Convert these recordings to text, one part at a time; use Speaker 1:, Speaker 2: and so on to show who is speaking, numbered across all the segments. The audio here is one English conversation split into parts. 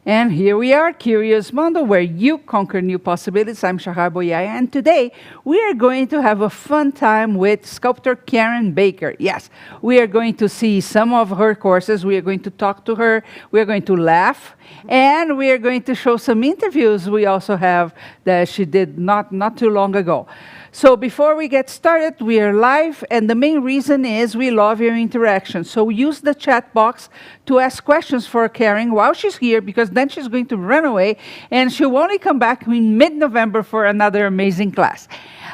Speaker 1: And here we are, Curious Mondo, where you conquer new possibilities. I'm Shahar Boyaya, and today we are going to have a fun time with sculptor Karen Baker. Yes, we are going to see some of her courses. We are going to talk to her. We are going to laugh, and we are going to show some interviews we also have that she did not too long ago. So before we get started, we are live, and the main reason is we love your interaction. So use the chat box to ask questions for Karen while she's here, because then she's going to run away, and she'll only come back in mid-November for another amazing class.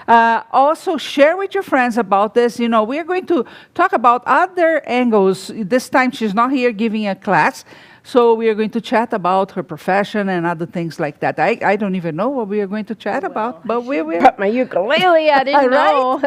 Speaker 1: Also, share with your friends about this. You know, we are going to talk about other angles. This time, she's not here giving a class. So we are going to chat about her profession and other things like that. I don't even know what we are going to chat about, but we will.
Speaker 2: Brought my ukulele, I didn't know.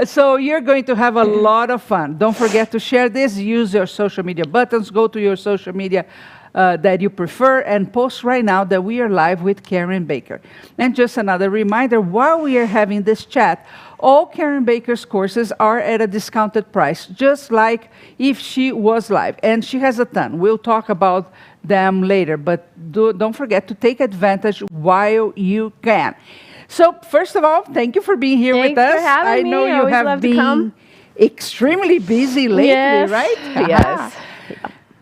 Speaker 1: So you're going to have a lot of fun. Don't forget to share this. Use your social media buttons. Go to your social media that you prefer and post right now that we are live with Karen Baker. And just another reminder, while we are having this chat, all Karen Baker's courses are at a discounted price, just like if she was live. And she has a ton. We'll talk about them later, but don't forget to take advantage while you can. So first of all, thank you for being here with us.
Speaker 2: Thanks for having me.
Speaker 1: I know you have been extremely busy lately,
Speaker 2: yes.
Speaker 1: right?
Speaker 2: Yes.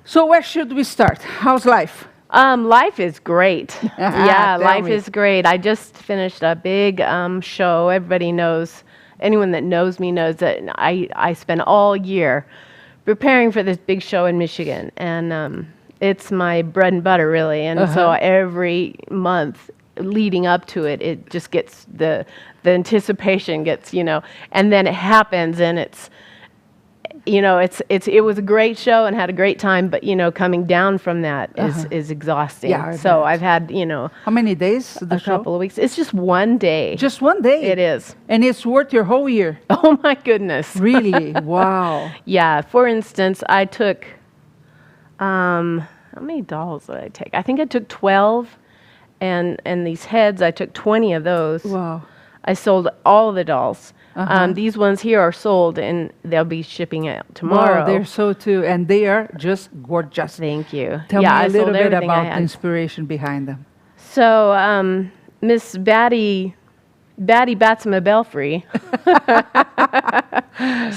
Speaker 1: So where should we start? How's life?
Speaker 2: Life is great. Yeah, life
Speaker 1: me.
Speaker 2: is great. I just finished a big show. Everybody knows, anyone that knows me knows that I spend all year preparing for this big show in Michigan. And it's my bread and butter, really. And so every month leading up to it, it just gets, the anticipation gets, and then it happens, and it was a great show and had a great time, but coming down from that is exhausting.
Speaker 1: Yeah,
Speaker 2: so I've had
Speaker 1: how many days?
Speaker 2: a couple of weeks. It's just one day.
Speaker 1: Just one day.
Speaker 2: It is.
Speaker 1: And it's worth your whole year.
Speaker 2: Oh my goodness.
Speaker 1: Really? Wow.
Speaker 2: Yeah. For instance, I took how many dolls did I take? I think I took 12, and these heads, I took 20 of those.
Speaker 1: Wow.
Speaker 2: I sold all the dolls. These ones here are sold, and they'll be shipping out tomorrow.
Speaker 1: Wow, they're so too, and they are just gorgeous.
Speaker 2: Thank you.
Speaker 1: Tell me a little bit
Speaker 2: everything
Speaker 1: about the inspiration behind them.
Speaker 2: So, Miss Batty Batsma Belfry,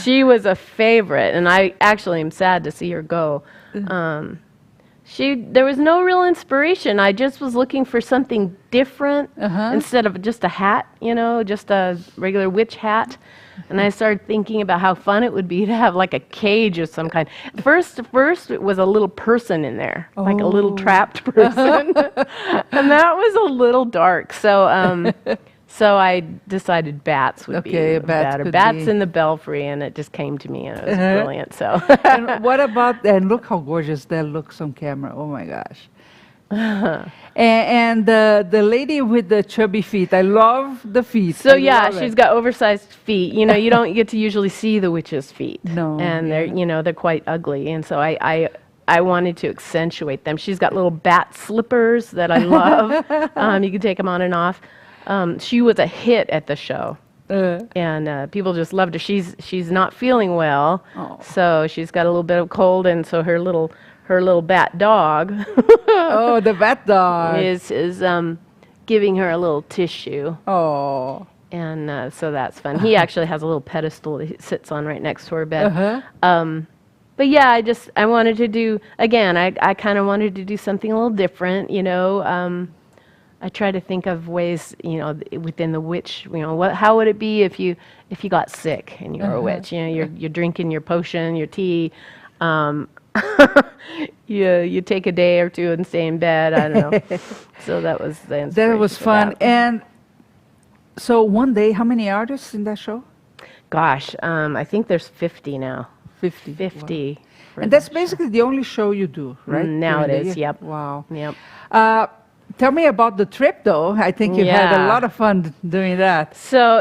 Speaker 2: she was a favorite, and I actually am sad to see her go. There was no real inspiration. I just was looking for something different instead of just a hat, just a regular witch hat. And I started thinking about how fun it would be to have like a cage of some kind. First it was a little person in there, like a little trapped person. And that was a little dark. So I decided bats would be better. Bats in the belfry, and it just came to me, and it was brilliant. So.
Speaker 1: And what about, and look how gorgeous that looks on camera. Oh my gosh. And the lady with the chubby feet, I love the feet.
Speaker 2: So yeah, she's got oversized feet. You don't get to usually see the witch's feet.
Speaker 1: No.
Speaker 2: And they're quite ugly, and so I wanted to accentuate them. She's got little bat slippers that I love. You can take them on and off. She was a hit at the show, and people just loved her. She's not feeling well, so she's got a little bit of cold, and so her little bat dog.
Speaker 1: Oh, the bat dog
Speaker 2: is giving her a little tissue.
Speaker 1: Oh,
Speaker 2: and so that's fun. He actually has a little pedestal that he sits on right next to her bed. But yeah, I wanted to do again. I kind of wanted to do something a little different, I try to think of ways, within the witch, how would it be if you got sick and you were a witch? You're drinking your potion, your tea. You take a day or two and stay in bed. I don't know. So that was the inspiration.
Speaker 1: That was fun. And so one day, how many artists in that show?
Speaker 2: Gosh, I think there's 50 now.
Speaker 1: 50.
Speaker 2: 50.
Speaker 1: Wow. And that's basically the only show you do, right?
Speaker 2: Now it is. Yep.
Speaker 1: Wow.
Speaker 2: Yep.
Speaker 1: Tell me about the trip, though. I think you had a lot of fun doing that.
Speaker 2: So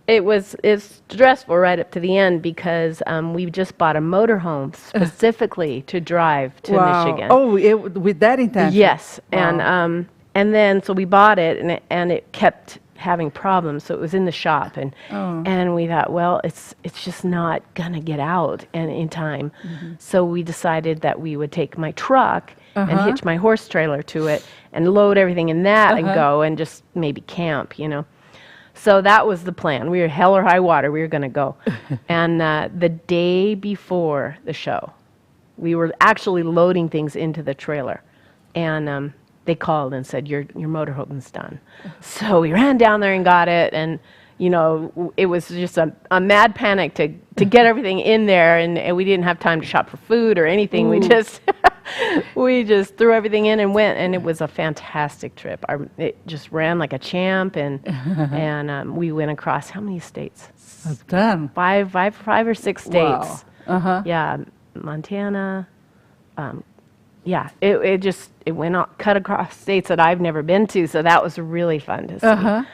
Speaker 2: it's stressful right up to the end because we just bought a motorhome specifically to drive to Michigan.
Speaker 1: Oh, with that intention.
Speaker 2: Yes,
Speaker 1: wow.
Speaker 2: and then so we bought it, and it kept having problems, so it was in the shop, and we thought, well, it's just not gonna get out in time. So we decided that we would take my truck and hitch my horse trailer to it and load everything in that and go and just maybe camp, you know. So that was the plan. We were hell or high water. We were going to go. And the day before the show, we were actually loading things into the trailer. And they called and said, your motorhome's done. So we ran down there and got it. And, you know, it was just a mad panic to get everything in there. And we didn't have time to shop for food or anything. We just... we just threw everything in and went, and it was a fantastic trip. It just ran like a champ, and we went across how many states? Five or six states.
Speaker 1: Wow.
Speaker 2: Yeah, Montana. It went cut across states that I've never been to, so that was really fun to see.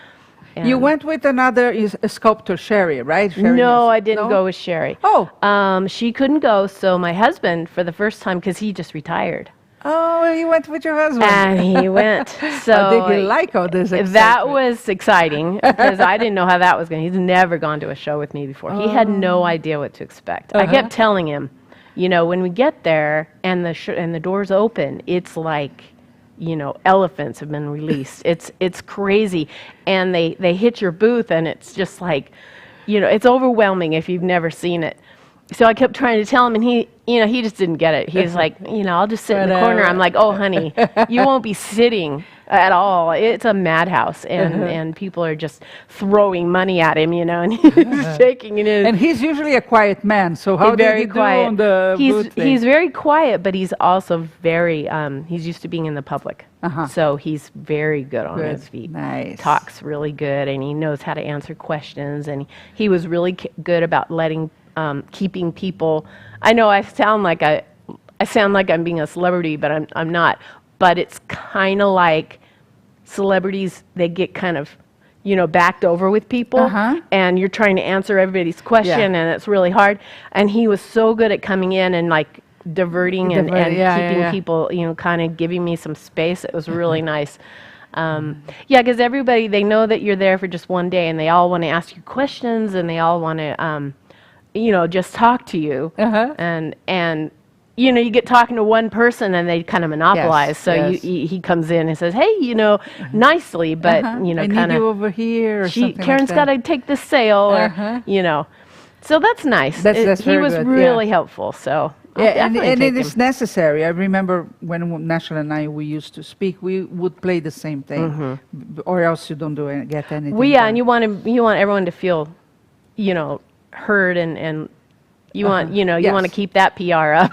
Speaker 1: You went with another sculptor, Sherry, right? Sherry,
Speaker 2: no, I didn't go with Sherry.
Speaker 1: Oh.
Speaker 2: She couldn't go, so my husband, for the first time, because he just retired.
Speaker 1: Oh, you went with your husband.
Speaker 2: And he went. So
Speaker 1: did he like all this excitement?
Speaker 2: That was exciting, because I didn't know how that was going. He's never gone to a show with me before. He had no idea what to expect. I kept telling him, you know, when we get there and the doors open, it's like, you know, elephants have been released. It's crazy. And they hit your booth, and it's just like, you know, it's overwhelming if you've never seen it. So I kept trying to tell him, and he just didn't get it. He was like, you know, I'll just sit in the corner. I'm like, oh, honey, you won't be sitting at all. It's a madhouse, and people are just throwing money at him, you know, and he's shaking in his...
Speaker 1: And he's usually a quiet man, so how did he do on the booth thing?
Speaker 2: He's very quiet, but he's also very, he's used to being in the public. So he's very good on his feet.
Speaker 1: Nice.
Speaker 2: Talks really good, and he knows how to answer questions, and he was really good about keeping people... I know I sound like I'm being a celebrity, but I'm not. But it's kind of like celebrities, they get kind of, you know, backed over with people, and you're trying to answer everybody's question, and it's really hard. And he was so good at coming in and like diverting and keeping people, you know, kind of giving me some space. It was really nice. Because everybody, they know that you're there for just one day, and they all want to ask you questions, and they all want to, you know, just talk to you. And you know, you get talking to one person and they kind of monopolize. He comes in and says, hey, you know, nicely, but, you know,
Speaker 1: I
Speaker 2: kind
Speaker 1: need you over here or something
Speaker 2: Karen's
Speaker 1: like
Speaker 2: got to take this sale, or, you know. So that's nice. He was really helpful, so.
Speaker 1: And it is necessary. I remember when National and I, we used to speak, we would play the same thing, or else you don't get anything.
Speaker 2: Well, yeah, and you want everyone to feel, you know, heard, and you want, you know, you want to keep that PR up.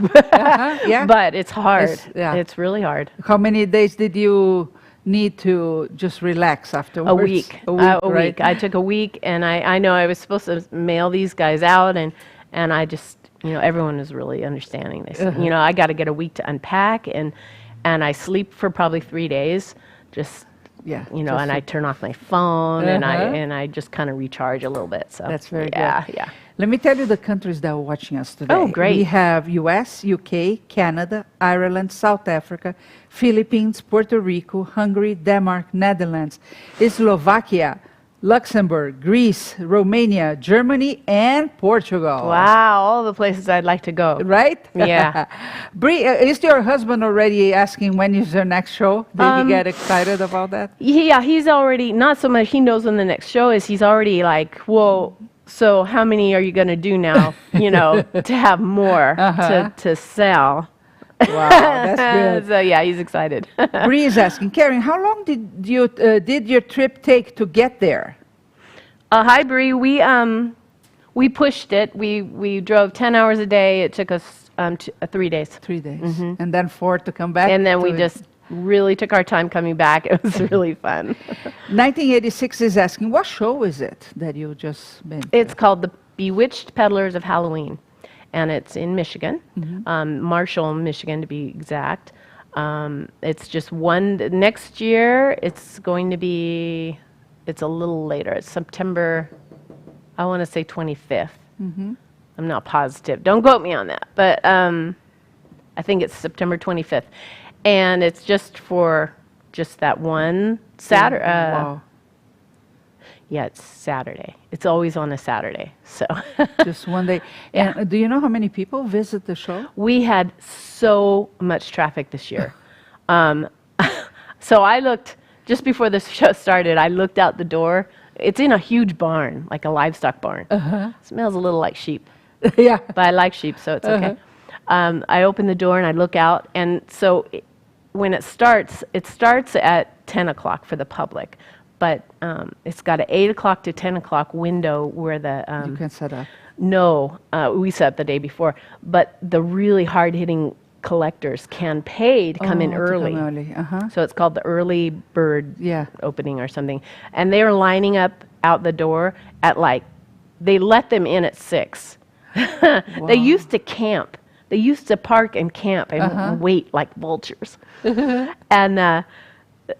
Speaker 2: But it's hard. It's really hard.
Speaker 1: How many days did you need to just relax afterwards?
Speaker 2: A week. A week. I took a week, and I know I was supposed to mail these guys out, and I just, you know, everyone was really understanding. They said, you know, I got to get a week to unpack, and I sleep for probably 3 days, just, you know, and I turn off my phone, and I just kind of recharge a little bit. So
Speaker 1: that's very good.
Speaker 2: Yeah.
Speaker 1: Let me tell you the countries that are watching us today.
Speaker 2: Oh, great.
Speaker 1: We have US, UK, Canada, Ireland, South Africa, Philippines, Puerto Rico, Hungary, Denmark, Netherlands, Slovakia, Luxembourg, Greece, Romania, Germany, and Portugal.
Speaker 2: Wow, all the places I'd like to go.
Speaker 1: Right?
Speaker 2: Yeah.
Speaker 1: Bree, is your husband already asking when is your next show? Did he get excited about that?
Speaker 2: Yeah, he's already, not so much he knows when the next show is, he's already like, well, so how many are you going to do now, you know, to have more to sell?
Speaker 1: Wow, that's good.
Speaker 2: So yeah, he's excited.
Speaker 1: Bree is asking, Karen, how long did your trip take to get there?
Speaker 2: Hi, Bree. We pushed it. We drove 10 hours a day. It took us 3 days.
Speaker 1: 3 days, and then 4 to come back.
Speaker 2: And then we just really took our time coming back. It was really fun.
Speaker 1: 1986 is asking, what show is it that you just been to?
Speaker 2: It's called The Bewitched Peddlers of Halloween. And it's in Michigan, Marshall, Michigan to be exact. It's just next year it's going to be, it's a little later. It's September, I want to say 25th. I'm not positive. Don't quote me on that. But I think it's September 25th. And it's just for that one Saturday.
Speaker 1: Wow.
Speaker 2: Yeah, it's Saturday. It's always on a Saturday. So
Speaker 1: Just one day. And do you know how many people visit the show?
Speaker 2: we had so much traffic this year. So I looked, just before the show started, I looked out the door. It's in a huge barn, like a livestock barn. Smells a little like sheep,
Speaker 1: Yeah.
Speaker 2: but I like sheep, so it's okay. I open the door and I look out, and so when it starts at 10 o'clock for the public, but it's got an 8 o'clock to 10 o'clock window where the...
Speaker 1: You can set up.
Speaker 2: No, we set up the day before, but the really hard-hitting collectors can pay to come in early. So it's called the early bird opening or something. And they are lining up out the door at they let them in at 6. They used to camp. They used to park and camp and wait like vultures. And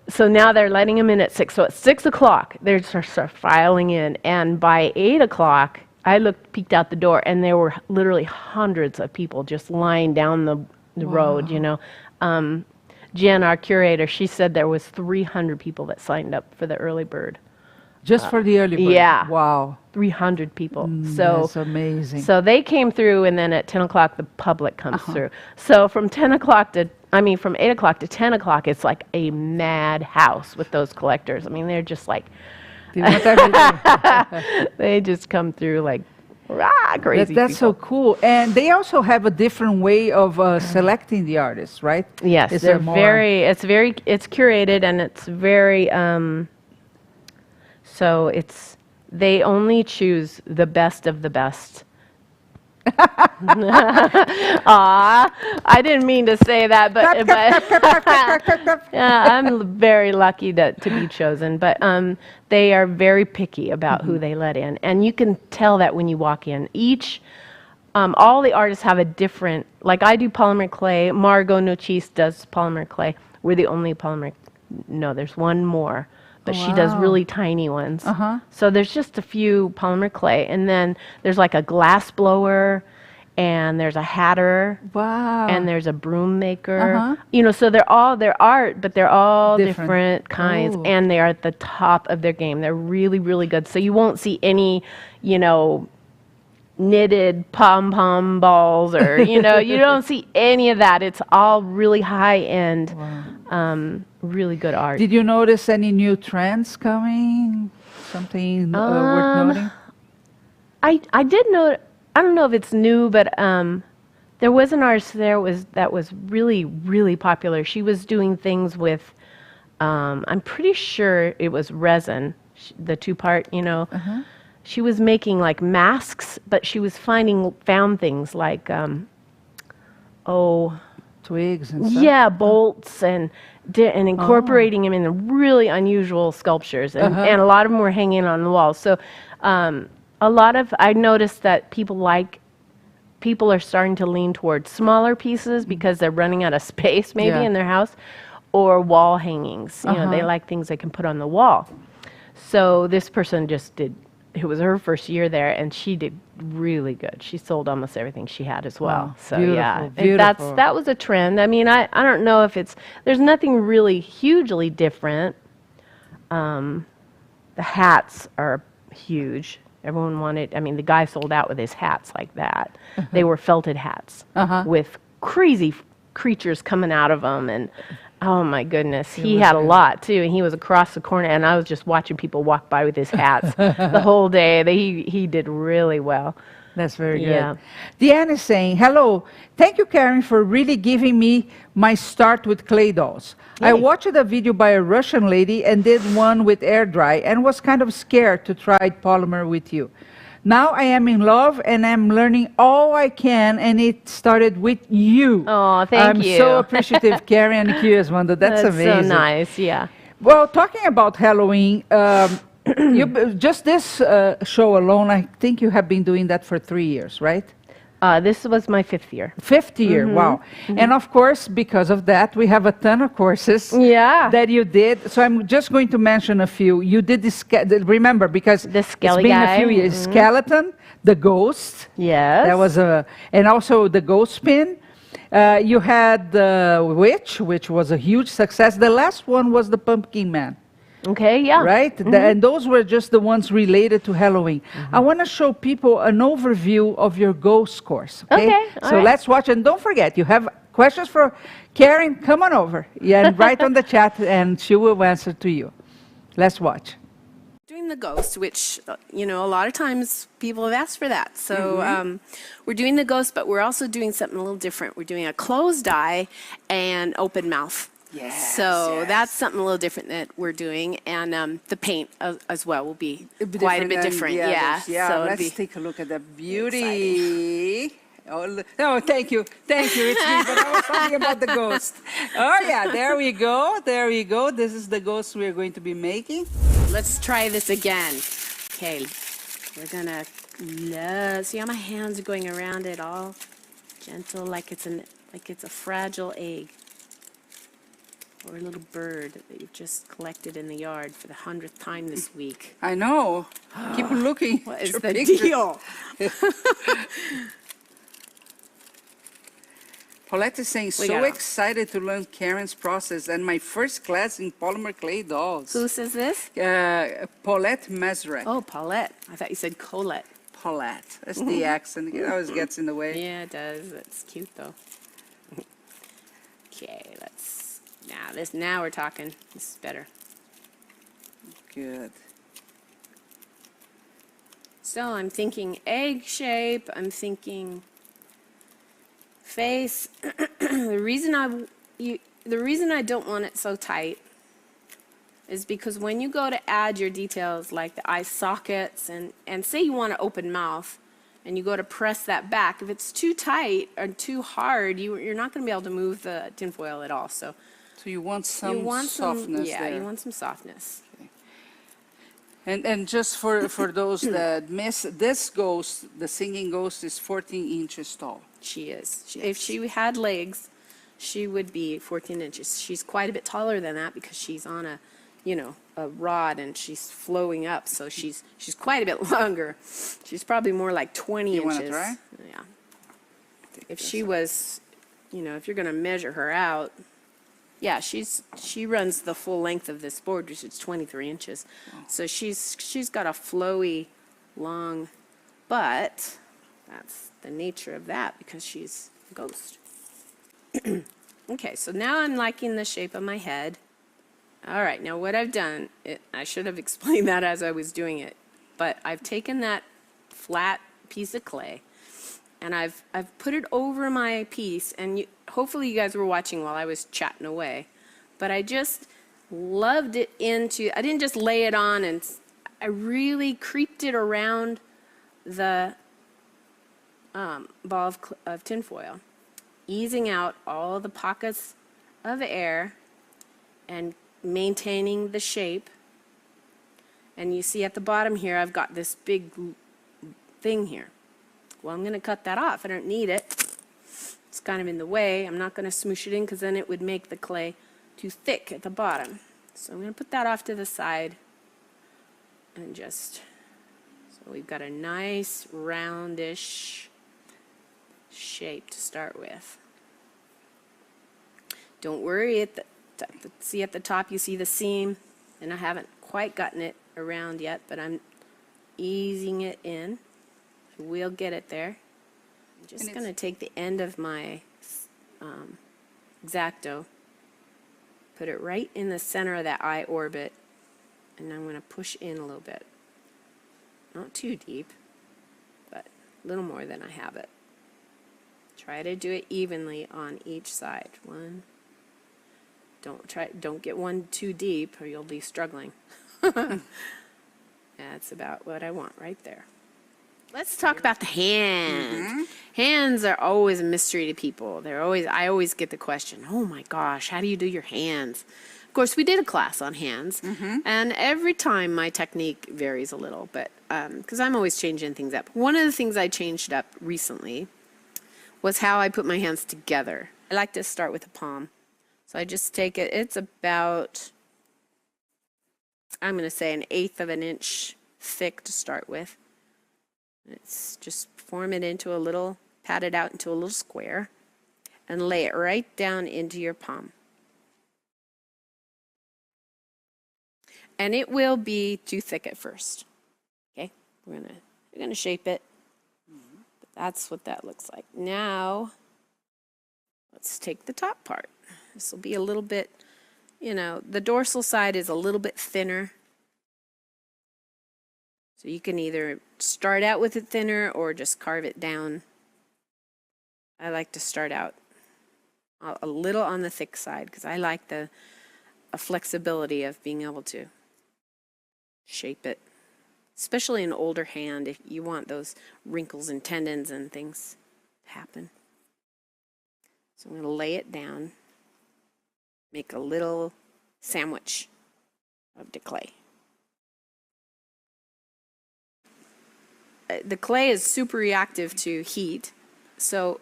Speaker 2: so now they're letting them in at 6. So at 6 o'clock, they're sort of filing in. And by 8 o'clock, I peeked out the door, and there were literally hundreds of people just lying down the road, you know. Jen, our curator, she said there was 300 people that signed up for the early bird.
Speaker 1: Just for the early bird?
Speaker 2: Yeah.
Speaker 1: Wow.
Speaker 2: 300 people. So
Speaker 1: that's amazing.
Speaker 2: So they came through, and then at 10 o'clock, the public comes through. So from 8 o'clock to 10 o'clock, it's like a mad house with those collectors. I mean, they're just like,
Speaker 1: They want everything.
Speaker 2: they just come through like, crazy
Speaker 1: That's so
Speaker 2: people.
Speaker 1: cool. And they also have a different way of selecting the artists, right?
Speaker 2: Yes,
Speaker 1: Is
Speaker 2: they're
Speaker 1: there more?
Speaker 2: it's curated, and it's very, so they only choose the best of the best. I didn't mean to say that, but yeah, I'm very lucky to be chosen. But they are very picky about who they let in, and you can tell that when you walk in. All the artists have a different. Like I do polymer clay. Margot Nochis does polymer clay. We're the only polymer. No, there's one more. But she does really tiny ones. So there's just a few polymer clay, and then there's like a glass blower, and there's a hatter, and there's a broom maker. You know, so they're art, but they're all different kinds, and they are at the top of their game. They're really, really good. So you won't see any, you know, knitted pom-pom balls, or you know, you don't see any of that. It's all really high-end. Really good art.
Speaker 1: Did you notice any new trends coming? Something worth noting?
Speaker 2: I did know. I don't know if it's new, but there was an artist that was really, really popular. She was doing things with. I'm pretty sure it was resin, the 2-part. You know, she was making like masks, but she was found things like
Speaker 1: twigs and stuff?
Speaker 2: Yeah, bolts and incorporating them in really unusual sculptures, and a lot of them were hanging on the walls. So I noticed that people are starting to lean towards smaller pieces because they're running out of space maybe in their house, or wall hangings. You know, they like things they can put on the wall. So this person it was her first year there, and she did really good. She sold almost everything she had as well.
Speaker 1: Wow.
Speaker 2: So
Speaker 1: Beautiful.
Speaker 2: Beautiful. That was a trend. I mean, I don't know if there's nothing really hugely different. The hats are huge. Everyone wanted, I mean, the guy sold out with his hats like that. They were felted hats with crazy creatures coming out of them, and oh my goodness, he had a lot too, and he was across the corner, and I was just watching people walk by with his hats the whole day. He did really well.
Speaker 1: That's very good. Deanne is saying, hello, thank you, Karen, for really giving me my start with clay dolls. I watched a video by a Russian lady and did one with air dry and was kind of scared to try polymer with you. Now I am in love and I'm learning all I can, and it started with you.
Speaker 2: Oh, thank you.
Speaker 1: I'm so appreciative, Karen and Curious Mondo. That's amazing.
Speaker 2: So nice, yeah.
Speaker 1: Well, talking about Halloween, just this show alone, I think you have been doing that for 3 years, right?
Speaker 2: This was my 5th year.
Speaker 1: 5th year, wow. And of course, because of that, we have a ton of courses that you did. So I'm just going to mention a few. You did this, remember, because it's been a few years. Skeleton, the ghost.
Speaker 2: Yes.
Speaker 1: That was and also the ghost spin. You had the witch, which was a huge success. The last one was the pumpkin man.
Speaker 2: Okay, yeah.
Speaker 1: Right? And those were just the ones related to Halloween. I want to show people an overview of your ghost course. Okay?
Speaker 2: Okay, all
Speaker 1: So
Speaker 2: right.
Speaker 1: let's watch. And don't forget, you have questions for Karen, come on over. Yeah, and write on the chat and she will answer to you. Let's watch.
Speaker 3: Doing the ghost, which, you know, a lot of times people have asked for that. So we're doing the ghost, but we're also doing something a little different. We're doing a closed eye and open mouth.
Speaker 1: Yes,
Speaker 3: So
Speaker 1: yes.
Speaker 3: that's something a little different that we're doing. And the paint as well will be
Speaker 1: It'd be
Speaker 3: quite a bit
Speaker 1: than
Speaker 3: different.
Speaker 1: the
Speaker 3: Yeah.
Speaker 1: others. Yeah,
Speaker 3: So
Speaker 1: let's take a look at that beauty. Oh, thank you. Thank you. It's me, but I was talking about the ghost. Oh, yeah, there we go. There we go. This is the ghost we're going to be making.
Speaker 3: let's try this again. Okay, we're gonna see how my hands are going around it, all gentle, like it's a fragile egg or a little bird that you've just collected in the yard for the 100th time this week.
Speaker 1: I know. Keep looking.
Speaker 3: What
Speaker 1: at
Speaker 3: is
Speaker 1: your
Speaker 3: the
Speaker 1: picture.
Speaker 3: deal?
Speaker 1: Paulette is saying,
Speaker 3: We
Speaker 1: so
Speaker 3: got 'em.
Speaker 1: excited to learn Karen's process and my first class in polymer clay dolls.
Speaker 3: Who says this?
Speaker 1: Paulette Mazurek.
Speaker 3: Oh, Paulette. I thought you said Colette.
Speaker 1: Paulette. That's the accent. It always gets in the way.
Speaker 3: Yeah, it does. That's cute though. Okay, now we're talking. This is better.
Speaker 1: Good.
Speaker 3: So I'm thinking egg shape. I'm thinking face. The reason I don't want it so tight is because when you go to add your details like the eye sockets and say you want an open mouth and you go to press that back, if it's too tight or too hard, you're not going to be able to move the tinfoil at all. So
Speaker 1: you want some
Speaker 3: you want
Speaker 1: softness
Speaker 3: yeah,
Speaker 1: there.
Speaker 3: you want some softness.
Speaker 1: And just for those that miss, this ghost, the singing ghost, is 14 inches tall.
Speaker 3: She is. If she had legs, she would be 14 inches. She's quite a bit taller than that because she's on a rod and she's flowing up. So she's quite a bit longer. She's probably more like 20
Speaker 1: You
Speaker 3: inches.
Speaker 1: wanna try?
Speaker 3: Yeah. If she was, if you're going to measure her out, yeah, she runs the full length of this board, which is 23 inches. So she's got a flowy, long butt. That's the nature of that because she's a ghost. Okay, so now I'm liking the shape of my head. All right, now what I've done, I should have explained that as I was doing it, but I've taken that flat piece of clay and I've put it over my piece, and hopefully you guys were watching while I was chatting away, but I just loved it I didn't just lay it on, and I really creeped it around the ball of tinfoil, easing out all the pockets of air and maintaining the shape. And you see at the bottom here, I've got this big thing here. Well, I'm going to cut that off. I don't need it. It's kind of in the way. I'm not going to smoosh it in because then it would make the clay too thick at the bottom. So I'm going to put that off to the side and so we've got a nice roundish shape to start with. Don't worry, see at the top you see the seam, and I haven't quite gotten it around yet, but I'm easing it in. We'll get it there. I'm just going to take the end of my X-Acto, put it right in the center of that eye orbit, and I'm going to push in a little bit. Not too deep, but a little more than I have it. Try to do it evenly on each side. Don't get one too deep or you'll be struggling. That's about what I want right there. Let's talk about the hand. Hands are always a mystery to people. I always get the question, oh my gosh, how do you do your hands? Of course, we did a class on hands, and every time my technique varies a little, but because I'm always changing things up. One of the things I changed up recently was how I put my hands together. I like to start with a palm. So I just take it, it's about, I'm going to say 1/8 of an inch thick to start with. It's just form it into pat it out into a little square and lay it right down into your palm. And it will be too thick at first. Okay, we're gonna shape it. But that's what that looks like. Now, let's take the top part. This will be a little bit, the dorsal side is a little bit thinner. So you can either start out with it thinner or just carve it down. I like to start out a little on the thick side because I like the flexibility of being able to shape it, especially an older hand if you want those wrinkles and tendons and things to happen. So I'm going to lay it down, make a little sandwich of the clay. The clay is super reactive to heat, so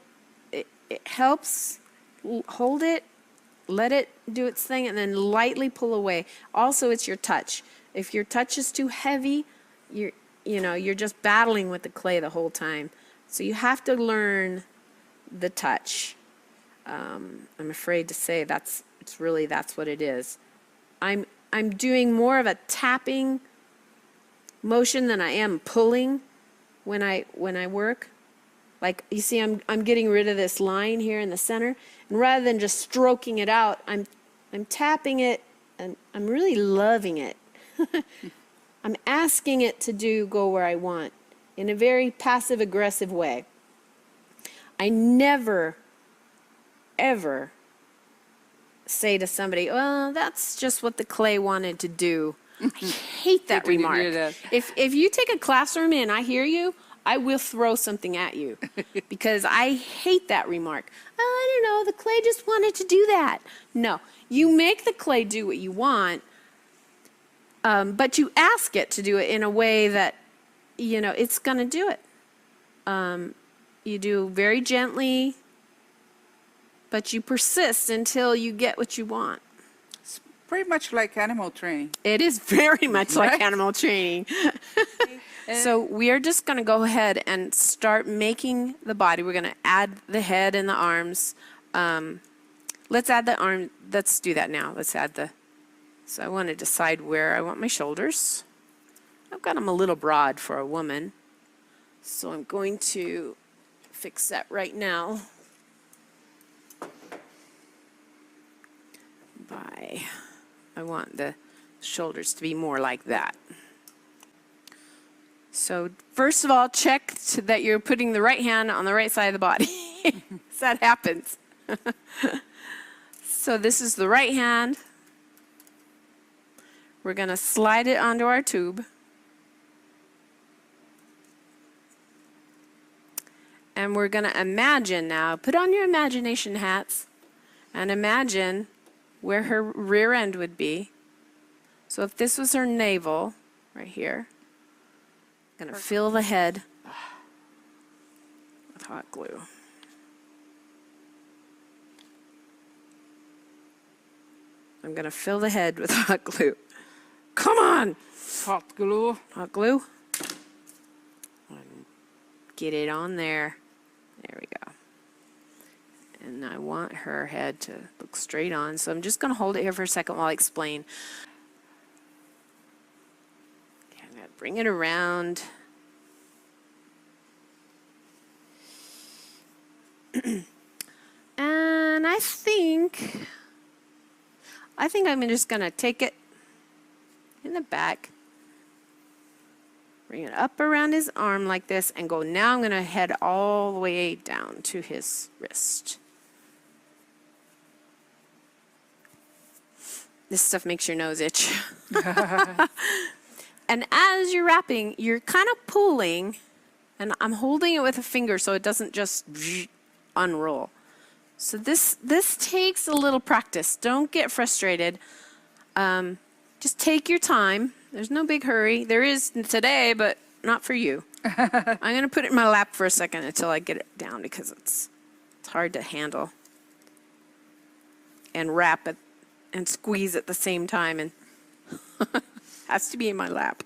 Speaker 3: it helps hold it, let it do its thing, and then lightly pull away. Also, it's your touch. If your touch is too heavy, you're just battling with the clay the whole time. So you have to learn the touch. I'm afraid to say that's what it is. I'm doing more of a tapping motion than I am pulling when I work. Like you see, I'm getting rid of this line here in the center, and rather than just stroking it out, I'm tapping it, and I'm really loving it. I'm asking it to go where I want in a very passive aggressive way. I never ever say to somebody, well, that's just what the clay wanted to do. I hate that remark. If you take a classroom and I hear you, I will throw something at you because I hate that remark. Oh, I don't know, the clay just wanted to do that. No, you make the clay do what you want, but you ask it to do it in a way that, it's going to do it. You do very gently, but you persist until you get what you want.
Speaker 1: It's pretty much like animal training.
Speaker 3: It is very much like animal training. So we are just going to go ahead and start making the body. We're going to add the head and the arms. Let's add the arm. Let's do that now. Let's add the... So I want to decide where I want my shoulders. I've got them a little broad for a woman. So I'm going to fix that right now. I want the shoulders to be more like that. So first of all, check that you're putting the right hand on the right side of the body. That happens. So this is the right hand. We're going to slide it onto our tube. And we're going to imagine now, put on your imagination hats, and imagine where her rear end would be. So if this was her navel, right here, I'm going to fill the head with hot glue. I'm going to fill the head with hot glue. Come on!
Speaker 1: Hot glue.
Speaker 3: Hot glue. Get it on there. There we go. And I want her head to look straight on. So I'm just going to hold it here for a second while I explain. Okay, I'm going to bring it around. And I think I'm just going to take it in the back, bring it up around his arm like this, and go. Now I'm going to head all the way down to his wrist. This stuff makes your nose itch. And as you're wrapping, you're kind of pulling, and I'm holding it with a finger so it doesn't just unroll. So this takes a little practice. Don't get frustrated. Just take your time. There's no big hurry. There is today, but not for you. I'm going to put it in my lap for a second until I get it down because it's hard to handle and wrap it and squeeze at the same time, and has to be in my lap.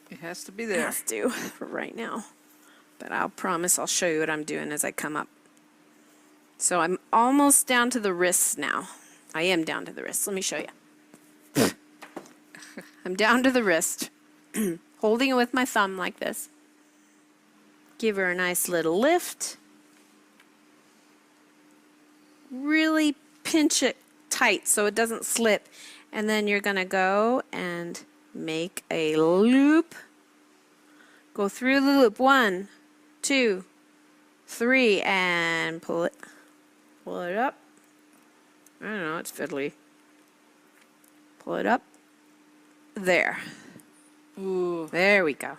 Speaker 1: It has to be there.
Speaker 3: It has to for right now. But I'll promise I'll show you what I'm doing as I come up. So I'm almost down to the wrists now. I am down to the wrists. Let me show you. I'm down to the wrist, holding it with my thumb like this. Give her a nice little lift. Really pinch it tight so it doesn't slip. And then you're going to go and make a loop. Go through the loop. 1, 2, 3, and pull it. Pull it up. I don't know, it's fiddly. Pull it up. There.
Speaker 1: Ooh.
Speaker 3: There we go.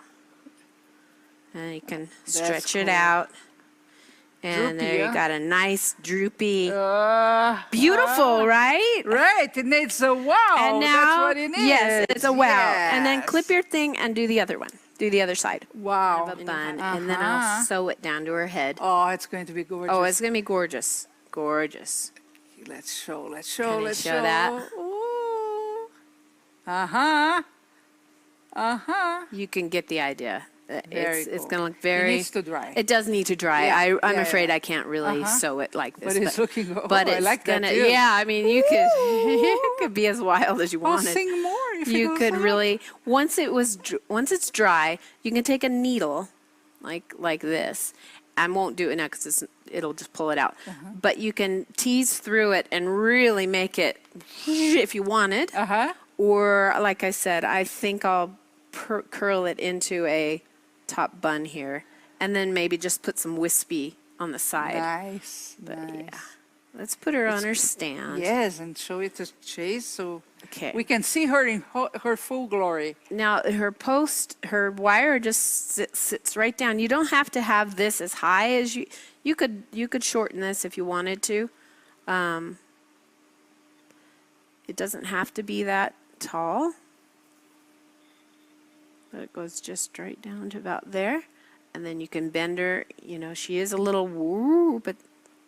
Speaker 3: And you can stretch it
Speaker 1: cool.
Speaker 3: out. And
Speaker 1: Droopy,
Speaker 3: there you
Speaker 1: huh?
Speaker 3: got a nice droopy, beautiful, right?
Speaker 1: Right, it needs a wow.
Speaker 3: And now,
Speaker 1: That's what it needs.
Speaker 3: yes, it's a wow. And then
Speaker 1: Yes.
Speaker 3: clip your thing and do the other one. Do the other side.
Speaker 1: Wow.
Speaker 3: Have a bun, and then I'll sew it down to her head.
Speaker 1: Oh, it's going to be gorgeous.
Speaker 3: Oh, it's gonna be gorgeous, gorgeous.
Speaker 1: Let's show,
Speaker 3: Can I
Speaker 1: let's
Speaker 3: show
Speaker 1: show.
Speaker 3: that?
Speaker 1: Ooh. Uh-huh. Uh-huh.
Speaker 3: You can get the idea.
Speaker 1: Very
Speaker 3: It's
Speaker 1: cool.
Speaker 3: gonna look
Speaker 1: It
Speaker 3: very.
Speaker 1: needs to dry.
Speaker 3: It does need to dry.
Speaker 1: Yeah,
Speaker 3: I'm
Speaker 1: yeah,
Speaker 3: afraid
Speaker 1: yeah.
Speaker 3: I can't really sew it like this.
Speaker 1: But it's looking, oh,
Speaker 3: but
Speaker 1: I
Speaker 3: it's
Speaker 1: like that
Speaker 3: gonna.
Speaker 1: too.
Speaker 3: Yeah, I mean, you could. You could be as wild as you
Speaker 1: I'll
Speaker 3: wanted.
Speaker 1: sing more if it
Speaker 3: You
Speaker 1: goes
Speaker 3: could
Speaker 1: up.
Speaker 3: really once it's dry, you can take a needle, like this. I won't do it now because it'll just pull it out. But you can tease through it and really make it if you wanted.
Speaker 1: Uh-huh.
Speaker 3: Or like I said, I think I'll curl it into a top bun here, and then maybe just put some wispy on the side.
Speaker 1: Nice,
Speaker 3: But
Speaker 1: nice.
Speaker 3: yeah, let's put her on her stand.
Speaker 1: Yes, and show it to Chase so
Speaker 3: Okay.
Speaker 1: we can see her in her full glory.
Speaker 3: Now her wire just sits right down. You don't have to have this as high as you could shorten this if you wanted to. It doesn't have to be that tall, but it goes just right down to about there, and then you can bend her. You know, she is a little woo, but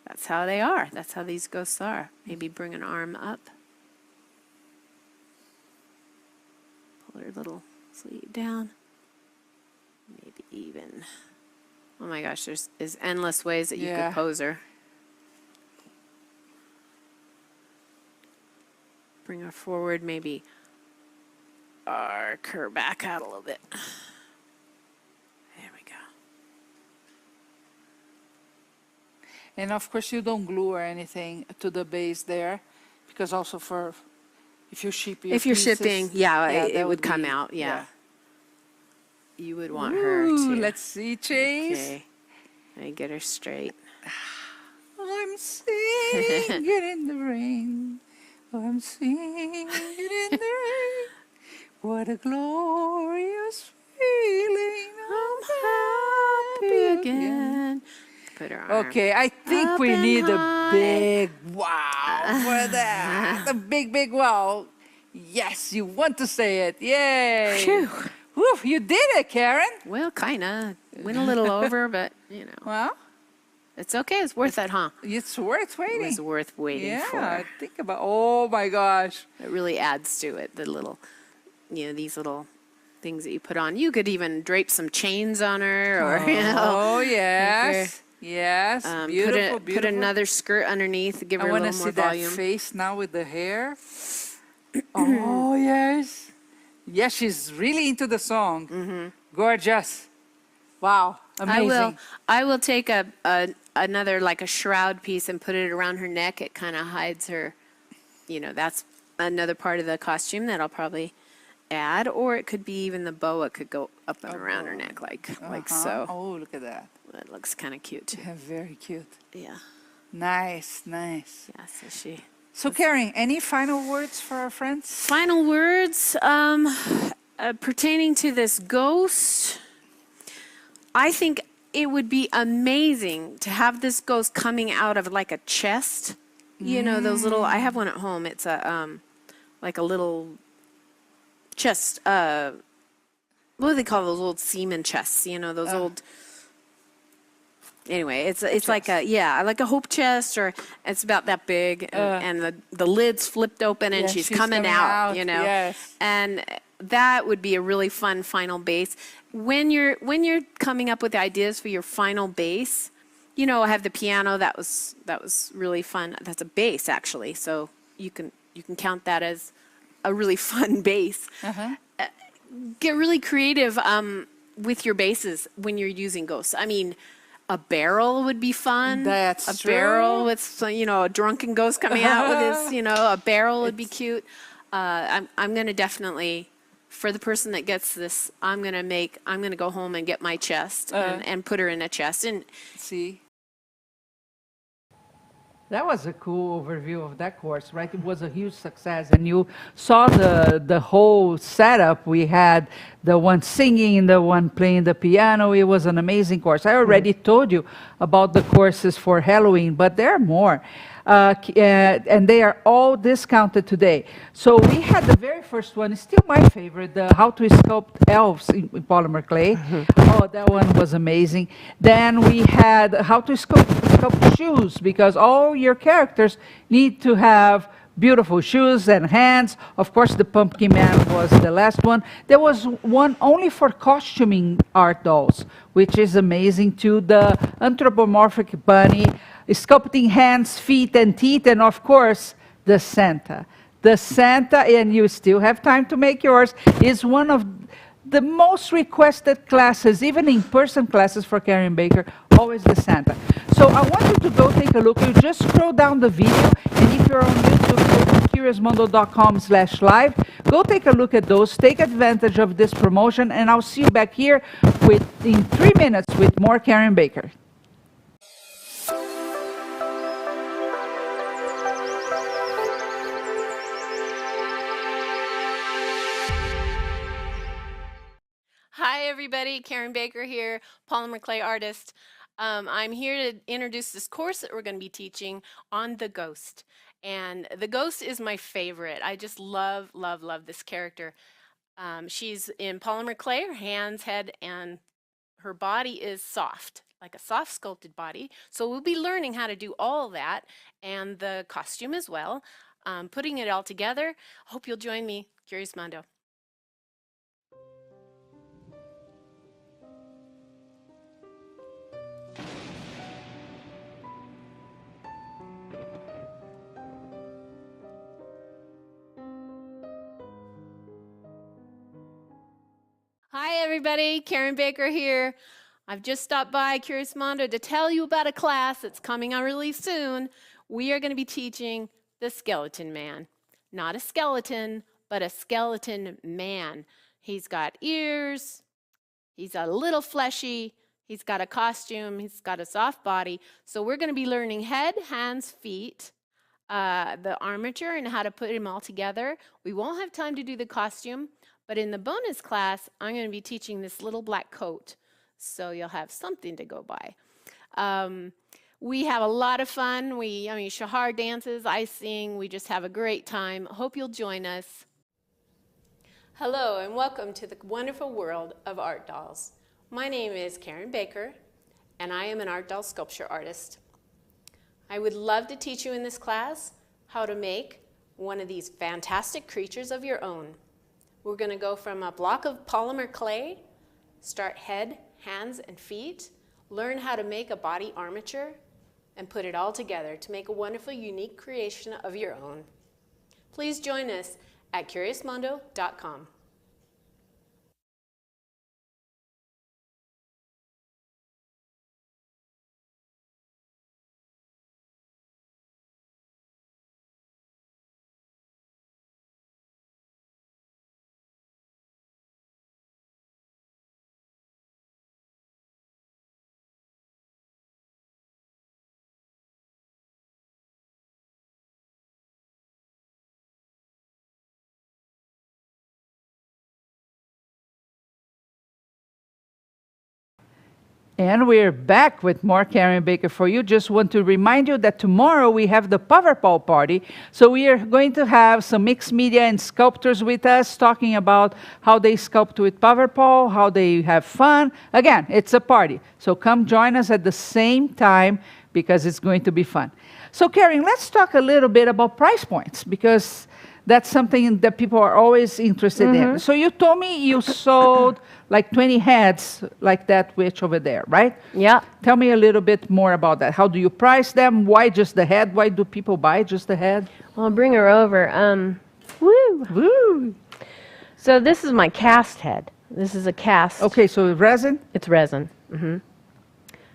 Speaker 3: that's how they are. That's how these ghosts are. Maybe bring an arm up. Pull her little sleeve down. Maybe even. Oh my gosh, there's endless ways that you
Speaker 1: Yeah.
Speaker 3: could pose her. Bring her forward, maybe arc her back out a little bit. There we go.
Speaker 1: And of course you don't glue or anything to the base there, because also for if you ship your
Speaker 3: If you're
Speaker 1: pieces,
Speaker 3: shipping, it
Speaker 1: that
Speaker 3: would come
Speaker 1: be-
Speaker 3: out, yeah. You would want her
Speaker 1: Ooh,
Speaker 3: to.
Speaker 1: let's see, Chase.
Speaker 3: Okay. Let me get her straight.
Speaker 1: I'm singing in the rain. I'm singing in the rain. What a glorious feeling. I'm happy again.
Speaker 3: Put her arm.
Speaker 1: Okay, I think
Speaker 3: Up
Speaker 1: we
Speaker 3: and
Speaker 1: need a
Speaker 3: high.
Speaker 1: big wow for that. A big wow. Yes, you want to say it. Yay.
Speaker 3: Phew.
Speaker 1: Woo, you did it, Karen.
Speaker 3: Well, kinda. Went a little over, but
Speaker 1: Well,
Speaker 3: it's okay. It's worth it, huh?
Speaker 1: it's worth
Speaker 3: It
Speaker 1: waiting.
Speaker 3: was worth waiting
Speaker 1: Yeah,
Speaker 3: for.
Speaker 1: think about, oh my gosh.
Speaker 3: It really adds to it. The little, these little things that you put on. You could even drape some chains on her, or
Speaker 1: Oh, yes. Yes, beautiful,
Speaker 3: put
Speaker 1: beautiful.
Speaker 3: another skirt underneath. Give
Speaker 1: I
Speaker 3: her a
Speaker 1: want to
Speaker 3: little
Speaker 1: see
Speaker 3: more volume.
Speaker 1: that face now with the hair. Oh, yes. Yes, she's really into the song. Gorgeous. Wow, amazing.
Speaker 3: I will take another like a shroud piece and put it around her neck. It kind of hides her. That's another part of the costume that I'll probably add, or it could be even the boa could go up and around her neck like so.
Speaker 1: Oh, look at that.
Speaker 3: That looks kind of cute too.
Speaker 1: Yeah, very cute.
Speaker 3: Yeah.
Speaker 1: Nice, nice.
Speaker 3: Yeah. So she.
Speaker 1: So, Karen, any final words for our friends?
Speaker 3: Final words pertaining to this ghost. I think it would be amazing to have this ghost coming out of like a chest. Those little. I have one at home. It's a like a little chest. What do they call those old semen chests? Those old. Anyway, it's like a hope chest, or it's about that big, and the lid's flipped open, and
Speaker 1: Yeah,
Speaker 3: she's coming out.
Speaker 1: yes.
Speaker 3: And that would be a really fun final base. When you're coming up with ideas for your final base, I have the piano. That was really fun. That's a bass actually, so you can count that as a really fun base. Get really creative with your bases when you're using ghosts. I mean, a barrel would be fun.
Speaker 1: That's
Speaker 3: true. A barrel with, a drunken ghost coming out with his, a barrel would be cute. I'm going to definitely, for the person that gets this, I'm going to go home and get my chest and put her in a chest. And
Speaker 1: see. That was a cool overview of that course, right? It was a huge success, and you saw the whole setup. We had the one singing, the one playing the piano. It was an amazing course. I already told you about the courses for Halloween, but there are more. And they are all discounted today. So we had the very first one, still my favorite, the How to Sculpt Elves in Polymer Clay. Oh, that one was amazing. Then we had How to Sculpt Shoes, because all your characters need to have beautiful shoes and hands. Of course, the Pumpkin Man was the last one. There was one only for costuming art dolls, which is amazing too. The anthropomorphic bunny, sculpting hands, feet, and teeth, and of course, the Santa. The Santa, and you still have time to make yours, is one of the most requested classes, even in-person classes for Karen Baker, always the Santa. So I want you to go take a look. You just scroll down the video, and if you're on YouTube, go to curiousmondo.com/live. Go take a look at those. Take advantage of this promotion, and I'll see you back here in 3 minutes with more Karen Baker.
Speaker 3: Hi, everybody. Karen Baker here, polymer clay artist. I'm here to introduce this course that we're going to be teaching on the ghost. And the ghost is my favorite. I just love, love, love this character. She's in polymer clay. Her hands, head, and her body is soft, like a soft sculpted body. So we'll be learning how to do all that and the costume as well, putting it all together. Hope you'll join me. Curious Mondo. Hi everybody, Karen Baker here. I've just stopped by Curious Mondo to tell you about a class that's coming on really soon. We are going to be teaching the Skeleton Man. Not a skeleton, but a skeleton man. He's got ears, he's a little fleshy, he's got a costume, he's got a soft body. So we're going to be learning head, hands, feet, the armature, and how to put them all together. We won't have time to do the costume. But in the bonus class, I'm going to be teaching this little black coat, so you'll have something to go by. We have a lot of fun. Shahar dances, I sing, we just have a great time. Hope you'll join us. Hello, and welcome to the wonderful world of art dolls. My name is Karen Baker, and I am an art doll sculpture artist. I would love to teach you in this class how to make one of these fantastic creatures of your own. We're going to go from a block of polymer clay, start head, hands, and feet, learn how to make a body armature, and put it all together to make a wonderful, unique creation of your own. Please join us at curiousmondo.com.
Speaker 1: And we're back with more Karen Baker for you. Just want to remind you that tomorrow we have the Paverpol Party. So we are going to have some mixed media and sculptors with us talking about how they sculpt with Paverpol, how they have fun. Again, it's a party. So come join us at the same time because it's going to be fun. So Karen, let's talk a little bit about price points because that's something that people are always interested in. So you told me you sold like 20 heads like that witch over there, right?
Speaker 2: Yeah.
Speaker 1: Tell me a little bit more about that. How do you price them? Why just the head? Why do people buy just the head?
Speaker 2: Well, I'll bring her over. Woo!
Speaker 1: Woo.
Speaker 2: So this is my cast head. This is a cast.
Speaker 1: Okay, so resin?
Speaker 2: It's resin.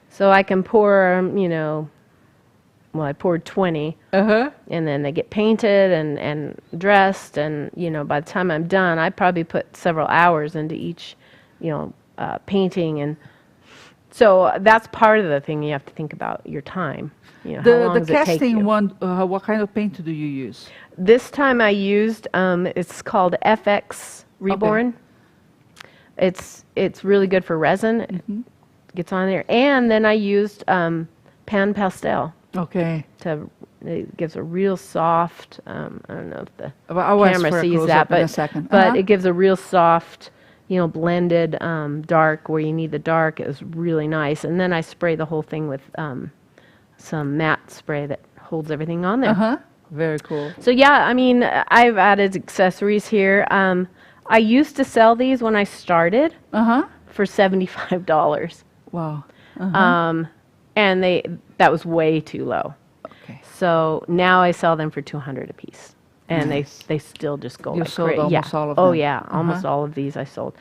Speaker 2: So I can pour, I poured 20.
Speaker 1: Uh-huh.
Speaker 2: And then they get painted and dressed. And, by the time I'm done, I probably put several hours into each, painting. And so that's part of the thing you have to think about, your time. How long
Speaker 1: The
Speaker 2: does it take
Speaker 1: casting
Speaker 2: you?
Speaker 1: one, what kind of paint do you use?
Speaker 2: This time I used, it's called FX Reborn. It's really good for resin. It gets on there. And then I used pan pastel.
Speaker 1: Okay.
Speaker 2: It gives a real soft, I don't know if the
Speaker 1: I'll ask
Speaker 2: camera
Speaker 1: for a
Speaker 2: sees
Speaker 1: close-up
Speaker 2: that,
Speaker 1: in a second.
Speaker 2: but it gives a real soft, blended dark where you need the dark. It was really nice. And then I spray the whole thing with some matte spray that holds everything on there.
Speaker 1: Uh-huh. Very cool.
Speaker 2: So yeah, I've added accessories here. I used to sell these when I started for $75.
Speaker 1: Wow.
Speaker 2: And that was way too low.
Speaker 1: Okay.
Speaker 2: So now I sell them for $200 a piece. And
Speaker 1: Nice.
Speaker 2: they still just go
Speaker 1: You
Speaker 2: like
Speaker 1: sold
Speaker 2: crazy.
Speaker 1: almost all of
Speaker 2: Oh
Speaker 1: them.
Speaker 2: yeah, almost all of these I sold.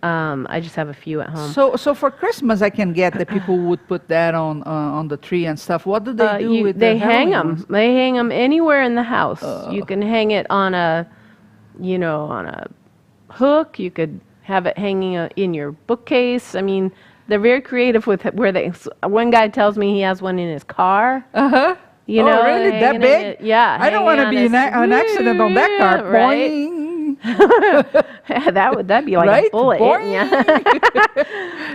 Speaker 2: I just have a few at home.
Speaker 1: So for Christmas, I can get that people would put that on the tree and stuff. What do they do with
Speaker 2: they
Speaker 1: the
Speaker 2: hang
Speaker 1: Halloween
Speaker 2: them.
Speaker 1: ones?
Speaker 2: They hang them anywhere in the house. You can hang it on a hook. You could have it hanging in your bookcase. They're very creative with where they. One guy tells me he has one in his car.
Speaker 1: Oh, really? That
Speaker 2: hanging in
Speaker 1: big?
Speaker 2: it. Yeah.
Speaker 1: I don't want to be in an accident on that car.
Speaker 2: Right?
Speaker 1: Boing.
Speaker 2: That'd be like
Speaker 1: Right?
Speaker 2: a bullet.
Speaker 1: Boing.
Speaker 2: Yeah.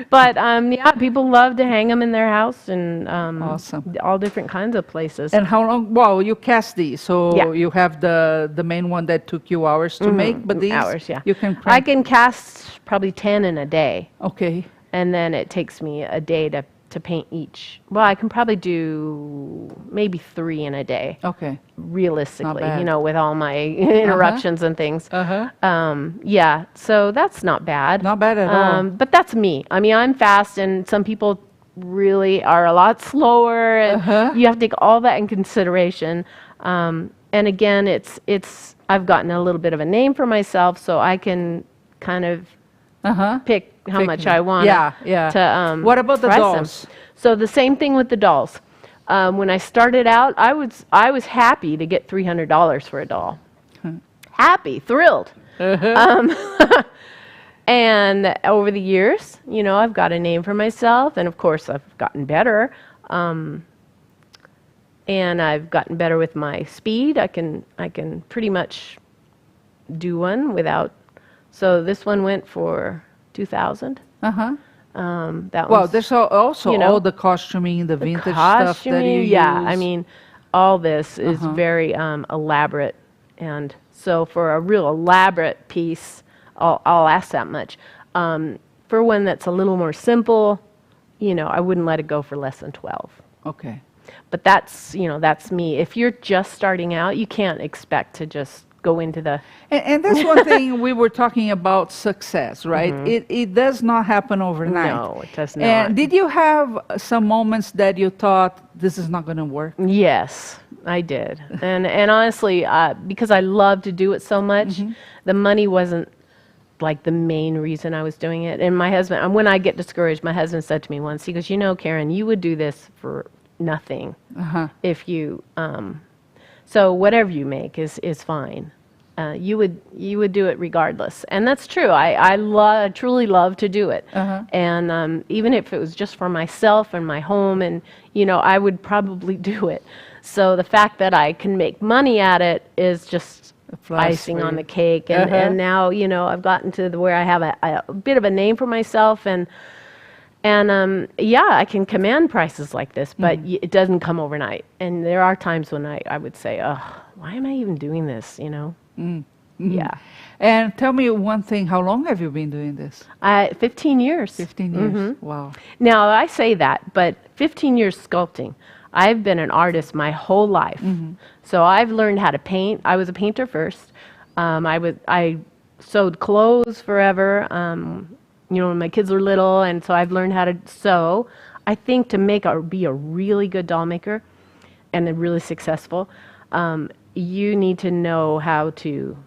Speaker 2: But people love to hang them in their house and
Speaker 1: Awesome.
Speaker 2: all different kinds of places.
Speaker 1: And how long? Well, you cast these, so
Speaker 2: Yeah.
Speaker 1: you have the main one that took you hours to make, but these
Speaker 2: Hours, yeah.
Speaker 1: you can.
Speaker 2: I can cast probably 10 in a day,
Speaker 1: Okay.
Speaker 2: and then it takes me a day to paint each. Well, I can probably do maybe 3 in a day,
Speaker 1: Okay.
Speaker 2: realistically,
Speaker 1: bad.
Speaker 2: with all my interruptions and things. Yeah, so that's not bad.
Speaker 1: Not bad at all.
Speaker 2: But that's me. I'm fast, and some people really are a lot slower, and you have to take all that in consideration. And again, I've gotten a little bit of a name for myself, so I can kind of pick how much I want.
Speaker 1: Yeah.
Speaker 2: To
Speaker 1: What about the
Speaker 2: price them.
Speaker 1: dolls?
Speaker 2: So the same thing with the dolls. When I started out, I was happy to get $300 for a doll. Happy, thrilled. And over the years, I've got a name for myself, and of course, I've gotten better. And I've gotten better with my speed. I can pretty much do one without. So this one went for $2,000. That
Speaker 1: Well,
Speaker 2: was
Speaker 1: there's also all the costuming, the vintage stuff that you use.
Speaker 2: All this is very elaborate, and so for a real elaborate piece, I'll ask that much. For one that's a little more simple, I wouldn't let it go for less than 12.
Speaker 1: Okay.
Speaker 2: But that's me. If you're just starting out, you can't expect to just go into the.
Speaker 1: And that's one thing we were talking about success, right? It does not happen overnight.
Speaker 2: No, it does not.
Speaker 1: And did you have some moments that you thought this is not going to work?
Speaker 2: Yes, I did. And honestly, because I love to do it so much, the money wasn't like the main reason I was doing it. And my husband, when I get discouraged, my husband said to me once, he goes, Karen, you would do this for nothing if you. So whatever you make is fine. You would do it regardless, and that's true. I truly love to do it, and even if it was just for myself and my home, and I would probably do it. So the fact that I can make money at it is just icing on the cake, and now I've gotten to where I have a bit of a name for myself, and I can command prices like this, but it doesn't come overnight. And there are times when I would say, oh, why am I even doing this, Yeah.
Speaker 1: And tell me one thing, how long have you been doing this?
Speaker 2: 15 years.
Speaker 1: 15 years, wow.
Speaker 2: Now, I say that, but 15 years sculpting. I've been an artist my whole life. So I've learned how to paint. I was a painter first. I sewed clothes forever. When my kids were little, and so I've learned how to sew. I think to be a really good doll maker and really successful, you need to know how to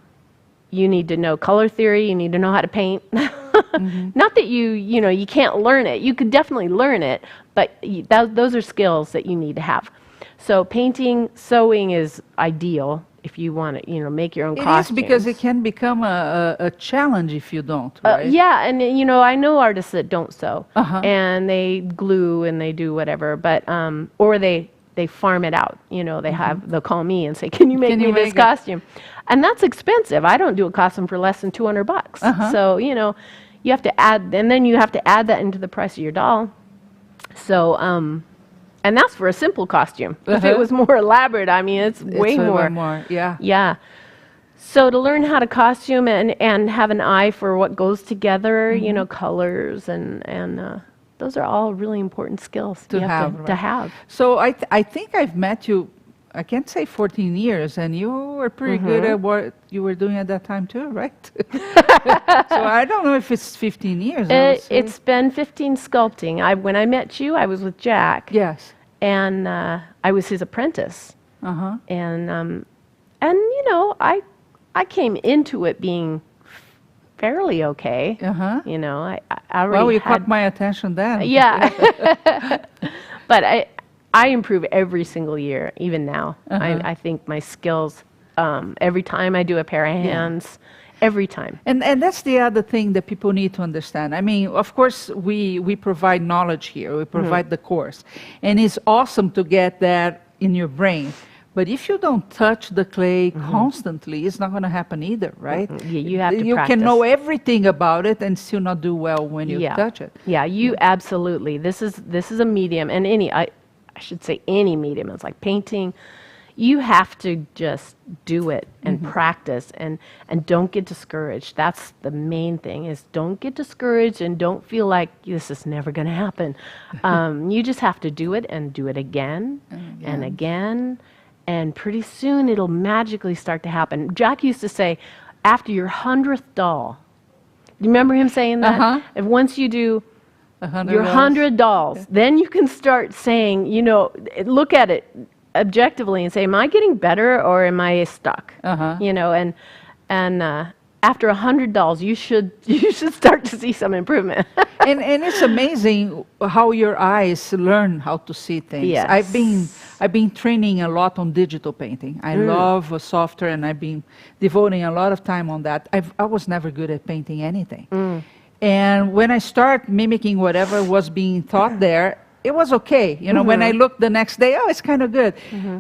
Speaker 2: you need to know color theory, you need to know how to paint. Not that you can't learn it. You could definitely learn it, but those are skills that you need to have. So painting, sewing is ideal if you want to, make your own costumes.
Speaker 1: It is, because it can become a challenge if you don't, right?
Speaker 2: Yeah, and I know artists that don't sew, and they glue and they do whatever, but or they farm it out. They'll call me and say, "Can you make me this costume?" And that's expensive. I don't do a costume for less than $200. So you have to add, and then you have to add that into the price of your doll. So and that's for a simple costume. If it was more elaborate, it's way more.
Speaker 1: Yeah.
Speaker 2: Yeah. So to learn how to costume and have an eye for what goes together, colors and those are all really important skills
Speaker 1: to have.
Speaker 2: Right?
Speaker 1: So I think I've met you, I can't say 14 years, and you were pretty good at what you were doing at that time too, right? So I don't know if it's 15 years.
Speaker 2: It's been 15 sculpting. When I met you, I was with Jack.
Speaker 1: Yes.
Speaker 2: And I was his apprentice. And I came into it being fairly okay. I already
Speaker 1: caught my attention then.
Speaker 2: Yeah. But I improve every single year, even now. I think my skills, every time I do a pair of hands, every time.
Speaker 1: And that's the other thing that people need to understand. Of course, we provide knowledge here. We provide the course. And it's awesome to get that in your brain. But if you don't touch the clay constantly, it's not going to happen either, right?
Speaker 2: You have to
Speaker 1: You
Speaker 2: practice.
Speaker 1: can know everything about it and still not do well when you touch it.
Speaker 2: Yeah, you absolutely. This is a medium, and I should say any medium. It's like painting. You have to just do it and practice and don't get discouraged. That's the main thing, is don't get discouraged and don't feel like this is never going to happen. You just have to do it and do it again and again. And pretty soon it'll magically start to happen. Jack used to say, after your 100th doll, do you remember him saying that? If once you do your 100 dolls, then you can start saying, look at it objectively and say, am I getting better or am I stuck? And after 100 dolls, you should start to see some improvement.
Speaker 1: and it's amazing how your eyes learn how to see things.
Speaker 2: Yes.
Speaker 1: I've been training a lot on digital painting. I love software, and I've been devoting a lot of time on that. I was never good at painting anything. And when I start mimicking whatever was being taught there, it was okay. When I looked the next day, it's kind of good.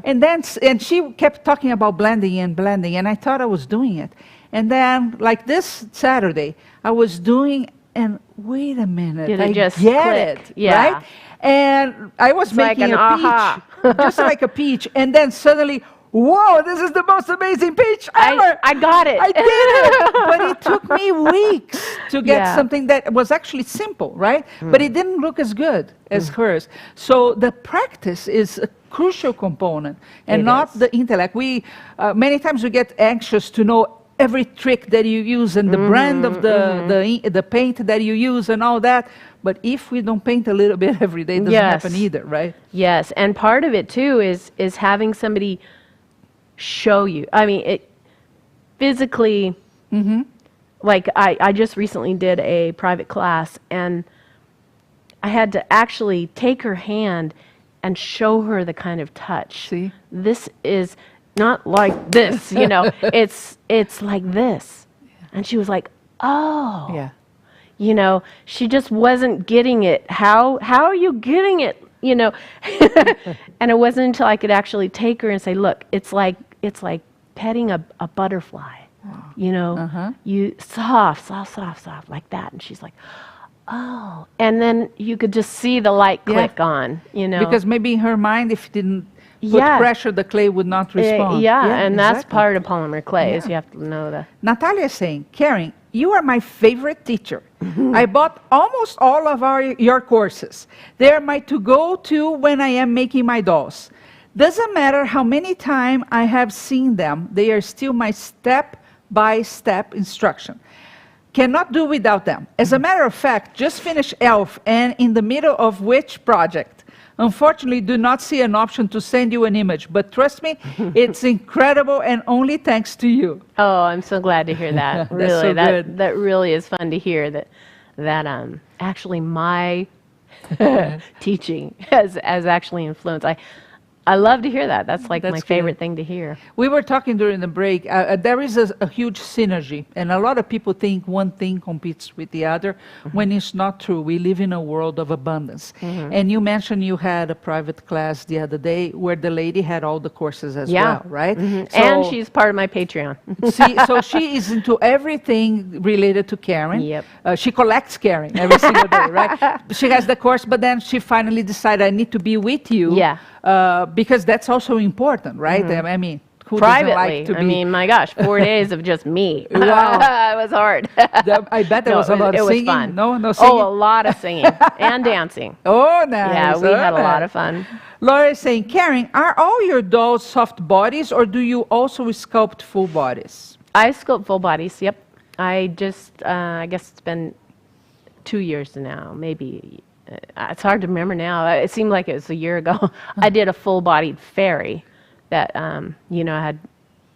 Speaker 1: And she kept talking about blending, and I thought I was doing it. And then, like this Saturday, I was doing, and wait a minute, I get it, right? And I was making a peach, just like a peach, and then suddenly, whoa, this is the most amazing peach ever!
Speaker 2: I got it.
Speaker 1: I did it! But it took me weeks to get something that was actually simple, right? But it didn't look as good as hers. So the practice is a crucial component, and not the intellect. Many times we get anxious to know every trick that you use and the brand of the paint that you use and all that. But if we don't paint a little bit every day, it doesn't happen either, right?
Speaker 2: Yes, and part of it too is having somebody show you. Physically, like I just recently did a private class, and I had to actually take her hand and show her the kind of touch.
Speaker 1: See?
Speaker 2: This is not like this, it's like this. And she was like, oh.
Speaker 1: Yeah.
Speaker 2: She just wasn't getting it. How are you getting it? And it wasn't until I could actually take her and say, look, it's like petting a butterfly. You soft like that. And she's like, oh. And then you could just see the light click on,
Speaker 1: Because maybe in her mind, if it didn't put pressure, the clay would not respond.
Speaker 2: And that's part of polymer clay, is you have to know that.
Speaker 1: Natalia is saying, Karen, you are my favorite teacher. I bought almost all of your courses. They are my to-go-to when I am making my dolls. Doesn't matter how many times I have seen them, they are still my step-by-step instruction. Cannot do without them. As a matter of fact, just finished Elf, and in the middle of which project? Unfortunately, do not see an option to send you an image, but trust me, it's incredible and only thanks to you.
Speaker 2: Oh, I'm so glad to hear that.
Speaker 1: That's
Speaker 2: Really,
Speaker 1: so good.
Speaker 2: that really is fun to hear that actually my teaching has actually influenced. I love to hear that. That's like
Speaker 1: That's
Speaker 2: my
Speaker 1: good.
Speaker 2: favorite thing to hear.
Speaker 1: We were talking during the break. There is a huge synergy, and a lot of people think one thing competes with the other, when it's not true. We live in a world of abundance. And you mentioned you had a private class the other day where the lady had all the courses as well, right?
Speaker 2: And she's part of my Patreon.
Speaker 1: So she is into everything related to Karen.
Speaker 2: Yep.
Speaker 1: She collects Karen every single day, right? She has the course, but then she finally decided, I need to be with you.
Speaker 2: Yeah.
Speaker 1: Because that's also important, right? I mean, who
Speaker 2: Privately,
Speaker 1: doesn't like to be?
Speaker 2: I mean, my gosh, 4 days of just me.
Speaker 1: Wow.
Speaker 2: It was hard.
Speaker 1: I bet there
Speaker 2: No,
Speaker 1: was a lot of
Speaker 2: it was
Speaker 1: singing.
Speaker 2: fun.
Speaker 1: No singing.
Speaker 2: Oh, a lot of singing and dancing.
Speaker 1: Oh, nice.
Speaker 2: Yeah, we had a lot of fun.
Speaker 1: Laura is saying, Karen, are all your dolls soft bodies, or do you also sculpt full bodies?
Speaker 2: I sculpt full bodies. Yep. I just, I guess it's been 2 years now, maybe. It's hard to remember now. It seemed like it was a year ago. I did a full-bodied fairy that, had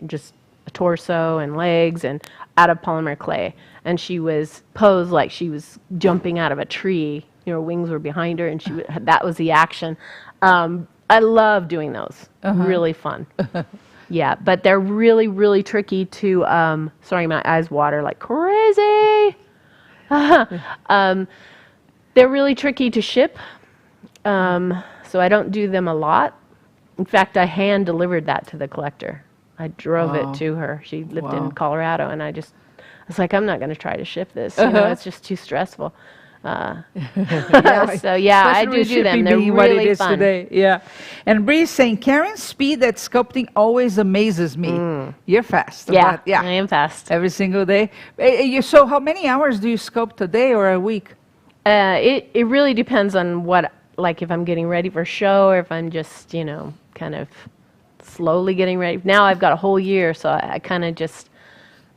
Speaker 2: just a torso and legs and out of polymer clay. And she was posed like she was jumping out of a tree. Wings were behind her, and that was the action. I love doing those. Really fun. Yeah, but they're really, really tricky to, sorry, my eyes water like crazy. They're really tricky to ship, so I don't do them a lot. In fact, I hand-delivered that to the collector. I drove it to her. She lived in Colorado, and I was like, I'm not going to try to ship this. It's just too stressful. So, yeah, I do them. They're really fun.
Speaker 1: Today. Yeah. And Bree's saying, Karen's speed at sculpting always amazes me. You're fast.
Speaker 2: Yeah,
Speaker 1: yeah,
Speaker 2: I am fast.
Speaker 1: every single day. So how many hours do you sculpt a day or a week?
Speaker 2: It really depends on what, like if I'm getting ready for a show or if I'm just, kind of slowly getting ready. Now I've got a whole year, so I kind of just,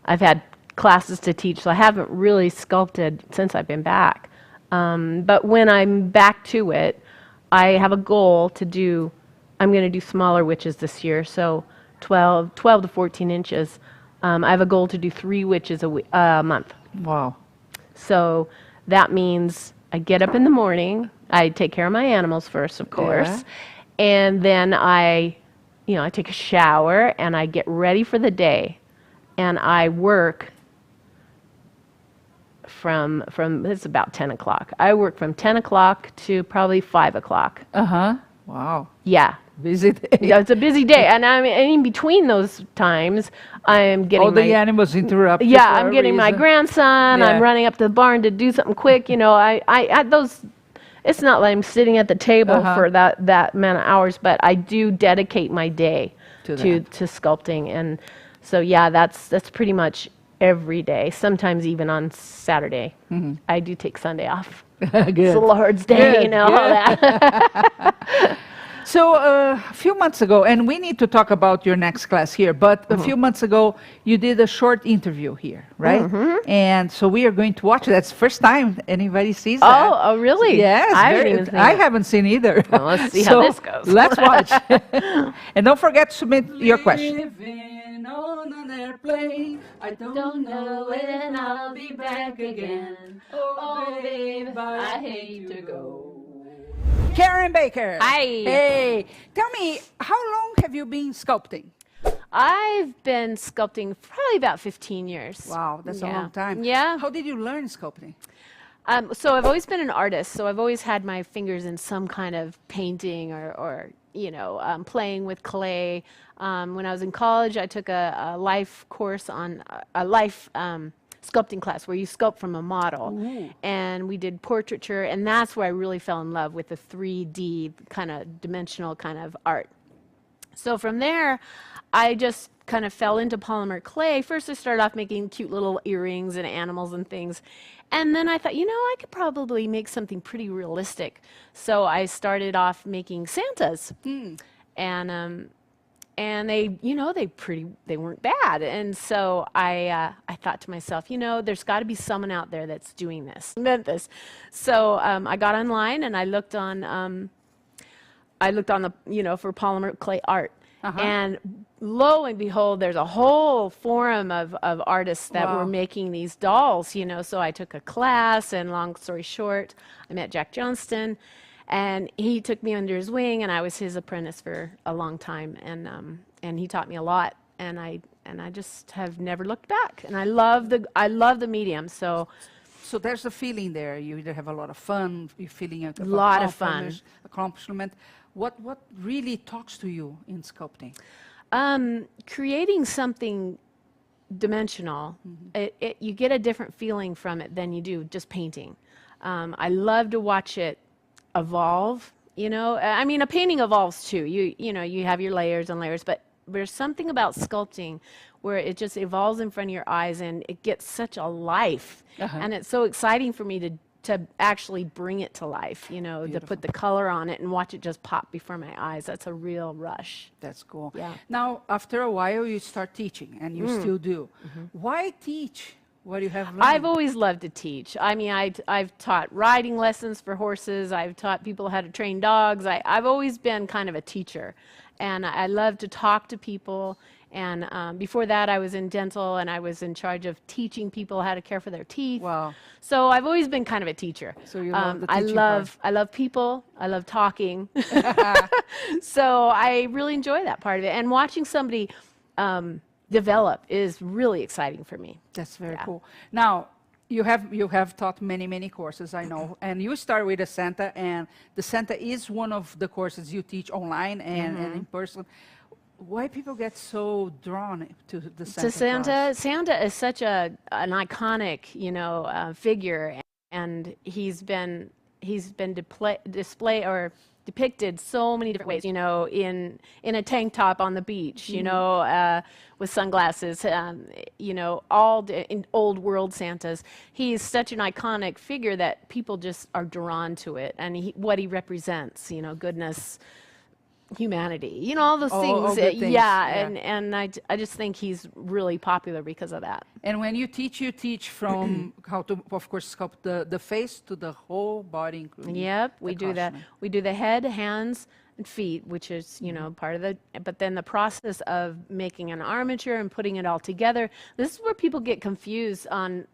Speaker 2: I've had classes to teach, so I haven't really sculpted since I've been back. But when I'm back to it, I have a goal to do, I'm going to do smaller witches this year, so 12 to 14 inches. I have a goal to do 3 witches a month.
Speaker 1: Wow.
Speaker 2: So that means I get up in the morning, I take care of my animals first, of course, and then I take a shower and I get ready for the day, and I work from it's about 10 o'clock. I work from 10 o'clock to probably 5 o'clock.
Speaker 1: Wow.
Speaker 2: Yeah.
Speaker 1: Busy day.
Speaker 2: Yeah, it's a busy day, and in between those times, I am getting
Speaker 1: all the animals interrupt.
Speaker 2: Yeah, I'm getting my grandson. I'm running up to the barn to do something quick. I those. It's not like I'm sitting at the table for that amount of hours, but I do dedicate my day to sculpting, and so yeah, that's pretty much every day. Sometimes even on Saturday. I do take Sunday off.
Speaker 1: Good.
Speaker 2: It's the Lord's Day,
Speaker 1: Good,
Speaker 2: all that.
Speaker 1: So a few months ago, and we need to talk about your next class here, but a few months ago, you did a short interview here, right? And so we are going to watch it. That's the first time anybody sees that.
Speaker 2: Oh, really?
Speaker 1: Yes. I haven't seen either.
Speaker 2: Well, let's see how this goes.
Speaker 1: Let's watch. And don't forget to submit your question.
Speaker 4: Living on an airplane, I don't know when I'll be back again. Oh, babe, I hate to go.
Speaker 1: Karen Baker.
Speaker 2: Hi.
Speaker 1: Hey. Tell me, how long have you been sculpting?
Speaker 2: I've been sculpting probably about 15 years.
Speaker 1: Wow, that's a long time.
Speaker 2: Yeah.
Speaker 1: How did you learn sculpting?
Speaker 2: So I've always been an artist, so I've always had my fingers in some kind of painting or playing with clay. When I was in college, I took a life course on a life sculpting class where you sculpt from a model. And we did portraiture, and that's where I really fell in love with the 3D kind of dimensional kind of art. So from there, I just kind of fell into polymer clay. First I started off making cute little earrings and animals and things, and then I thought, I could probably make something pretty realistic. So I started off making Santas, and they weren't bad. And so I thought to myself, there's got to be someone out there that's doing this, meant this. So I got online and I looked on I looked on the, for polymer clay art. And lo and behold, there's a whole forum of artists that were making these dolls, So I took a class, and long story short, I met Jack Johnston, and he took me under his wing, and I was his apprentice for a long time, and he taught me a lot, and I just have never looked back. And I love the medium, so.
Speaker 1: So there's a feeling there. You either have a lot of fun, you're feeling a
Speaker 2: lot of fun,
Speaker 1: accomplishment. What really talks to you in sculpting?
Speaker 2: Creating something dimensional. You get a different feeling from it than you do just painting. I love to watch it evolve. I mean, a painting evolves too. You have your layers and layers, but there's something about sculpting where it just evolves in front of your eyes, and it gets such a life. And it's so exciting for me to actually bring it to life, to put the color on it and watch it just pop before my eyes. That's a real rush.
Speaker 1: That's cool.
Speaker 2: Yeah.
Speaker 1: Now, after a while, you start teaching, and you still do. Why teach what you have learned?
Speaker 2: I've always loved to teach. I mean, I've taught riding lessons for horses. I've taught people how to train dogs. I've always been kind of a teacher, and I love to talk to people. And before that, I was in dental, and I was in charge of teaching people how to care for their teeth.
Speaker 1: Wow.
Speaker 2: So I've always been kind of a teacher.
Speaker 1: So you love the teaching
Speaker 2: I love people. I love talking. So I really enjoy that part of it. And watching somebody develop is really exciting for me.
Speaker 1: That's very cool. Now, you have taught many courses, I know, and you start with the Santa, and the Santa is one of the courses you teach online and in person. Why people get so drawn to the Santa?
Speaker 2: Santa is such an iconic, figure, and he's been depicted so many different ways. In a tank top on the beach, with sunglasses, in old world Santas. He's such an iconic figure that people just are drawn to it, and what he represents, goodness, humanity, all those things.
Speaker 1: Things.
Speaker 2: And I just think he's really popular because of that.
Speaker 1: And when you teach from how to, of course, sculpt the face to the whole body, including
Speaker 2: we do that. We do the head, hands, and feet, which is, part of but then the process of making an armature and putting it all together, this is where people get confused on,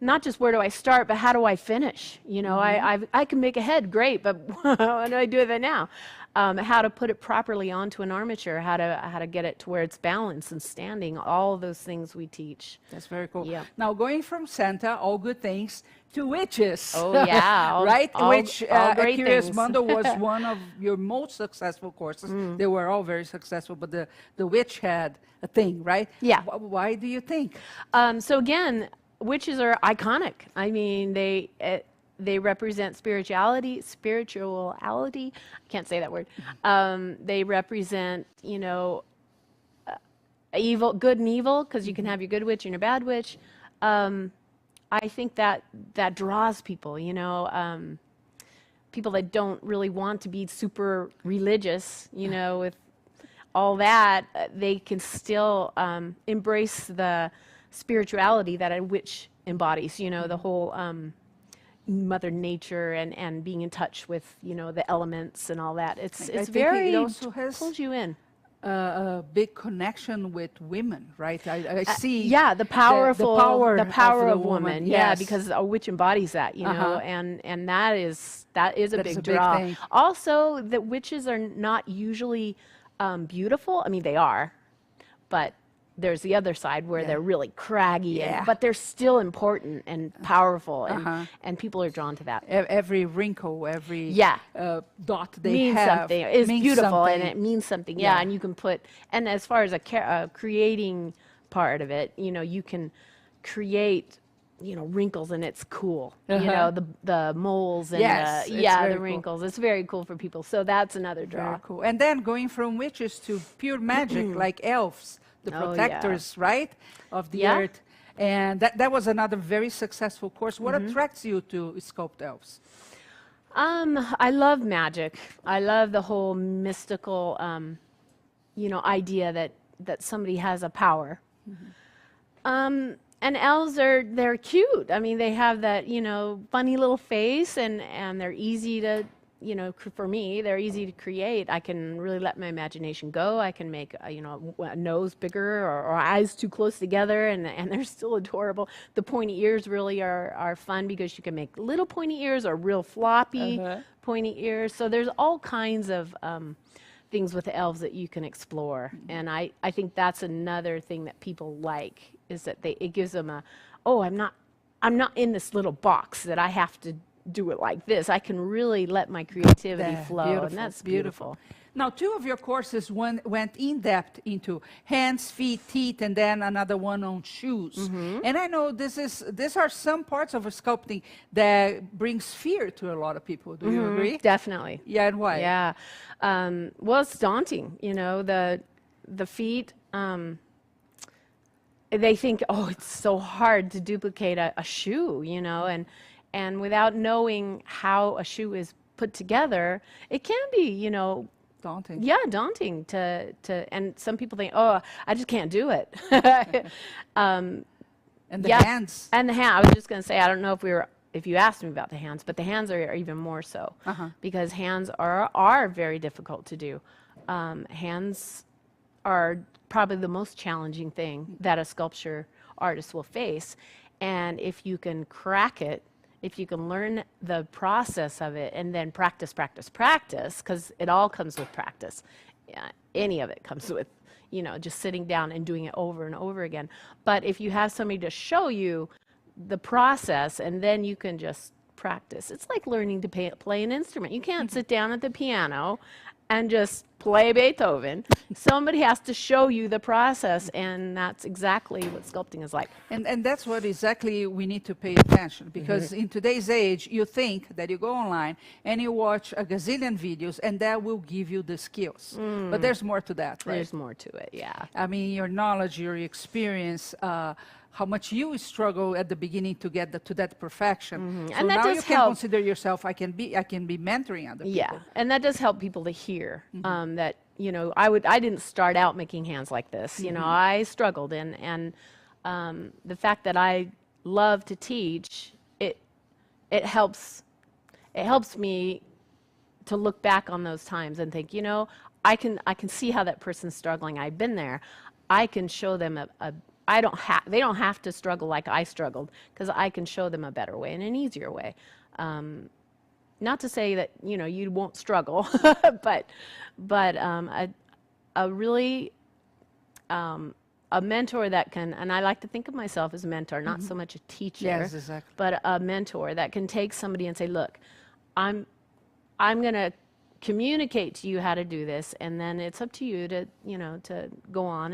Speaker 2: not just where do I start, but how do I finish? I can make a head, great, but what do I do with it now? How to put it properly onto an armature, how to get it to where it's balanced and standing, all of those things we teach.
Speaker 1: That's very cool.
Speaker 2: Yeah.
Speaker 1: Now, going from Santa, all good things, to witches.
Speaker 2: Oh, yeah.
Speaker 1: Right? Which, Curious
Speaker 2: things.
Speaker 1: Mondo was one of your most successful courses. They were all very successful, but the witch had a thing, right?
Speaker 2: Yeah.
Speaker 1: Why do you think?
Speaker 2: So again, witches are iconic. I mean, they represent spirituality. I can't say that word. They represent, evil, good and evil, because you can have your good witch and your bad witch. I think that draws people, people that don't really want to be super religious, with all that, they can still embrace the spirituality that a witch embodies, the whole Mother Nature and being in touch with, the elements and all that. It's very,
Speaker 1: it also has
Speaker 2: pulls you in.
Speaker 1: A big connection with women, right? I see.
Speaker 2: The power
Speaker 1: of the
Speaker 2: woman.
Speaker 1: Yes.
Speaker 2: Yeah, because a witch embodies that, and that is a big draw.
Speaker 1: Thing.
Speaker 2: Also, that witches are not usually beautiful. I mean, they are, but there's the other side where they're really craggy, but they're still important and powerful, and people are drawn to that.
Speaker 1: Every wrinkle, every dot they
Speaker 2: means
Speaker 1: have
Speaker 2: something. It's
Speaker 1: means
Speaker 2: beautiful,
Speaker 1: something.
Speaker 2: and it means something. Yeah, and you can put, and as far as a creating part of it, you can create, wrinkles, and it's cool. The moles and the wrinkles. It's very cool for people. So that's another draw.
Speaker 1: Very cool. And then going from witches to pure magic, like elves. The protectors, right, of the earth. And that was another very successful course. What attracts you to sculpt elves?
Speaker 2: I love magic. I love the whole mystical, idea that somebody has a power. And elves they're cute. I mean, they have that, funny little face, and they're easy to, you know, for me, they're easy to create. I can really let my imagination go. I can make, you know, a nose bigger or eyes too close together, and they're still adorable. The pointy ears really are fun because you can make little pointy ears or real floppy pointy ears. So there's all kinds of things with the elves that you can explore. And I think that's another thing that people like, is that it gives them a, oh, I'm not in this little box that I have to do it like this. I can really let my creativity flow, and that's beautiful.
Speaker 1: Now, 2 of your courses went in depth into hands, feet, teeth, and then another one on shoes. And I know these are some parts of sculpting that brings fear to a lot of people. Do you agree?
Speaker 2: Definitely.
Speaker 1: Yeah, and why?
Speaker 2: Yeah. Well, it's daunting. You know, the feet. They think, oh, it's so hard to duplicate a shoe. You know, and without knowing how a shoe is put together, it can be, you know,
Speaker 1: daunting.
Speaker 2: Yeah, daunting to and some people think, oh, I just can't do it.
Speaker 1: And the hands.
Speaker 2: And the hand. I was just going to say, I don't know if you asked me about the hands, but the hands are even more so, because hands are very difficult to do. Hands are probably the most challenging thing that a sculpture artist will face, and if you can crack it, if you can learn the process of it and then practice, because it all comes with practice. Yeah, any of it comes with, you know, just sitting down and doing it over and over again. But if you have somebody to show you the process and then you can just practice, it's like learning to play an instrument. You can't sit down at the piano and just play Beethoven. Somebody has to show you the process, and that's exactly what sculpting is like.
Speaker 1: And that's what exactly we need to pay attention, because in today's age, you think that you go online and you watch a gazillion videos and that will give you the skills. But there's more to that, right?
Speaker 2: There's more to it, yeah.
Speaker 1: I mean, your knowledge, your experience, how much you struggle at the beginning to get to that perfection. So
Speaker 2: And that
Speaker 1: now
Speaker 2: does
Speaker 1: you can
Speaker 2: help.
Speaker 1: consider yourself, I can be mentoring other people.
Speaker 2: Yeah, and that does help people to hear that, you know, I didn't start out making hands like this. You know, I struggled, and the fact that I love to teach, it helps me to look back on those times and think, you know, I can see how that person's struggling. I've been there. I can show them they don't have to struggle like I struggled, because I can show them a better way and an easier way. Not to say that, you know, you won't struggle, but a really a mentor that can, and I like to think of myself as a mentor, not so much a teacher,
Speaker 1: Yes, exactly.
Speaker 2: but a mentor that can take somebody and say, look, I'm going to communicate to you how to do this, and then it's up to you to, you know, to go on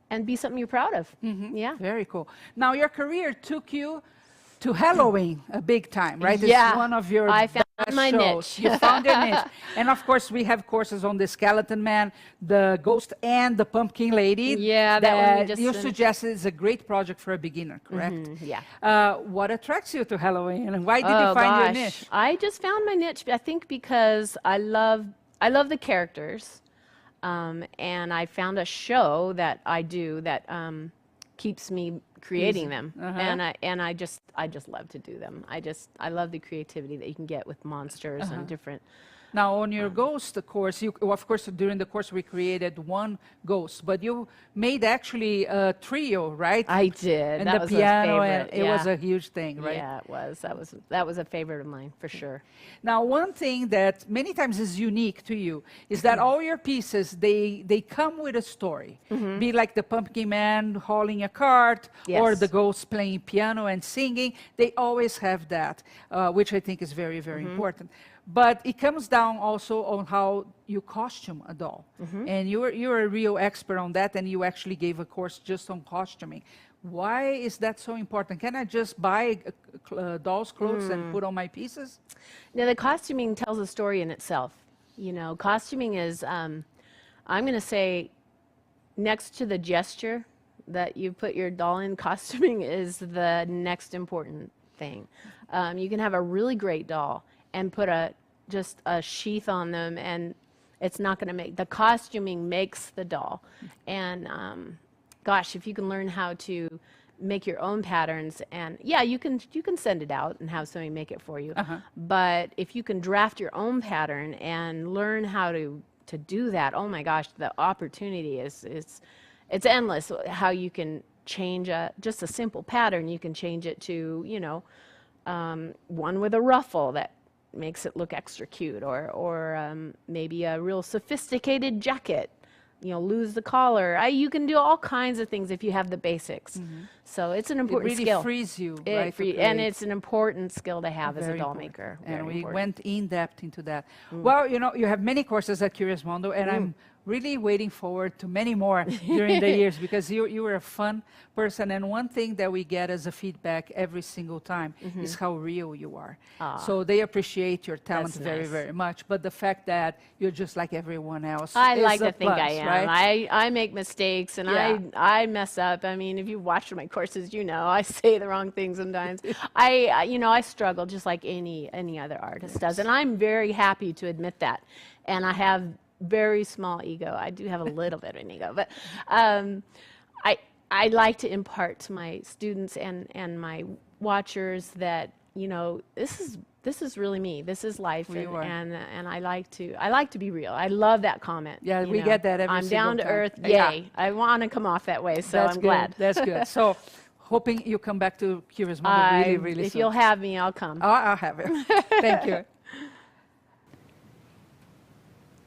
Speaker 2: and be something you're proud of. Yeah.
Speaker 1: Very cool. Now, your career took you to Halloween a big time, right?
Speaker 2: Yeah.
Speaker 1: It's one of your
Speaker 2: I found
Speaker 1: best
Speaker 2: my
Speaker 1: shows.
Speaker 2: niche.
Speaker 1: You found your niche. And of course, we have courses on the Skeleton Man, the Ghost, and the Pumpkin Lady.
Speaker 2: Yeah, that one we just
Speaker 1: you
Speaker 2: finished.
Speaker 1: suggested is a great project for a beginner, correct?
Speaker 2: Yeah.
Speaker 1: What attracts you to Halloween, and why did
Speaker 2: Oh,
Speaker 1: you find your
Speaker 2: gosh.
Speaker 1: niche?
Speaker 2: I just found my niche, I think, because I love the characters. And I found a show that I do that keeps me creating them, and I just love to do them. I love the creativity that you can get with monsters and different.
Speaker 1: Now, on your ghost course, of course, during the course we created one ghost, but you made actually a trio, right?
Speaker 2: I did.
Speaker 1: And
Speaker 2: That
Speaker 1: the
Speaker 2: was a
Speaker 1: piano,
Speaker 2: favorite,
Speaker 1: and it was
Speaker 2: yeah.
Speaker 1: a huge thing, right?
Speaker 2: Yeah, it was. That was a favorite of mine for sure.
Speaker 1: Now, one thing that many times is unique to you is that all your pieces, they come with a story. Be like the Pumpkin Man hauling a cart, or
Speaker 2: Yes.
Speaker 1: the ghost playing piano and singing. They always have that, which I think is very, very important. But it comes down also on how you costume a doll. And you're a real expert on that, and you actually gave a course just on costuming. Why is that so important? Can I just buy doll's clothes and put on my pieces?
Speaker 2: Now, the costuming tells a story in itself. You know, costuming is, I'm going to say, next to the gesture that you put your doll in, costuming is the next important thing. You can have a really great doll and put just a sheath on them, and it's not going to make, the costuming makes the doll. And gosh, if you can learn how to make your own patterns, and yeah, you can send it out and have somebody make it for you. But if you can draft your own pattern and learn how to do that, oh my gosh, the opportunity is it's endless. How you can change just a simple pattern, you can change it to, you know, one with a ruffle that makes it look extra cute, or maybe a real sophisticated jacket, you know, lose the collar. You can do all kinds of things if you have the basics. So it's an important
Speaker 1: It really
Speaker 2: skill.
Speaker 1: frees you,
Speaker 2: It
Speaker 1: right?
Speaker 2: and it's an important skill to have as a
Speaker 1: Very
Speaker 2: doll
Speaker 1: important.
Speaker 2: maker.
Speaker 1: And
Speaker 2: Very
Speaker 1: we
Speaker 2: important.
Speaker 1: went in depth into that. Well, you know, you have many courses at Curious Mondo, and I'm really waiting forward to many more during the years, because you were a fun person. And one thing that we get as a feedback every single time is how real you are. So they appreciate your talent
Speaker 2: That's
Speaker 1: very,
Speaker 2: nice.
Speaker 1: very much. But the fact that you're just like everyone else
Speaker 2: I
Speaker 1: is
Speaker 2: like
Speaker 1: a
Speaker 2: to think I
Speaker 1: plus,
Speaker 2: am.
Speaker 1: right?
Speaker 2: I make mistakes, and
Speaker 1: Yeah.
Speaker 2: I mess up. I mean, if you watch my courses, you know I say the wrong things sometimes. You know, I struggle just like any other artist does, and I'm very happy to admit that. And I have very small ego. I do have a little bit of an ego, but I like to impart to my students and my watchers that, you know, this is really me. This is life,
Speaker 1: Who you are.
Speaker 2: and I like to be real. I love that comment.
Speaker 1: Yeah,
Speaker 2: you
Speaker 1: we
Speaker 2: know.
Speaker 1: get that every
Speaker 2: I'm
Speaker 1: single
Speaker 2: down to
Speaker 1: time.
Speaker 2: earth.
Speaker 1: Yeah.
Speaker 2: Yay! I want to come off that way, so
Speaker 1: That's
Speaker 2: I'm
Speaker 1: good.
Speaker 2: glad.
Speaker 1: That's good. So hoping you come back to Curious Mondo really, really
Speaker 2: if
Speaker 1: soon.
Speaker 2: you'll have me, I'll come.
Speaker 1: I'll have it. Thank you.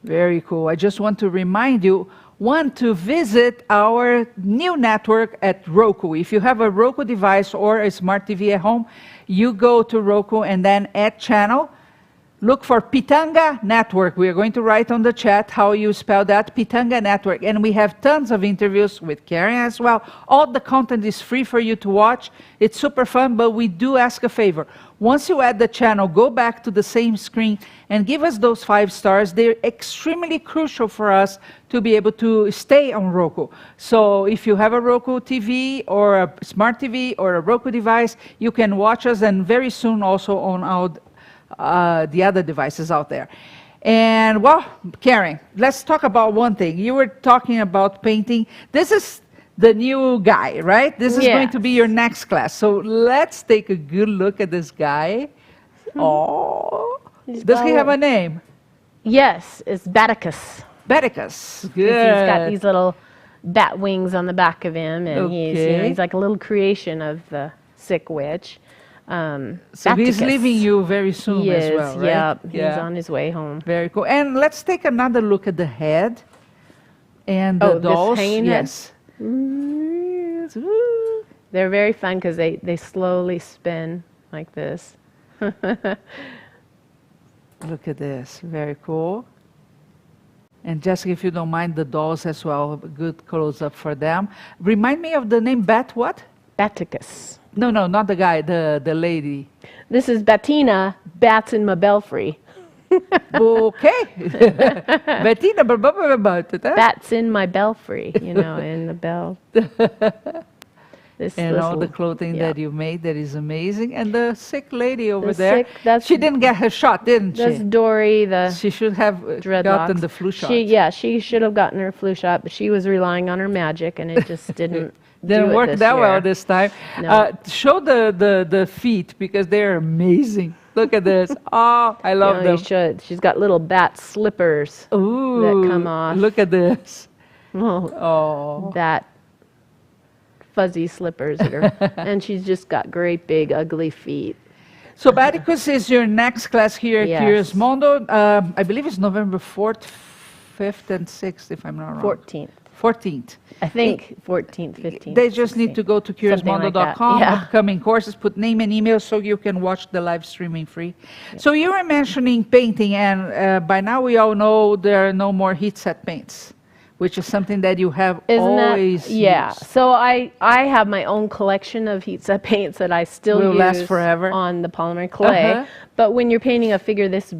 Speaker 1: Very cool. I just want to remind you, to visit our new network at Roku. If you have a Roku device or a smart TV at home, you go to Roku and then add channel. Look for Pitanga Network. We are going to write on the chat how you spell that, Pitanga Network. And we have tons of interviews with Karen as well. All the content is free for you to watch. It's super fun, but we do ask a favor. Once you add the channel, go back to the same screen and give us those 5 stars. They're extremely crucial for us to be able to stay on Roku. So if you have a Roku TV or a smart TV or a Roku device, you can watch us, and very soon also on the other devices out there. And well, Karen, let's talk about one thing. You were talking about painting. This is the new guy, right? This is going to be your next class. So let's take a good look at this guy. Oh, does he have a name?
Speaker 2: Yes, it's Baticus.
Speaker 1: Baticus. Good.
Speaker 2: He's got these little bat wings on the back of him, and he's like a little creation of the sick witch.
Speaker 1: So he's
Speaker 2: Baticus.
Speaker 1: leaving you very soon
Speaker 2: He
Speaker 1: as
Speaker 2: is,
Speaker 1: well, right?
Speaker 2: yep. He's on his way home.
Speaker 1: Very cool. And let's take another look at the head and the
Speaker 2: this
Speaker 1: dolls.
Speaker 2: hanging head?
Speaker 1: Yes. Ooh.
Speaker 2: They're very fun because they slowly spin like this.
Speaker 1: Look at this. Very cool. And Jessica, if you don't mind, the dolls as well. A good close-up for them. Remind me of the name Bat what?
Speaker 2: Baticus.
Speaker 1: No, not the guy, the lady.
Speaker 2: This is Bettina, Bats in my belfry.
Speaker 1: Okay. Bettina,
Speaker 2: Bats in my belfry, you know, in the bell.
Speaker 1: And all the clothing that you made, that is amazing. And the sick lady over
Speaker 2: The
Speaker 1: there,
Speaker 2: sick-
Speaker 1: she didn't get her shot, didn't
Speaker 2: That's
Speaker 1: she?
Speaker 2: Dory, the
Speaker 1: She should have
Speaker 2: dreadlocks.
Speaker 1: gotten the flu shot.
Speaker 2: She should have gotten her flu shot, but she was relying on her magic, and it just didn't.
Speaker 1: Didn't
Speaker 2: do it
Speaker 1: work
Speaker 2: this
Speaker 1: that well
Speaker 2: year.
Speaker 1: this time.
Speaker 2: No.
Speaker 1: Show the feet, because they're amazing. Look at this. Oh, I love
Speaker 2: You
Speaker 1: them.
Speaker 2: should. She's got little bat slippers
Speaker 1: Ooh,
Speaker 2: that come off.
Speaker 1: Look at this.
Speaker 2: Oh,
Speaker 1: Oh,
Speaker 2: that fuzzy slippers that are, and she's just got great big ugly feet.
Speaker 1: so Baticus is your next class here at
Speaker 2: Yes.
Speaker 1: Curious Mondo. I believe it's November 4th, 5th, and 6th, if I'm not wrong.
Speaker 2: 14th,
Speaker 1: 14th.
Speaker 2: I think 14th, 15th.
Speaker 1: They just need to go to
Speaker 2: Something like that,
Speaker 1: curiousmondo.com,
Speaker 2: yeah.
Speaker 1: upcoming courses, put name and email so you can watch the live streaming free. So you were mentioning painting, and by now we all know there are no more heat set paints, which is something that you have always
Speaker 2: Yeah.
Speaker 1: used.
Speaker 2: So I have my own collection of heat set paints that I still
Speaker 1: Will
Speaker 2: use
Speaker 1: last forever.
Speaker 2: on the polymer clay.
Speaker 1: Uh-huh.
Speaker 2: But when you're painting a figure this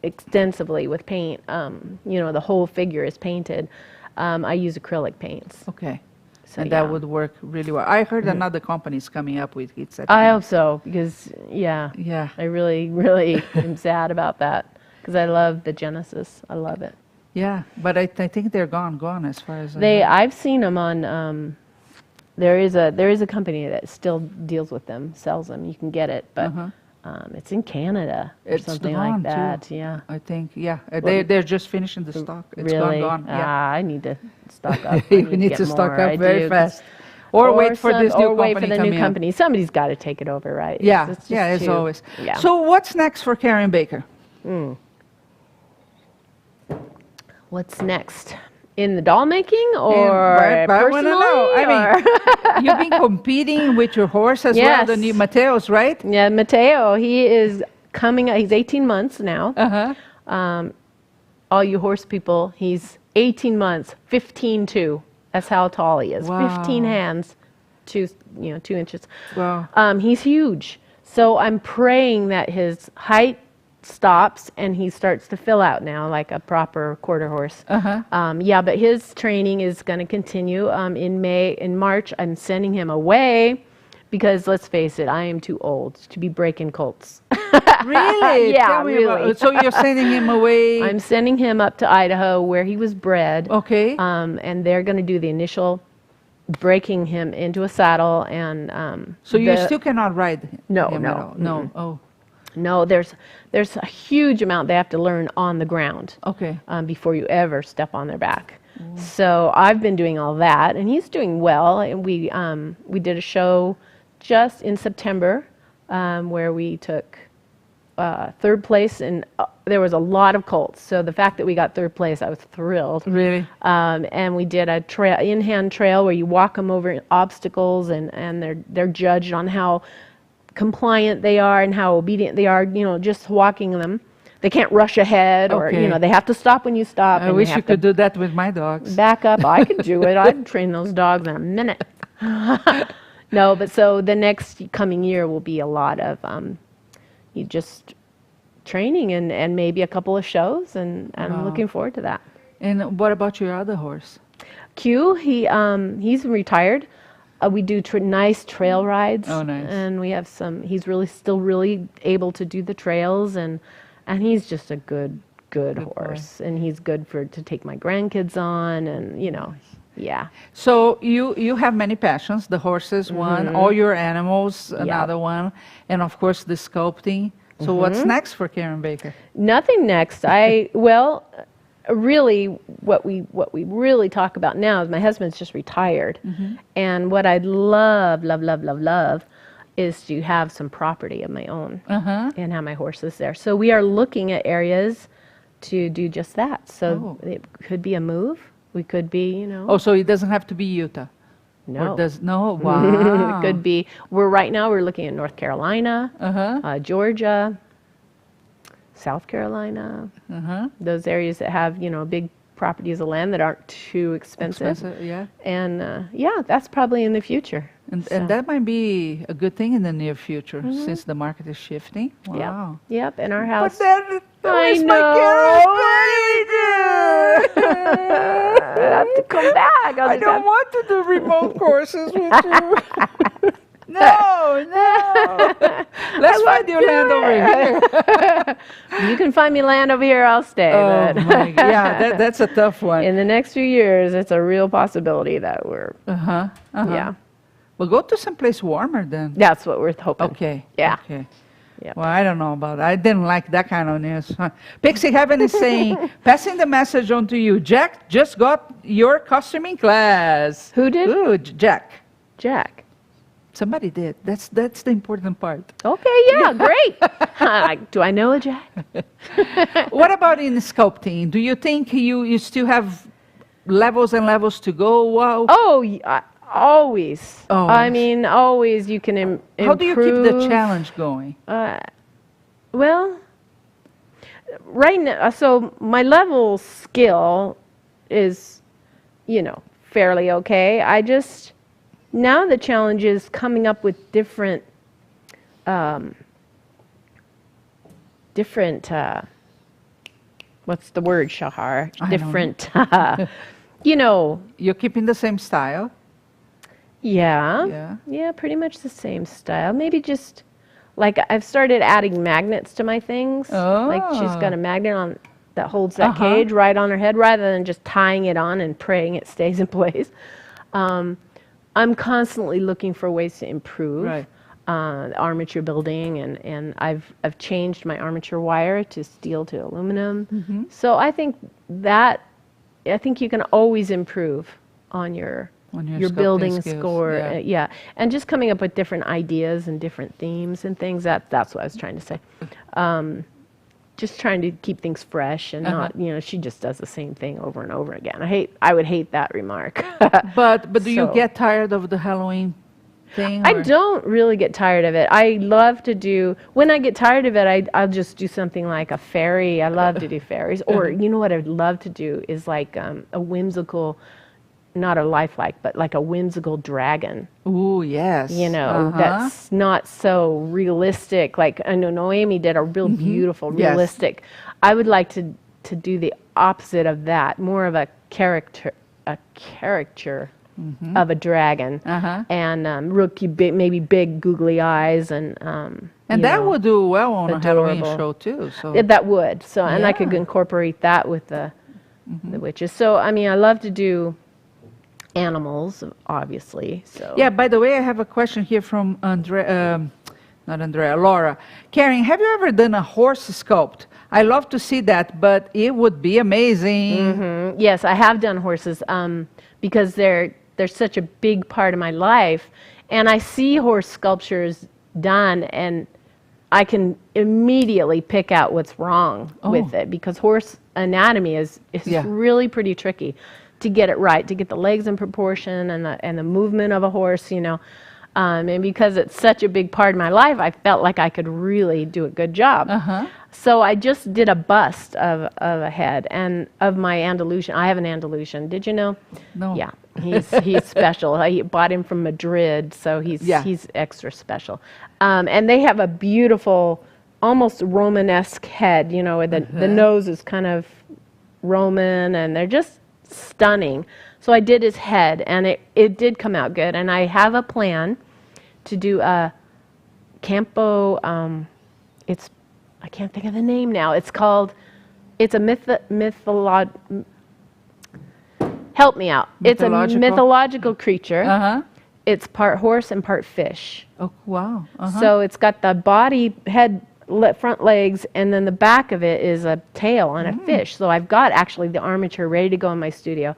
Speaker 2: extensively with paint, you know, the whole figure is painted. I use acrylic paints.
Speaker 1: Okay.
Speaker 2: So,
Speaker 1: And
Speaker 2: yeah.
Speaker 1: that would work really well. I heard another company is coming up with heat set
Speaker 2: I hope
Speaker 1: paints.
Speaker 2: so, because
Speaker 1: Yeah.
Speaker 2: I really, really am sad about that, because I love the Genesis. I love it.
Speaker 1: Yeah, but I think they're gone as far as I know.
Speaker 2: I've seen them on There is a company that still deals with them, sells them. You can get it, but it's in Canada or
Speaker 1: It's
Speaker 2: something
Speaker 1: gone,
Speaker 2: like that.
Speaker 1: too.
Speaker 2: Yeah.
Speaker 1: I think, yeah. They're just finishing the stock. It's
Speaker 2: Really?
Speaker 1: gone. Yeah.
Speaker 2: I need to stock up.
Speaker 1: You need to stock up very fast. Or wait for this new
Speaker 2: or wait for
Speaker 1: company
Speaker 2: the new
Speaker 1: coming
Speaker 2: company. Somebody's got to take it over, right?
Speaker 1: Yeah,
Speaker 2: It's just
Speaker 1: as
Speaker 2: too-
Speaker 1: always.
Speaker 2: Yeah.
Speaker 1: So what's next for Karen Baker?
Speaker 2: What's next? In the doll making or
Speaker 1: I wanna
Speaker 2: personally?
Speaker 1: know. I
Speaker 2: or-
Speaker 1: mean, you've been competing with your horse as well, the
Speaker 2: Yes.
Speaker 1: new Mateos, right?
Speaker 2: Yeah, Mateo, he is coming, he's 18 months now. All you horse people, he's 18 months, 15'2". That's how tall he is.
Speaker 1: Wow.
Speaker 2: 15 hands, 2 inches.
Speaker 1: Wow.
Speaker 2: He's huge. So I'm praying that his height stops and he starts to fill out now like a proper quarter horse. Yeah, but his training is going to continue. In March, I'm sending him away because let's face it, I am too old to be breaking colts.
Speaker 1: Really?
Speaker 2: Yeah,
Speaker 1: Tell me
Speaker 2: really.
Speaker 1: so you're sending him away?
Speaker 2: I'm sending him up to Idaho where he was bred.
Speaker 1: Okay.
Speaker 2: And they're going to do the initial breaking him into a saddle and
Speaker 1: So you still cannot ride
Speaker 2: No,
Speaker 1: him
Speaker 2: no,
Speaker 1: at all? No. Oh,
Speaker 2: no, there's a huge amount they have to learn on the ground
Speaker 1: okay.
Speaker 2: before you ever step on their back. So I've been doing all that, and he's doing well. And we did a show just in September where we took third place, and there was a lot of colts. So the fact that we got third place, I was thrilled.
Speaker 1: Really?
Speaker 2: And we did a trail, in-hand trail where you walk them over obstacles, and they're judged on how compliant they are and how obedient they are, just walking them. They can't rush ahead or,
Speaker 1: Okay.
Speaker 2: they have to stop when you stop.
Speaker 1: I wish you could do that with my dogs.
Speaker 2: Back up. I could do it. I'd train those dogs in a minute. No, but so the next coming year will be a lot of you just training and maybe a couple of shows, and I'm looking forward to that.
Speaker 1: And what about your other horse?
Speaker 2: Q, he's retired. We do nice trail rides.
Speaker 1: Oh, nice.
Speaker 2: And we have he's still really able to do the trails, and he's just a good horse. And he's good to take my grandkids on, and yeah.
Speaker 1: So you have many passions, the horses one, all your animals, another one, and of course the sculpting. So what's next for Karen Baker?
Speaker 2: Nothing next. Really, what we really talk about now is my husband's just retired, and what I'd love is to have some property of my own and have my horses there. So we are looking at areas to do just that. So it could be a move. We could be,
Speaker 1: Oh, so it doesn't have to be Utah.
Speaker 2: No.
Speaker 1: Or no. Wow.
Speaker 2: It could be. Right now we're looking at North Carolina, Georgia, South Carolina, those areas that have, big properties of land that aren't too expensive.
Speaker 1: Yeah.
Speaker 2: And that's probably in the future.
Speaker 1: And that might be a good thing in the near future since the market is shifting. Wow.
Speaker 2: Yep. And our house.
Speaker 1: But then,
Speaker 2: I
Speaker 1: where's
Speaker 2: know.
Speaker 1: my Karen Baker?
Speaker 2: I have to come back.
Speaker 1: I don't want to do remote courses with you. No. Let's find your land over here.
Speaker 2: You can find me land over here. I'll stay.
Speaker 1: Oh
Speaker 2: but
Speaker 1: my God. Yeah, that's a tough one.
Speaker 2: in the next few years, it's a real possibility that we're. Yeah.
Speaker 1: Well, go to someplace warmer then.
Speaker 2: That's what we're hoping.
Speaker 1: Okay.
Speaker 2: Yeah.
Speaker 1: Okay.
Speaker 2: Yep.
Speaker 1: Well, I don't know about that. I didn't like that kind of news. Pixie Heaven is saying, passing the message on to you. Jack just got your costuming class.
Speaker 2: Who did?
Speaker 1: Ooh, Jack.
Speaker 2: Jack.
Speaker 1: Somebody did. That's the important part.
Speaker 2: Okay, yeah, great. Do I know a Jack?
Speaker 1: What about in sculpting? Do you think you still have levels and levels to go? Wow.
Speaker 2: Oh, yeah, always. I
Speaker 1: Always.
Speaker 2: mean, always you can improve.
Speaker 1: How do you keep the challenge going?
Speaker 2: Well, right now, so my level skill is, fairly okay. Now the challenge is coming up with different, what's the word, Shahar? Different,
Speaker 1: You're keeping the same style?
Speaker 2: Yeah, pretty much the same style. Maybe just, like, I've started adding magnets to my things. Like, she's got a magnet on that holds that cage right on her head rather than just tying it on and praying it stays in place. I'm constantly looking for ways to improve.
Speaker 1: Right.
Speaker 2: Armature building, and I've changed my armature wire to steel to aluminum. So I think you can always improve on your
Speaker 1: sculpting
Speaker 2: building
Speaker 1: skills,
Speaker 2: score.
Speaker 1: yeah.
Speaker 2: And just coming up with different ideas and different themes and things. That's what I was trying to say. Just trying to keep things fresh and not, she just does the same thing over and over again. I would hate that remark.
Speaker 1: But do you
Speaker 2: So-
Speaker 1: get tired of the Halloween thing?
Speaker 2: I
Speaker 1: or-
Speaker 2: don't really get tired of it. I love to do, when I get tired of it, I'll just do something like a fairy. I love to do fairies. Or, you know what I'd love to do is like a whimsical, not a lifelike, but like a whimsical dragon.
Speaker 1: Ooh, yes.
Speaker 2: That's not so realistic. Like I know Noemi did a real beautiful,
Speaker 1: Yes.
Speaker 2: realistic. I would like to do the opposite of that, more of a caricature of a dragon, and real cute, maybe big googly eyes, and
Speaker 1: that would do well on a Halloween
Speaker 2: adorable.
Speaker 1: show too. So
Speaker 2: that would. So and I could
Speaker 1: Yeah.
Speaker 2: incorporate that with the witches. So I mean, I love to do animals, obviously. So
Speaker 1: yeah. By the way, I have a question here from Laura. Karen, have you ever done a horse sculpt? I love to see that, but it would be amazing.
Speaker 2: Yes, I have done horses because they're such a big part of my life, and I see horse sculptures done, and I can immediately pick out what's wrong with it, because horse anatomy is
Speaker 1: Yeah.
Speaker 2: really pretty tricky to get it right, to get the legs in proportion and the movement of a horse, and because it's such a big part of my life, I felt like I could really do a good job. So I just did a bust of a head and of my Andalusian. I have an Andalusian. Did you know?
Speaker 1: No.
Speaker 2: Yeah, he's special. I bought him from Madrid, so he's extra special. And they have a beautiful, almost Romanesque head. Where the nose is kind of Roman, and they're just stunning. So I did his head, and it did come out good. And I have a plan to do a Campo. I can't think of the name now. It's a help me out. It's a mythological creature. It's part horse and part fish.
Speaker 1: Oh, wow.
Speaker 2: So it's got the body, head, front legs, and then the back of it is a tail and a fish. So I've got actually the armature ready to go in my studio.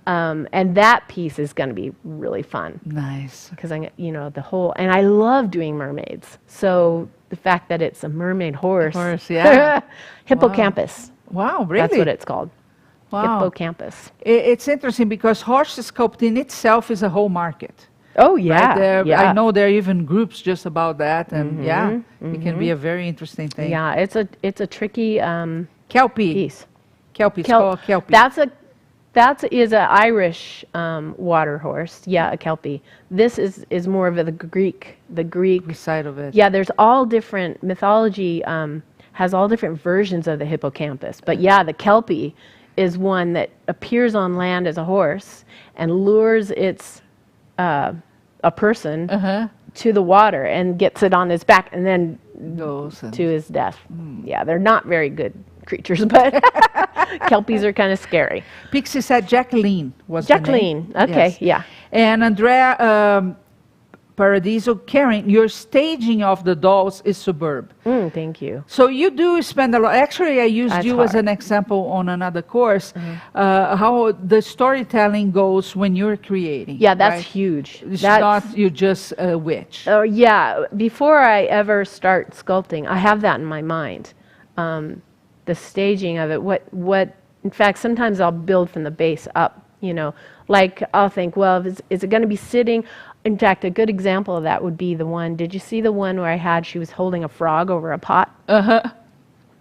Speaker 2: And that piece is going to be really fun.
Speaker 1: Nice.
Speaker 2: Because the whole, and I love doing mermaids. So the fact that it's a mermaid horse.
Speaker 1: Yeah.
Speaker 2: Hippocampus.
Speaker 1: Wow, really?
Speaker 2: That's what it's called.
Speaker 1: Wow.
Speaker 2: Hippocampus.
Speaker 1: It's interesting because horse sculpting itself is a whole market.
Speaker 2: Oh yeah.
Speaker 1: Right? I know there are even groups just about that, and it can be a very interesting thing.
Speaker 2: Yeah, it's a tricky
Speaker 1: Kelpie.
Speaker 2: piece.
Speaker 1: Kelpie. It's called Kelpie.
Speaker 2: That is an Irish water horse. Yeah, a Kelpie. This is more of the Greek. The Greek
Speaker 1: side of it.
Speaker 2: Yeah, there's all different mythology. Has all different versions of the hippocampus. But yeah, the Kelpie is one that appears on land as a horse and lures a person to the water and gets it on his back and then
Speaker 1: goes
Speaker 2: to his death. Yeah, they're not very good creatures, but Kelpies are kind of scary.
Speaker 1: Pixie said Jacqueline was the name.
Speaker 2: Jacqueline, okay,
Speaker 1: Yes.
Speaker 2: yeah.
Speaker 1: And Andrea Paradiso, Karen, your staging of the dolls is superb.
Speaker 2: Thank you.
Speaker 1: So you do spend a lot. Actually, I used
Speaker 2: That's
Speaker 1: you as
Speaker 2: hard.
Speaker 1: an example on another course, how the storytelling goes when you're creating.
Speaker 2: Yeah, that's
Speaker 1: right?
Speaker 2: huge.
Speaker 1: It's
Speaker 2: That's,
Speaker 1: not you just a witch.
Speaker 2: Oh yeah, before I ever start sculpting, I have that in my mind. The staging of it, what in fact, sometimes I'll build from the base up, like I'll think, well, is it going to be sitting? In fact, a good example of that would be the one, did you see the one where she was holding a frog over a pot?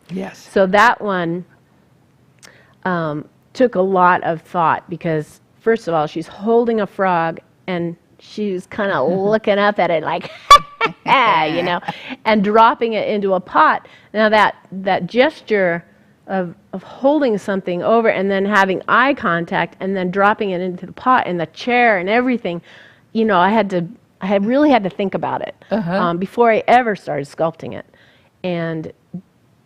Speaker 1: Yes.
Speaker 2: So that one took a lot of thought because, first of all, she's holding a frog and she's kind of looking up at it like, and dropping it into a pot. Now that gesture of holding something over and then having eye contact and then dropping it into the pot and the chair and everything, I really had to think about it before I ever started sculpting it. And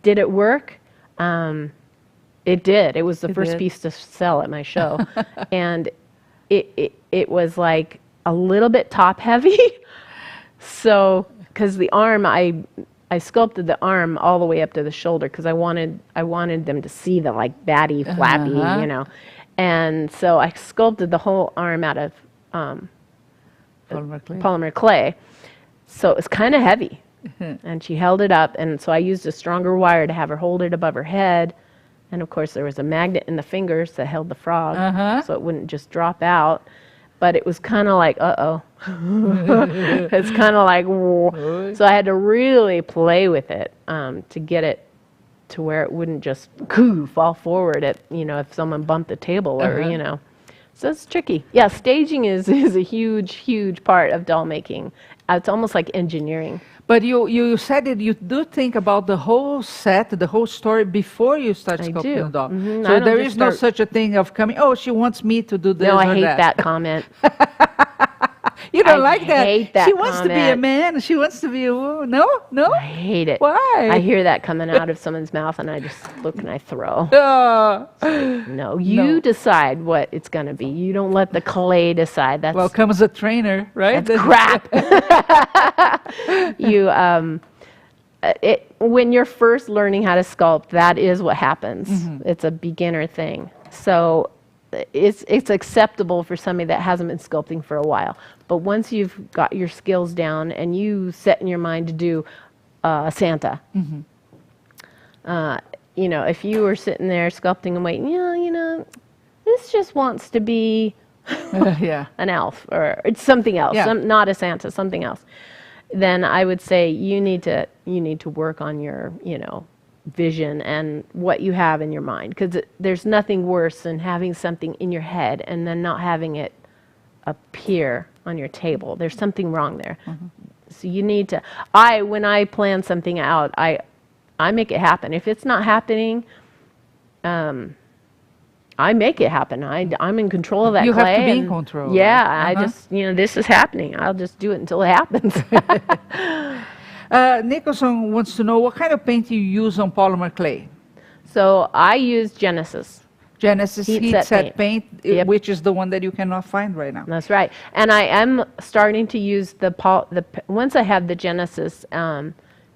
Speaker 2: did it work? It did. It was the first piece to sell at my show. And it was like a little bit top heavy. So, because the arm, I sculpted the arm all the way up to the shoulder because I wanted them to see the like batty, flappy, you know. And so I sculpted the whole arm out of polymer clay. So it was kind of heavy. And she held it up, and so I used a stronger wire to have her hold it above her head. And of course there was a magnet in the fingers that held the frog, so it wouldn't just drop out. But it was kind of like, uh-oh. It's kind of like, whoa. So I had to really play with it to get it to where it wouldn't just fall forward at, you know, if someone bumped the table or, you know. So it's tricky. Yeah, staging is a huge, huge part of doll making. It's almost like engineering.
Speaker 1: But you said that you do think about the whole set, the whole story before you start sculpting a doll. So there is no such a thing of coming, oh, she wants me to do this
Speaker 2: No,
Speaker 1: or
Speaker 2: I hate that comment.
Speaker 1: You don't like that?
Speaker 2: Hate that
Speaker 1: she wants to be a
Speaker 2: comment.
Speaker 1: man. She wants to be a woman. No? No?
Speaker 2: I hate it.
Speaker 1: Why?
Speaker 2: I hear that coming out of someone's mouth, and I just look and I throw. No, you decide what it's going to be. You don't let the clay decide. That's
Speaker 1: well, comes a trainer, right?
Speaker 2: That's crap. When you're first learning how to sculpt, that is what happens. It's a beginner thing. So it's acceptable for somebody that hasn't been sculpting for a while. But once you've got your skills down and you set in your mind to do Santa, you know, if you were sitting there sculpting and waiting, you know, this just wants to be an elf or it's something else, not a Santa, something else, then I would say you need to work on your, you know, vision and what you have in your mind, because there's nothing worse than having something in your head and then not having it appear on your table. There's something wrong there. So you need to, when I plan something out, I make it happen. If it's not happening, I make it happen. I'm in control of that
Speaker 1: you
Speaker 2: clay.
Speaker 1: You have to be in control.
Speaker 2: Yeah, I just, you know, this is happening. I'll just do it until it happens.
Speaker 1: Nicholson wants to know what kind of paint you use on polymer clay.
Speaker 2: So I use Genesis.
Speaker 1: Genesis heat set paint, which is the one that you cannot find right now.
Speaker 2: That's right. And I am starting to use once I have the Genesis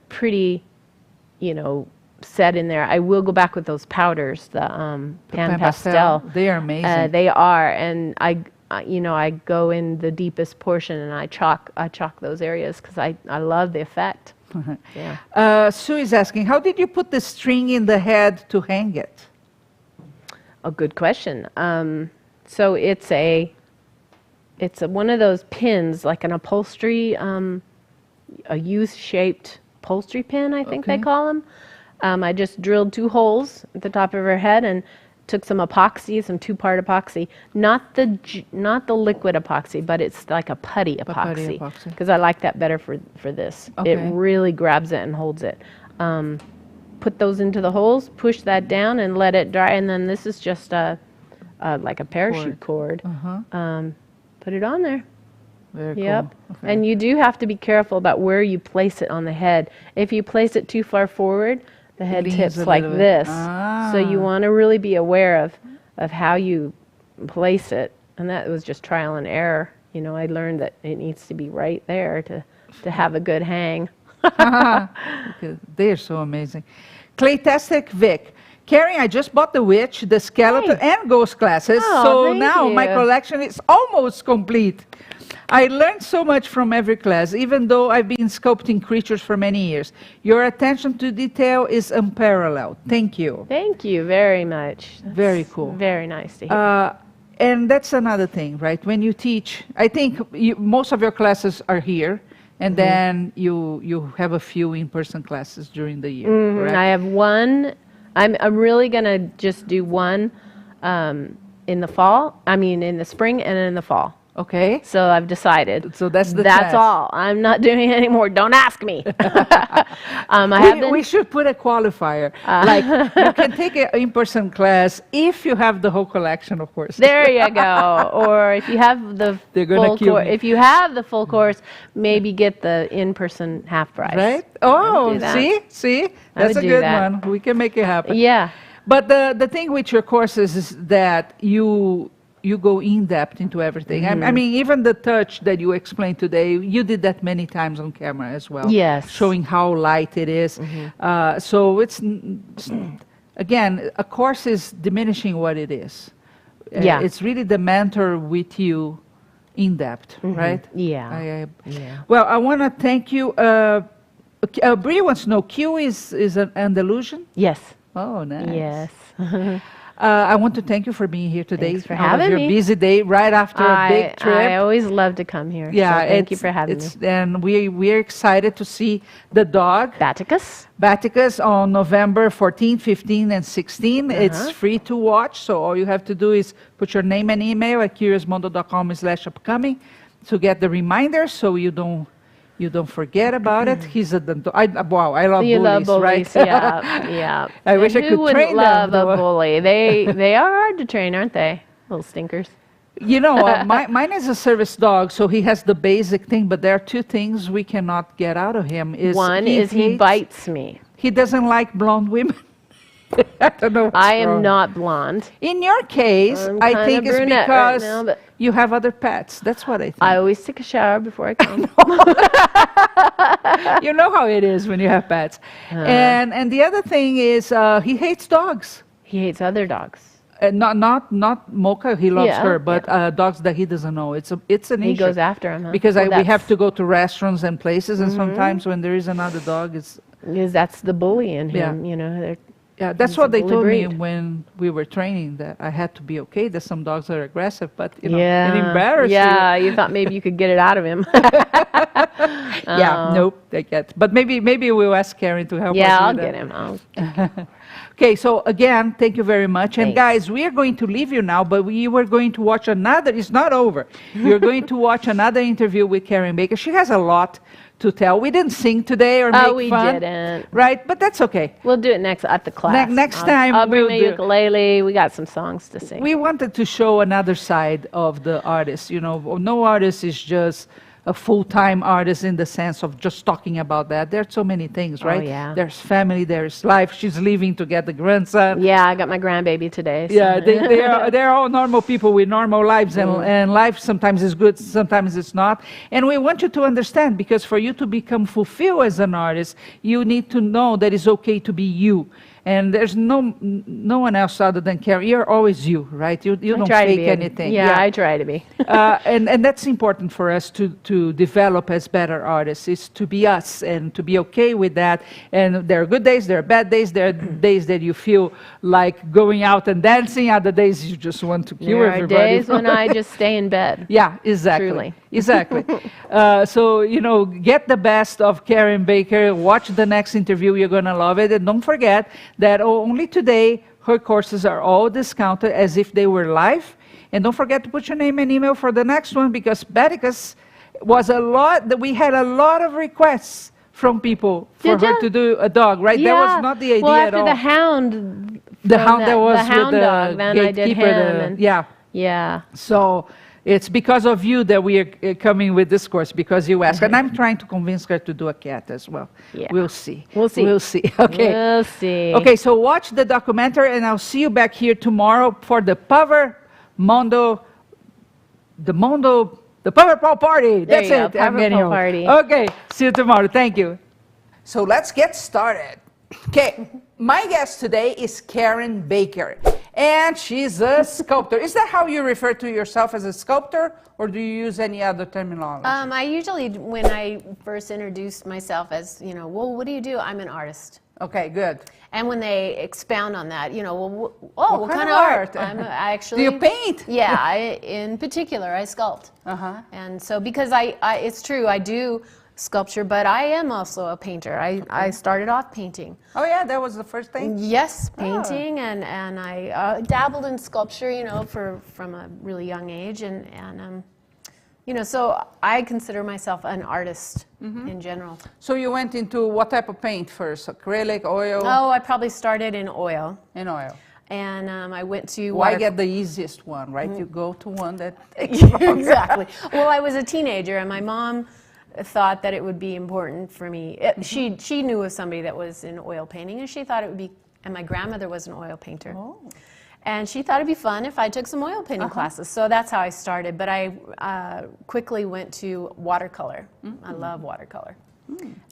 Speaker 2: pretty, you know, set in there, I will go back with those powders, the pan pastel.
Speaker 1: They are amazing.
Speaker 2: They are, and I go in the deepest portion and I chalk those areas because I love the effect.
Speaker 1: Sue is asking, how did you put the string in the head to hang it?
Speaker 2: A good question. So it's one of those pins, like an upholstery, a U-shaped upholstery pin, I think they call them. I just drilled 2 holes at the top of her head and took some epoxy, some 2-part epoxy, not the liquid epoxy, but it's like a putty epoxy, because I like that better for this. It really grabs it and holds it. Put those into the holes, push that down, and let it dry. And then this is just like a parachute cord. Put it on there.
Speaker 1: Very cool. Okay.
Speaker 2: And you do have to be careful about where you place it on the head. If you place it too far forward, the head tips like this. So you want to really be aware of how you place it. And that was just trial and error. You know, I learned that it needs to be right there to have a good hang.
Speaker 1: They're so amazing. Claytastic Vic. Karen, I just bought the witch, the skeleton, and ghost classes. So now my collection is almost complete. I learned so much from every class, even though I've been sculpting creatures for many years. Your attention to detail is unparalleled. Thank you.
Speaker 2: Thank you very much. That's
Speaker 1: very cool.
Speaker 2: Very nice to hear.
Speaker 1: And that's another thing, right? When you teach, I think most of your classes are here, and then you have a few in-person classes during the year, correct?
Speaker 2: I have one. I'm really going to just do one in the fall. I mean, in the spring and in the fall.
Speaker 1: Okay.
Speaker 2: So I've decided.
Speaker 1: So that's
Speaker 2: That's all. I'm not doing it anymore. Don't ask me.
Speaker 1: We should put a qualifier. Like, you can take an in-person class if you have the whole collection, of course.
Speaker 2: There you go. Or if you have the full course. If you have the full course, maybe get the in-person half price.
Speaker 1: Right? Oh, see? That's a good one. We can make it happen.
Speaker 2: Yeah.
Speaker 1: But the thing with your courses is that you you go in depth into everything. I mean, even the touch that you explained today, you did that many times on camera as well.
Speaker 2: Yes.
Speaker 1: Showing how light it is. So it's again, a course is diminishing what it is.
Speaker 2: Yeah.
Speaker 1: It's really the mentor with you in depth, right?
Speaker 2: Yeah.
Speaker 1: Well, I want to thank you. Bree wants to know, Q is an Andalusian?
Speaker 2: Yes.
Speaker 1: Oh, nice.
Speaker 2: Yes.
Speaker 1: I want to thank you for being here today.
Speaker 2: Thanks for
Speaker 1: out of
Speaker 2: having
Speaker 1: your
Speaker 2: me.
Speaker 1: busy day, right after a big trip.
Speaker 2: I always love to come here.
Speaker 1: Yeah,
Speaker 2: so thank you for having me.
Speaker 1: And we're excited to see the dog,
Speaker 2: Baticus.
Speaker 1: on November 14, 15, and 16. It's free to watch, so all you have to do is put your name and email at curiousmondo.com/upcoming to get the reminder, so you don't forget about it. He's a wow, I love
Speaker 2: You
Speaker 1: bullies,
Speaker 2: love
Speaker 1: right?
Speaker 2: bullies, yeah.
Speaker 1: I wish I
Speaker 2: Who
Speaker 1: could
Speaker 2: wouldn't
Speaker 1: train
Speaker 2: love
Speaker 1: them.
Speaker 2: a bully? They are hard to train, aren't they? Little stinkers.
Speaker 1: You know, mine is a service dog, so he has the basic thing, but there are two things we cannot get out of him.
Speaker 2: One is he bites me.
Speaker 1: He doesn't like blonde women. I don't know what's
Speaker 2: I am
Speaker 1: wrong.
Speaker 2: not blonde.
Speaker 1: In your case,
Speaker 2: I'm
Speaker 1: I
Speaker 2: kinda
Speaker 1: think it's
Speaker 2: brunette
Speaker 1: because
Speaker 2: right now, but
Speaker 1: you have other pets. That's what I think.
Speaker 2: I always take a shower before I come.
Speaker 1: You know how it is when you have pets. And the other thing is he hates dogs.
Speaker 2: He hates other dogs.
Speaker 1: Not Mocha, he loves
Speaker 2: Yeah,
Speaker 1: her, but dogs that he doesn't know. It's an
Speaker 2: He
Speaker 1: issue.
Speaker 2: goes after him, huh?
Speaker 1: Because
Speaker 2: Well,
Speaker 1: we have
Speaker 2: that's-
Speaker 1: to go to restaurants and places, and sometimes when there is another dog, it's
Speaker 2: Because that's the bully in
Speaker 1: Yeah.
Speaker 2: him, you know.
Speaker 1: yeah. That's
Speaker 2: He's
Speaker 1: what
Speaker 2: a
Speaker 1: they
Speaker 2: bully
Speaker 1: told me
Speaker 2: breed.
Speaker 1: when we were training, that I had to be okay. That some dogs are aggressive, but you know,
Speaker 2: Yeah.
Speaker 1: it embarrassed
Speaker 2: Yeah, you thought maybe you could get it out of him.
Speaker 1: you. Yeah, nope, they get. But maybe we'll ask Karen to help us.
Speaker 2: Yeah, I'll
Speaker 1: with
Speaker 2: get
Speaker 1: that.
Speaker 2: him.
Speaker 1: Okay, so again, thank you very much. And
Speaker 2: Thanks.
Speaker 1: guys, we are going to leave you now, but we were going to watch another, it's not over. You're going to watch another interview with Karen Baker. She has a lot to tell. We didn't sing today or make
Speaker 2: we
Speaker 1: fun.
Speaker 2: didn't.
Speaker 1: Right, but that's okay.
Speaker 2: We'll do it next at the class.
Speaker 1: next time
Speaker 2: I'll bring
Speaker 1: we'll
Speaker 2: my
Speaker 1: do-
Speaker 2: ukulele. We got some songs to sing.
Speaker 1: We wanted to show another side of the artist. You know, no artist is just a full-time artist in the sense of just talking about that. There are so many things, right?
Speaker 2: yeah.
Speaker 1: There's family, there's life. She's leaving to get the grandson.
Speaker 2: Yeah, I got my grandbaby today. So.
Speaker 1: Yeah, they're all normal people with normal lives, and life sometimes is good, sometimes it's not. And we want you to understand, because for you to become fulfilled as an artist, you need to know that it's okay to be you. And there's no one else other than Karen. You're always you, right? You don't
Speaker 2: try to
Speaker 1: fake
Speaker 2: be
Speaker 1: anything.
Speaker 2: Yeah, I try to be.
Speaker 1: And that's important for us to develop as better artists, is to be us and to be okay with that. And there are good days, there are bad days, there are days that you feel like going out and dancing, other days you just want to kill
Speaker 2: There are
Speaker 1: everybody.
Speaker 2: days when I just stay in bed.
Speaker 1: Yeah, exactly.
Speaker 2: Truly.
Speaker 1: Exactly. So, you know, get the best of Karen Baker. Watch the next interview. You're going to love it. And don't forget that only today her courses are all discounted as if they were live. And don't forget to put your name and email for the next one, because Baticus was we had a lot of requests from people for
Speaker 2: Did
Speaker 1: her
Speaker 2: ya?
Speaker 1: to do a dog, right?
Speaker 2: Yeah.
Speaker 1: That was not the idea
Speaker 2: well,
Speaker 1: at
Speaker 2: after
Speaker 1: all.
Speaker 2: the hound.
Speaker 1: The hound that was
Speaker 2: the hound
Speaker 1: with the
Speaker 2: dog, then I did him.
Speaker 1: gatekeeper.
Speaker 2: And,
Speaker 1: Yeah.
Speaker 2: Yeah.
Speaker 1: So it's because of you that we are coming with this course, because you asked. And I'm trying to convince her to do a cat as well.
Speaker 2: Yeah.
Speaker 1: We'll see.
Speaker 2: We'll see.
Speaker 1: We'll see. Okay.
Speaker 2: We'll see.
Speaker 1: Okay, so watch the documentary, and I'll see you back here tomorrow for the Paverpol Party.
Speaker 2: There
Speaker 1: That's
Speaker 2: you go,
Speaker 1: it. I'm
Speaker 2: Paverpol
Speaker 1: getting old.
Speaker 2: Party.
Speaker 1: Okay, see you tomorrow. Thank you. So let's get started. Okay, my guest today is Karen Baker, and she's a sculptor. Is that how you refer to yourself, as a sculptor, or do you use any other terminology?
Speaker 3: I usually, when I first introduce myself as, you know, well, what do you do? I'm an artist.
Speaker 1: Okay, good.
Speaker 3: And when they expound on that, you know, well, what kind of art? I actually.
Speaker 1: Do you paint?
Speaker 3: Yeah, in particular, I sculpt. And so, because it's true, I do sculpture, but I am also a painter. I started off painting.
Speaker 1: Oh yeah, that was the first thing?
Speaker 3: Yes, painting, and I dabbled in sculpture, you know, from a really young age, and you know, so I consider myself an artist in general.
Speaker 1: So you went into what type of paint first? Acrylic, oil?
Speaker 3: Oh, I probably started in oil.
Speaker 1: In oil.
Speaker 3: And I went to
Speaker 1: Why
Speaker 3: water-
Speaker 1: get the easiest one, right? You go to one that takes longer.
Speaker 3: Exactly. Well, I was a teenager, and my mom thought that it would be important for me. She knew of somebody that was in oil painting, and she thought it would be. And my grandmother was an oil painter.
Speaker 1: Oh.
Speaker 3: And she thought it'd be fun if I took some oil painting classes. So that's how I started. But I quickly went to watercolor. I love watercolor.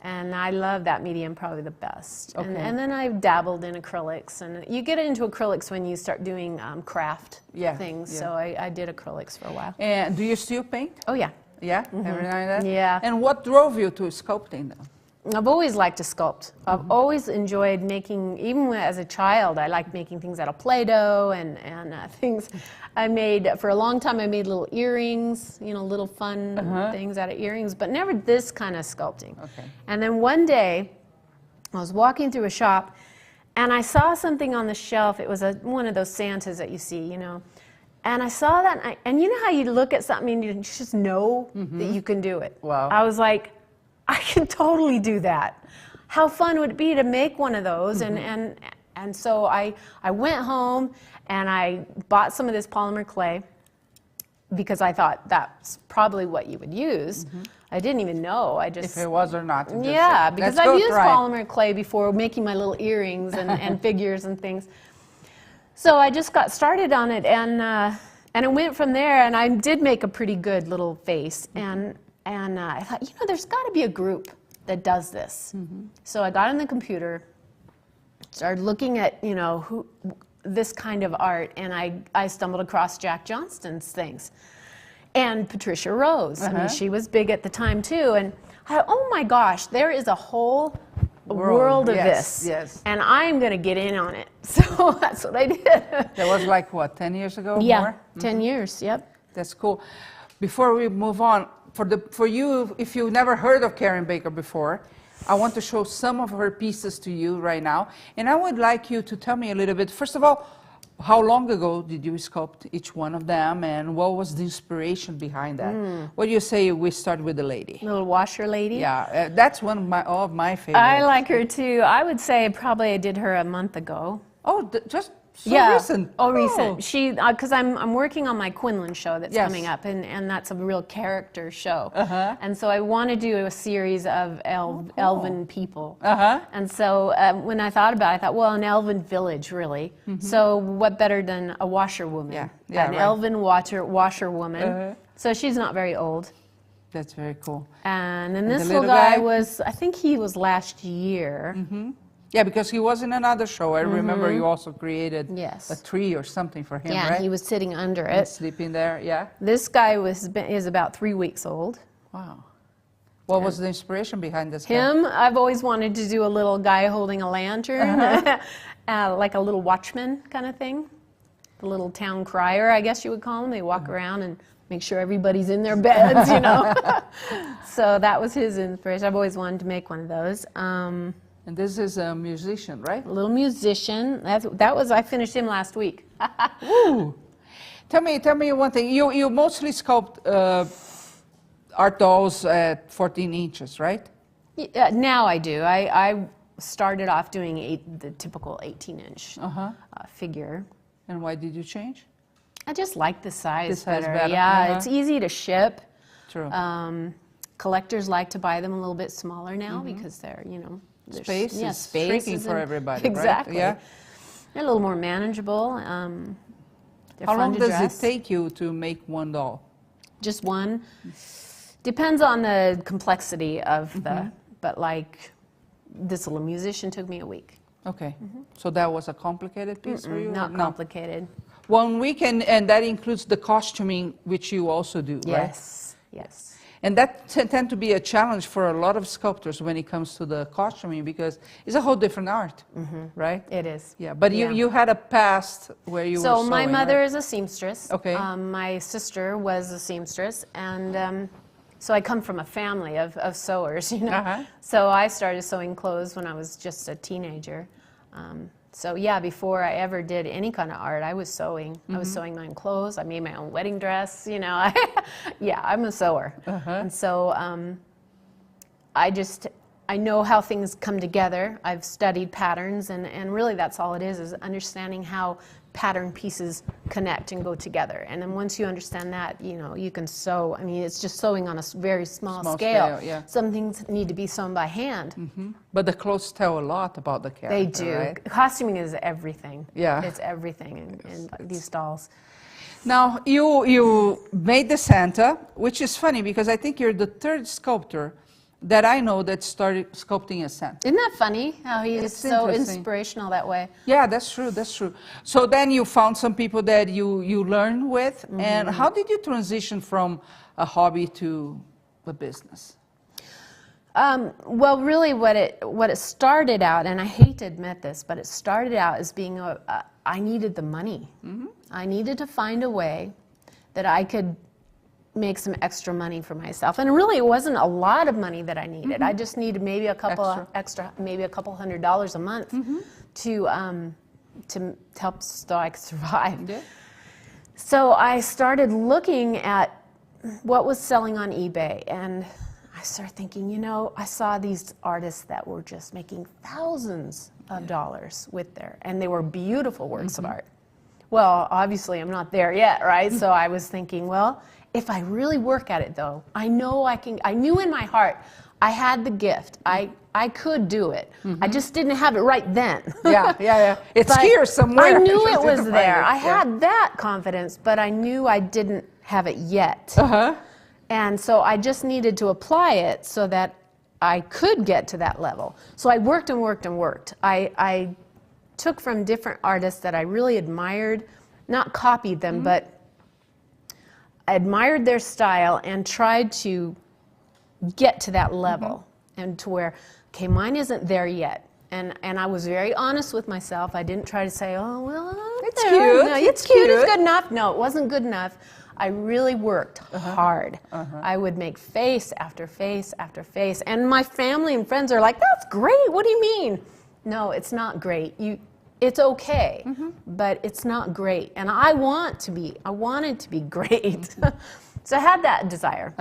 Speaker 3: And I love that medium probably the best.
Speaker 1: Okay.
Speaker 3: And then I dabbled in acrylics. And you get into acrylics when you start doing craft things.
Speaker 1: Yeah.
Speaker 3: So I did acrylics for a while.
Speaker 1: And do you still paint?
Speaker 3: Oh, yeah.
Speaker 1: Yeah, every now and then?
Speaker 3: Yeah.
Speaker 1: And what drove you to sculpting then?
Speaker 3: I've always liked to sculpt. I've always enjoyed making, even as a child, I liked making things out of Play-Doh and things. I made, for a long time, I made little earrings, you know, little fun things out of earrings, but never this kind of sculpting.
Speaker 1: Okay.
Speaker 3: And then one day, I was walking through a shop, and I saw something on the shelf. It was one of those Santas that you see, you know. And I saw that, and you know how you look at something and you just know that you can do it.
Speaker 1: Wow.
Speaker 3: I was like, I can totally do that. How fun would it be to make one of those? And so I went home and I bought some of this polymer clay because I thought that's probably what you would use. I didn't even know. I just
Speaker 1: If it was or not. Just
Speaker 3: yeah,
Speaker 1: said,
Speaker 3: because
Speaker 1: "Let's go
Speaker 3: I've used
Speaker 1: try it."
Speaker 3: polymer clay before making my little earrings and figures and things. So I just got started on it, and it went from there. And I did make a pretty good little face, and I thought, you know, there's got to be a group that does this. So I got on the computer, started looking at, you know, this kind of art, and I stumbled across Jack Johnston's things. And Patricia Rose. I mean, she was big at the time, too. And I thought, oh, my gosh, there is a whole world of this.
Speaker 1: Yes.
Speaker 3: And I'm going to get in on it. So that's what I did.
Speaker 1: That was like, what, 10 years ago?
Speaker 3: Yeah,
Speaker 1: More?
Speaker 3: 10 years, yep.
Speaker 1: That's cool. Before we move on, for you, if you've never heard of Karen Baker before, I want to show some of her pieces to you right now. And I would like you to tell me a little bit, first of all, how long ago did you sculpt each one of them, and what was the inspiration behind that? What do you say we start with the lady?
Speaker 3: Little washer lady.
Speaker 1: Yeah, that's one of my favorites.
Speaker 3: I like her, too. I would say probably I did her a month ago.
Speaker 1: Oh, just so recent.
Speaker 3: Oh, recent. She, because I'm working on my Quinlan show that's
Speaker 1: Yes.
Speaker 3: coming up, and that's a real character show. And so I want to do a series of elven people. And so when I thought about it, I thought, well, an elven village, really. So what better than a washerwoman?
Speaker 1: Yeah,
Speaker 3: An
Speaker 1: right.
Speaker 3: elven washerwoman. So she's not very old.
Speaker 1: That's very cool.
Speaker 3: And then
Speaker 1: the
Speaker 3: this little
Speaker 1: little
Speaker 3: guy
Speaker 1: guy?
Speaker 3: was, I think he was last year.
Speaker 1: Yeah, because he was in another show. I remember you also created
Speaker 3: Yes.
Speaker 1: a tree or something for him,
Speaker 3: Yeah,
Speaker 1: right?
Speaker 3: he was sitting under
Speaker 1: And
Speaker 3: it.
Speaker 1: sleeping there, yeah.
Speaker 3: This guy is about 3 weeks old.
Speaker 1: Wow. What was the inspiration behind this guy?
Speaker 3: Him, I've always wanted to do a little guy holding a lantern, like a little watchman kind of thing. The little town crier, I guess you would call him. They walk around and make sure everybody's in their beds, you know. So that was his inspiration. I've always wanted to make one of those.
Speaker 1: And this is a musician, right?
Speaker 3: A little musician. I finished him last week.
Speaker 1: Ooh. Tell me one thing. You mostly sculpt art dolls at 14 inches, right?
Speaker 3: Yeah, now I do. I started off doing the typical 18-inch figure.
Speaker 1: And why did you change?
Speaker 3: I just like the size,
Speaker 1: The size
Speaker 3: better.
Speaker 1: better,
Speaker 3: Yeah, it's easy to ship.
Speaker 1: True.
Speaker 3: Collectors like to buy them a little bit smaller now because they're, you know,
Speaker 1: Space is
Speaker 3: space
Speaker 1: shrinking
Speaker 3: is
Speaker 1: for everybody, right?
Speaker 3: Exactly.
Speaker 1: Yeah.
Speaker 3: They're a little more manageable. They're
Speaker 1: How
Speaker 3: fun
Speaker 1: long
Speaker 3: to
Speaker 1: does
Speaker 3: dress.
Speaker 1: it take you to make one doll?
Speaker 3: Just one. Depends on the complexity of the, but like this little musician took me a week.
Speaker 1: Okay. So that was a complicated piece for you?
Speaker 3: Not
Speaker 1: or no?
Speaker 3: complicated.
Speaker 1: 1 week, and that includes the costuming, which you also do, right?
Speaker 3: Yes, yes.
Speaker 1: And that tend to be a challenge for a lot of sculptors when it comes to the costuming, because it's a whole different art, right?
Speaker 3: It is.
Speaker 1: Yeah, but
Speaker 3: Yeah.
Speaker 1: you had a past where you were
Speaker 3: So
Speaker 1: sewing,
Speaker 3: my mother
Speaker 1: right?
Speaker 3: is a seamstress.
Speaker 1: Okay.
Speaker 3: My sister was a seamstress, and so I come from a family of sewers, you know. So I started sewing clothes when I was just a teenager. So yeah, before I ever did any kind of art, I was sewing. I was sewing my own clothes. I made my own wedding dress, you know. Yeah, I'm a sewer. And so I know how things come together. I've studied patterns, and really that's all it is understanding how pattern pieces connect and go together. And then once you understand that, you know, you can sew. I mean, it's just sewing on a very small scale.
Speaker 1: Yeah.
Speaker 3: Some things need to be sewn by hand.
Speaker 1: But the clothes tell a lot about the character.
Speaker 3: They do.
Speaker 1: Right?
Speaker 3: Costuming is everything.
Speaker 1: Yeah.
Speaker 3: It's everything in these dolls.
Speaker 1: Now, you made the Santa, which is funny because I think you're the third sculptor that I know that started sculpting a Santa.
Speaker 3: Isn't that funny how he is so
Speaker 1: interesting.
Speaker 3: inspirational that way?
Speaker 1: Yeah, that's true, that's true. So then you found some people that you learn with, and how did you transition from a hobby to a business?
Speaker 3: Well, really what it started out, and I hate to admit this, but it started out as being I needed the money. I needed to find a way that I could make some extra money for myself. And really, it wasn't a lot of money that I needed. I just needed maybe a couple extra, maybe a couple $100 a month to help so I could survive.
Speaker 1: Yeah.
Speaker 3: So I started looking at what was selling on eBay, and I started thinking, you know, I saw these artists that were just making thousands of dollars with and they were beautiful works of art. Well, obviously I'm not there yet, right? So I was thinking, well, if I really work at it though, I know I can. I knew in my heart I had the gift. I could do it. I just didn't have it right then.
Speaker 1: Yeah. It's
Speaker 3: But
Speaker 1: here somewhere.
Speaker 3: I knew
Speaker 1: Just
Speaker 3: it was
Speaker 1: didn't find
Speaker 3: there.
Speaker 1: it.
Speaker 3: I had that confidence, but I knew I didn't have it yet. And so I just needed to apply it so that I could get to that level. So I worked and worked and worked. I took from different artists that I really admired, not copied them, but I admired their style and tried to get to that level and to where, okay, mine isn't there yet. And I was very honest with myself. I didn't try to say, oh, well,
Speaker 1: It's
Speaker 3: there.
Speaker 1: cute.
Speaker 3: No, it's cute. It's good enough. No, it wasn't good enough. I really worked hard. I would make face after face after face. And my family and friends are like, that's great. What do you mean? No, it's not great. It's okay, but it's not great. And I wanted to be great. So I had that desire.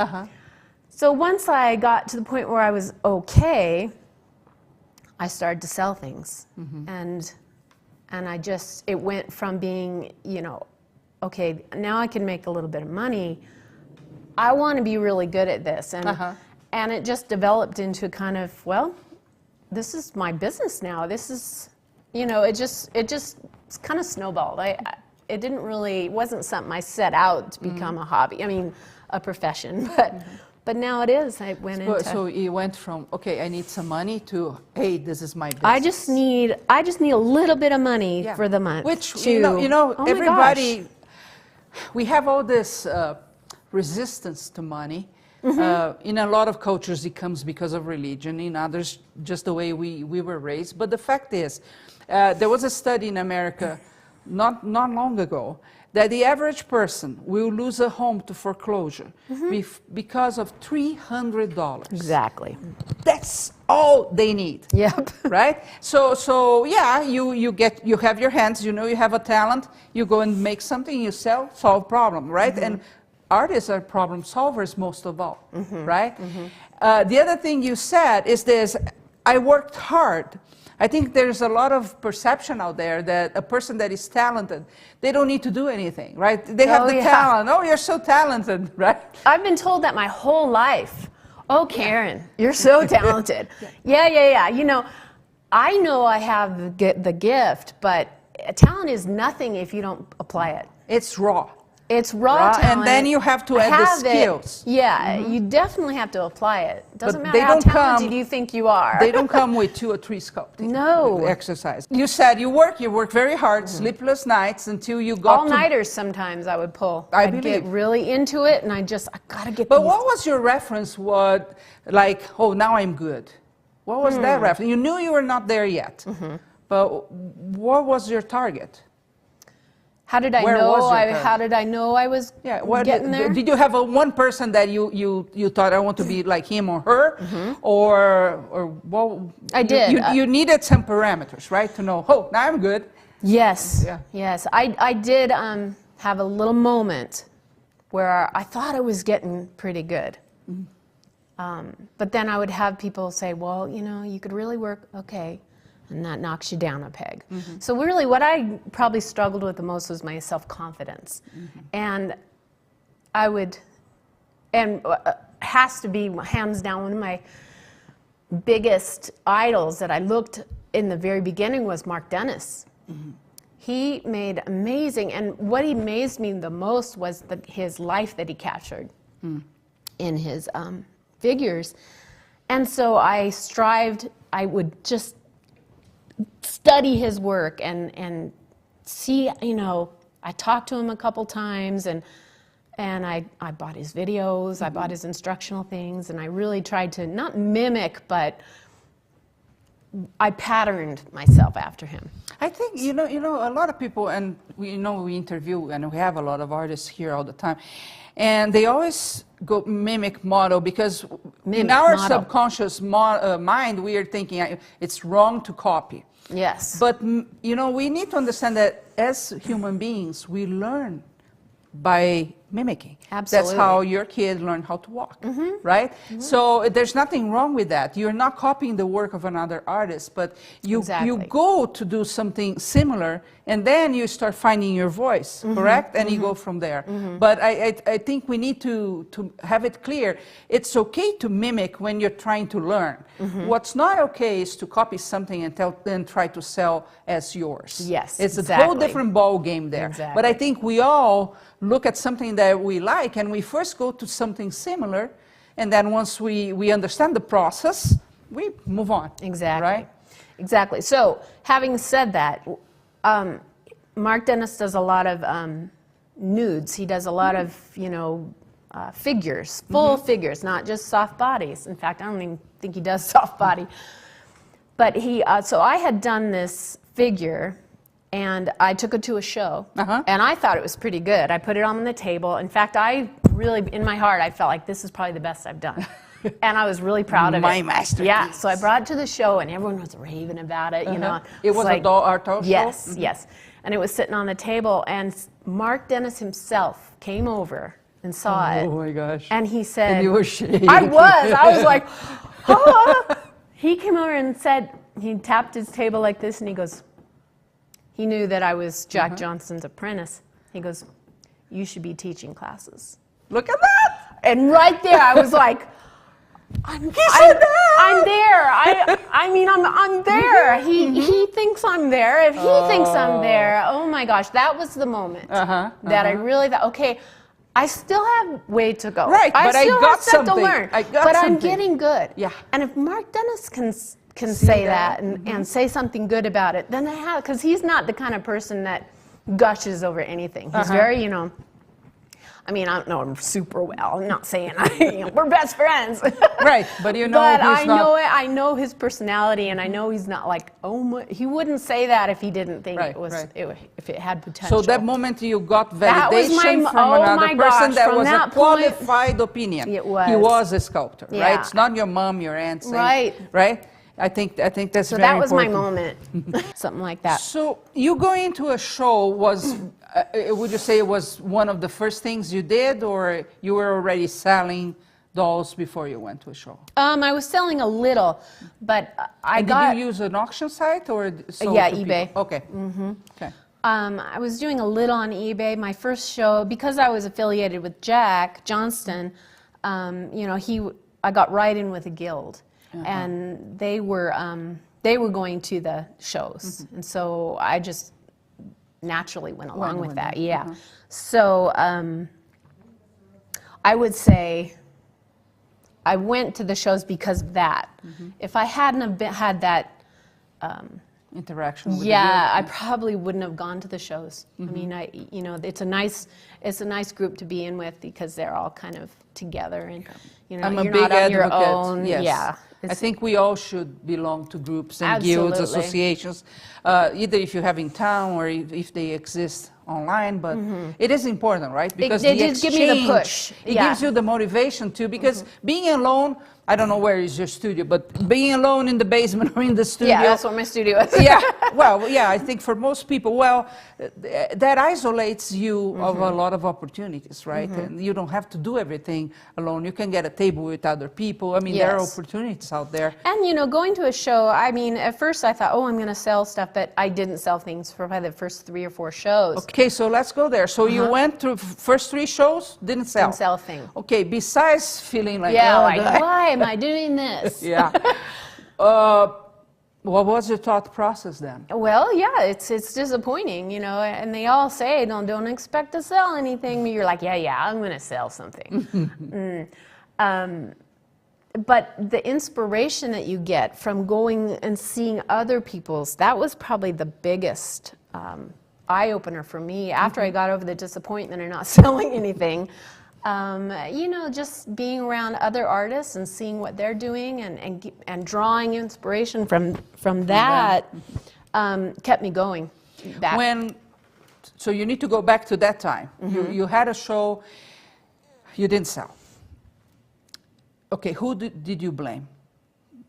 Speaker 3: So once I got to the point where I was okay, I started to sell things. And it went from being, you know, okay, now I can make a little bit of money. I want to be really good at this. And it just developed into kind of, well, this is my business now. This is, you know, it just kind of snowballed. It wasn't something I set out to become a hobby. I mean, a profession, but now it is.
Speaker 1: So you went from, okay, I need some money to, hey, this is my business.
Speaker 3: I just need a little bit of money for the month.
Speaker 1: Which,
Speaker 3: to,
Speaker 1: you know
Speaker 3: oh my
Speaker 1: everybody,
Speaker 3: gosh.
Speaker 1: we have all this resistance to money. In a lot of cultures, it comes because of religion. In others, just the way we were raised. But the fact is, there was a study in America not long ago that the average person will lose a home to foreclosure because of $300.
Speaker 3: Exactly.
Speaker 1: That's all they need.
Speaker 3: Yep.
Speaker 1: Right? So yeah, you have your hands, you know you have a talent, you go and make something, you sell, solve problem, right? And artists are problem solvers most of all, right? The other thing you said is this, I worked hard. I think there's a lot of perception out there that a person that is talented, they don't need to do anything, right? They have the talent. Oh, you're so talented, right?
Speaker 3: I've been told that my whole life. Oh, Karen, you're so talented. Yeah. You know I have the gift, but talent is nothing if you don't apply it.
Speaker 1: It's raw.
Speaker 3: It's raw talent.
Speaker 1: And then you have to add the skills.
Speaker 3: You definitely have to apply it. Doesn't
Speaker 1: But
Speaker 3: matter how talented you think you are.
Speaker 1: They don't come with 2 or 3 sculpting exercise. You said you work very hard, sleepless nights until you got
Speaker 3: all-nighters sometimes I would pull.
Speaker 1: I
Speaker 3: I'd
Speaker 1: believe.
Speaker 3: get really into it, and I gotta get
Speaker 1: But
Speaker 3: these.
Speaker 1: what was your reference? Like, oh, now I'm good. What was that reference? You knew you were not there yet. But what was your target?
Speaker 3: How did I know I was getting there?
Speaker 1: Did you have one person that you thought, I want to be like him or her? Or well,
Speaker 3: I did.
Speaker 1: You needed some parameters, right? To know, oh, now I'm good.
Speaker 3: Yes.
Speaker 1: Yeah.
Speaker 3: Yes. I did have a little moment where I thought I was getting pretty good. But then I would have people say, well, you know, you could really work, okay.
Speaker 2: and that knocks you down a peg. So really what I probably struggled with the most was my self-confidence. And I would, and has to be hands down one of my biggest idols that I looked in the very beginning was Mark Dennis. He made amazing, and what amazed me the most was his life that he captured in his figures. And so I would just study his work and see, I talked to him a couple times, and I bought his videos, I bought his instructional things, and I really tried to not mimic, but I patterned myself after him.
Speaker 1: I think, a lot of people, and we interview, and we have a lot of artists here all the time, and they always go mimic model because in our subconscious mind, we are thinking it's wrong to copy.
Speaker 2: Yes.
Speaker 1: But, we need to understand that as human beings, we learn by mimicking.
Speaker 2: Absolutely.
Speaker 1: That's how your kid learned how to walk, right? So there's nothing wrong with that. You're not copying the work of another artist, but you go to do something similar, and then you start finding your voice, correct? And you go from there. But I think we need to have it clear. It's okay to mimic when you're trying to learn. What's not okay is to copy something and try to sell as yours.
Speaker 2: Yes,
Speaker 1: it's a whole different ball game there.
Speaker 2: Exactly.
Speaker 1: But I think we all look at something that we like, and we first go to something similar, and then once we understand the process, we move on.
Speaker 2: Exactly.
Speaker 1: Right?
Speaker 2: Exactly. So, having said that, Mark Dennis does a lot of nudes. He does a lot of, figures, full figures, not just soft bodies. In fact, I don't even think he does soft body. But so I had done this figure, and I took it to a show, and I thought it was pretty good. I put it on the table. In fact, I really, in my heart, I felt like this is probably the best I've done. And I was really proud of it.
Speaker 1: My masterpiece.
Speaker 2: Yeah, so I brought it to the show, and everyone was raving about it,
Speaker 1: It was like, art show?
Speaker 2: Yes, yes. And it was sitting on the table, and Mark Dennis himself came over and saw it.
Speaker 1: Oh my gosh.
Speaker 2: And he said...
Speaker 1: And you were shaking.
Speaker 2: I was like, oh. He came over and said, he tapped his table like this, and he goes, he knew that I was Jack Johnson's apprentice. He goes, you should be teaching classes.
Speaker 1: Look at that!
Speaker 2: And right there, I was like, I'm there. I'm there. He thinks I'm there. If he thinks I'm there, oh my gosh, that was the moment that I really thought, okay, I still have way to go.
Speaker 1: Right, but I got something.
Speaker 2: To learn, but I'm getting good.
Speaker 1: Yeah.
Speaker 2: And if Mark Dennis can say that and say something good about it, then I have, because he's not the kind of person that gushes over anything. He's very, I don't know him super well. I'm not saying we're best friends.
Speaker 1: Right, but
Speaker 2: But I know his personality, and I know he's not like, oh my, he wouldn't say that if he didn't think it was, if it had potential.
Speaker 1: So that moment you got validation from another person that was a qualified opinion.
Speaker 2: It was.
Speaker 1: He was a sculptor,
Speaker 2: Yeah.
Speaker 1: right? It's not your mom, your aunt saying, right? I think that's very important.
Speaker 2: So that was my moment, something like that.
Speaker 1: So you going to a show was, would you say it was one of the first things you did, or you were already selling dolls before you went to a show?
Speaker 2: I was selling a little, but
Speaker 1: Did you use an auction site or sold to
Speaker 2: eBay.
Speaker 1: people? Okay. Okay.
Speaker 2: I was doing a little on eBay. My first show, because I was affiliated with Jack Johnston, I got right in with a guild. And they were going to the shows, and so I just naturally went along with that. Yeah. So I would say I went to the shows because of that. If I hadn't had that
Speaker 1: interaction with
Speaker 2: I probably wouldn't have gone to the shows. I mean, it's a nice group to be in with because they're all kind of together, and
Speaker 1: I'm a
Speaker 2: you're
Speaker 1: big
Speaker 2: not on your
Speaker 1: advocate.
Speaker 2: own.
Speaker 1: Yes.
Speaker 2: Yeah.
Speaker 1: I think we all should belong to groups and guilds, associations, either if you have in town or if they exist online, but it is important, right? Because
Speaker 2: It
Speaker 1: the
Speaker 2: did give me the
Speaker 1: exchange,
Speaker 2: push.
Speaker 1: it
Speaker 2: Yeah.
Speaker 1: gives you the motivation too, because being alone, I don't know where is your studio, but being alone in the basement or in the studio.
Speaker 2: Yeah, that's where my studio is.
Speaker 1: Yeah, well, yeah, I think for most people, that isolates you of a lot of opportunities, right? And you don't have to do everything alone. You can get a table with other people. I mean, there are
Speaker 2: Yes.
Speaker 1: opportunities out there.
Speaker 2: And, you know, going to a show, I mean, at first I thought, oh, I'm going to sell stuff, but I didn't sell things for probably the first 3 or 4 shows.
Speaker 1: Okay, so let's go there. So you went through first 3 shows, didn't sell.
Speaker 2: Didn't sell a thing.
Speaker 1: Okay, besides feeling like,
Speaker 2: Yeah,
Speaker 1: oh,
Speaker 2: like,
Speaker 1: God.
Speaker 2: why am I doing this?
Speaker 1: Yeah. What was your thought process then?
Speaker 2: Well, yeah, it's disappointing, you know, and they all say, don't expect to sell anything. But you're like, yeah, I'm going to sell something. But the inspiration that you get from going and seeing other people's, that was probably the biggest eye-opener for me. After I got over the disappointment of not selling anything, you know, just being around other artists and seeing what they're doing and drawing inspiration from that kept me going.
Speaker 1: So you need to go back to that time. You had a show, you didn't sell. Okay, who did you blame?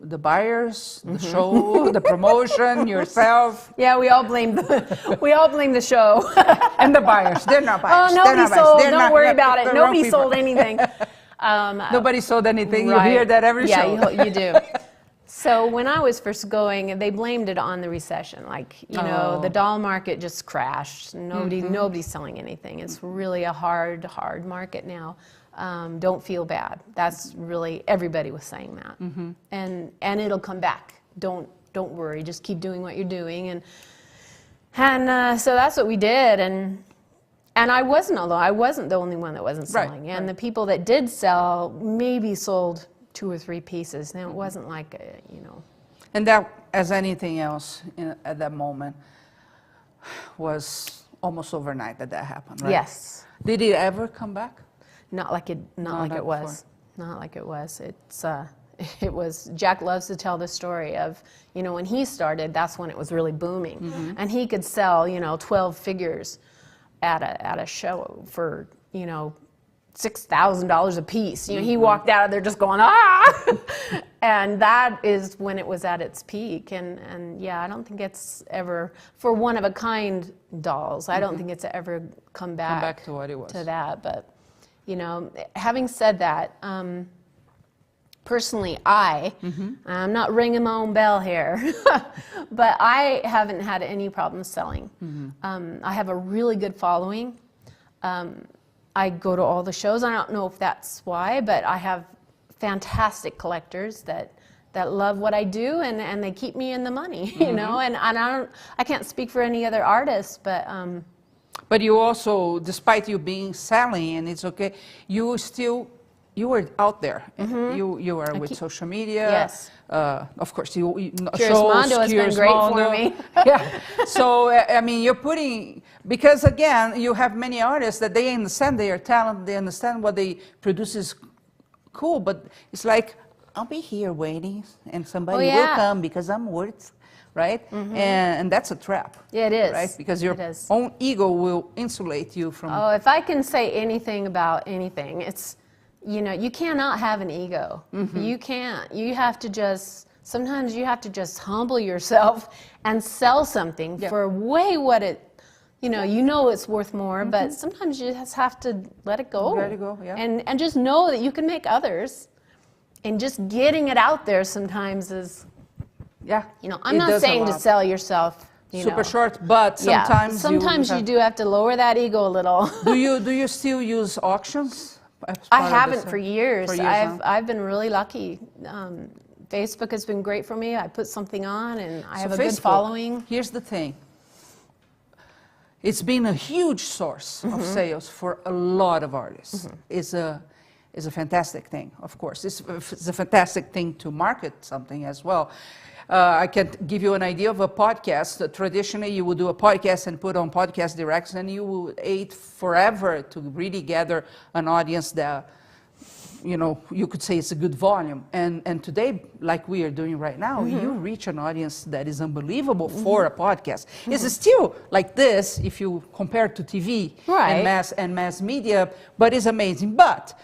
Speaker 1: The buyers, the show, the promotion, yourself?
Speaker 2: Yeah, we all blame the show.
Speaker 1: And the buyers, they're not buyers.
Speaker 2: Oh,
Speaker 1: They're
Speaker 2: nobody
Speaker 1: not buyers.
Speaker 2: sold.
Speaker 1: They're
Speaker 2: Don't
Speaker 1: not-
Speaker 2: worry
Speaker 1: they're
Speaker 2: about it.
Speaker 1: the wrong
Speaker 2: Nobody
Speaker 1: people.
Speaker 2: sold anything.
Speaker 1: Nobody sold anything.
Speaker 2: Right.
Speaker 1: You hear that every show.
Speaker 2: Yeah, you do. So when I was first going, they blamed it on the recession. Like, you know, the doll market just crashed. Nobody's selling anything. It's really a hard market now. Don't feel bad. That's really, everybody was saying that. And it'll come back. Don't worry. Just keep doing what you're doing. And so that's what we did. And I wasn't alone. I wasn't the only one that wasn't selling. And the people that did sell maybe sold 2 or 3 pieces. Now, it wasn't like, you know.
Speaker 1: And that, as anything else at that moment, was almost overnight that happened, right?
Speaker 2: Yes.
Speaker 1: Did it ever come back?
Speaker 2: Not like it
Speaker 1: before.
Speaker 2: was. Not like it was. It was, Jack loves to tell the story of, you know, when he started, that's when it was really booming. And he could sell, you know, 12 figures at a show for, you know, $6,000 a piece. You know, he walked out of there just going, ah! And that is when it was at its peak. And yeah, I don't think it's ever, for one-of-a-kind dolls, I don't think it's ever come back
Speaker 1: to what it was.
Speaker 2: to that. But, you know, having said that, personally, I'm not ringing my own bell here, but I haven't had any problems selling. I have a really good following. I go to all the shows. I don't know if that's why, but I have fantastic collectors that love what I do, and they keep me in the money, you know. And I can't speak for any other artists, but.
Speaker 1: But you also, despite you being selling, and it's okay, you were out there. You were with social media.
Speaker 2: Yes.
Speaker 1: Of course, you
Speaker 2: Curious Mondo has been great for me.
Speaker 1: Yeah. So, I mean, you're putting, because again, you have many artists that they understand their talent, they understand what they produce is cool, but it's like, I'll be here waiting and somebody will come because I'm worth, right? And that's a trap.
Speaker 2: Yeah, it is.
Speaker 1: Right? Because your own ego will insulate you from...
Speaker 2: Oh, if I can say anything about anything, it's, you know, you cannot have an ego. You can't. You have to just, sometimes you have to just humble yourself and sell something for way what it, you know it's worth more, but sometimes you just have to let it go.
Speaker 1: Let it go, yeah.
Speaker 2: And just know that you can make others. And just getting it out there sometimes is, you know, I'm not saying to sell yourself, you know.
Speaker 1: Super short, but sometimes
Speaker 2: sometimes you do have to lower that ego a little.
Speaker 1: Do you still use auctions?
Speaker 2: I haven't for years.
Speaker 1: Huh?
Speaker 2: I've been really lucky. Facebook has been great for me. I put something on and I have a good following.
Speaker 1: Here's the thing. It's been a huge source of sales for a lot of artists. It's a fantastic thing, of course. It's a fantastic thing to market something as well. I can give you an idea of a podcast. Traditionally, you would do a podcast and put on Podcast Directs, and you would wait forever to really gather an audience that you know, you could say it's a good volume. And today, like we are doing right now, you reach an audience that is unbelievable for a podcast. It's still like this if you compare to TV and mass media, but it's amazing. But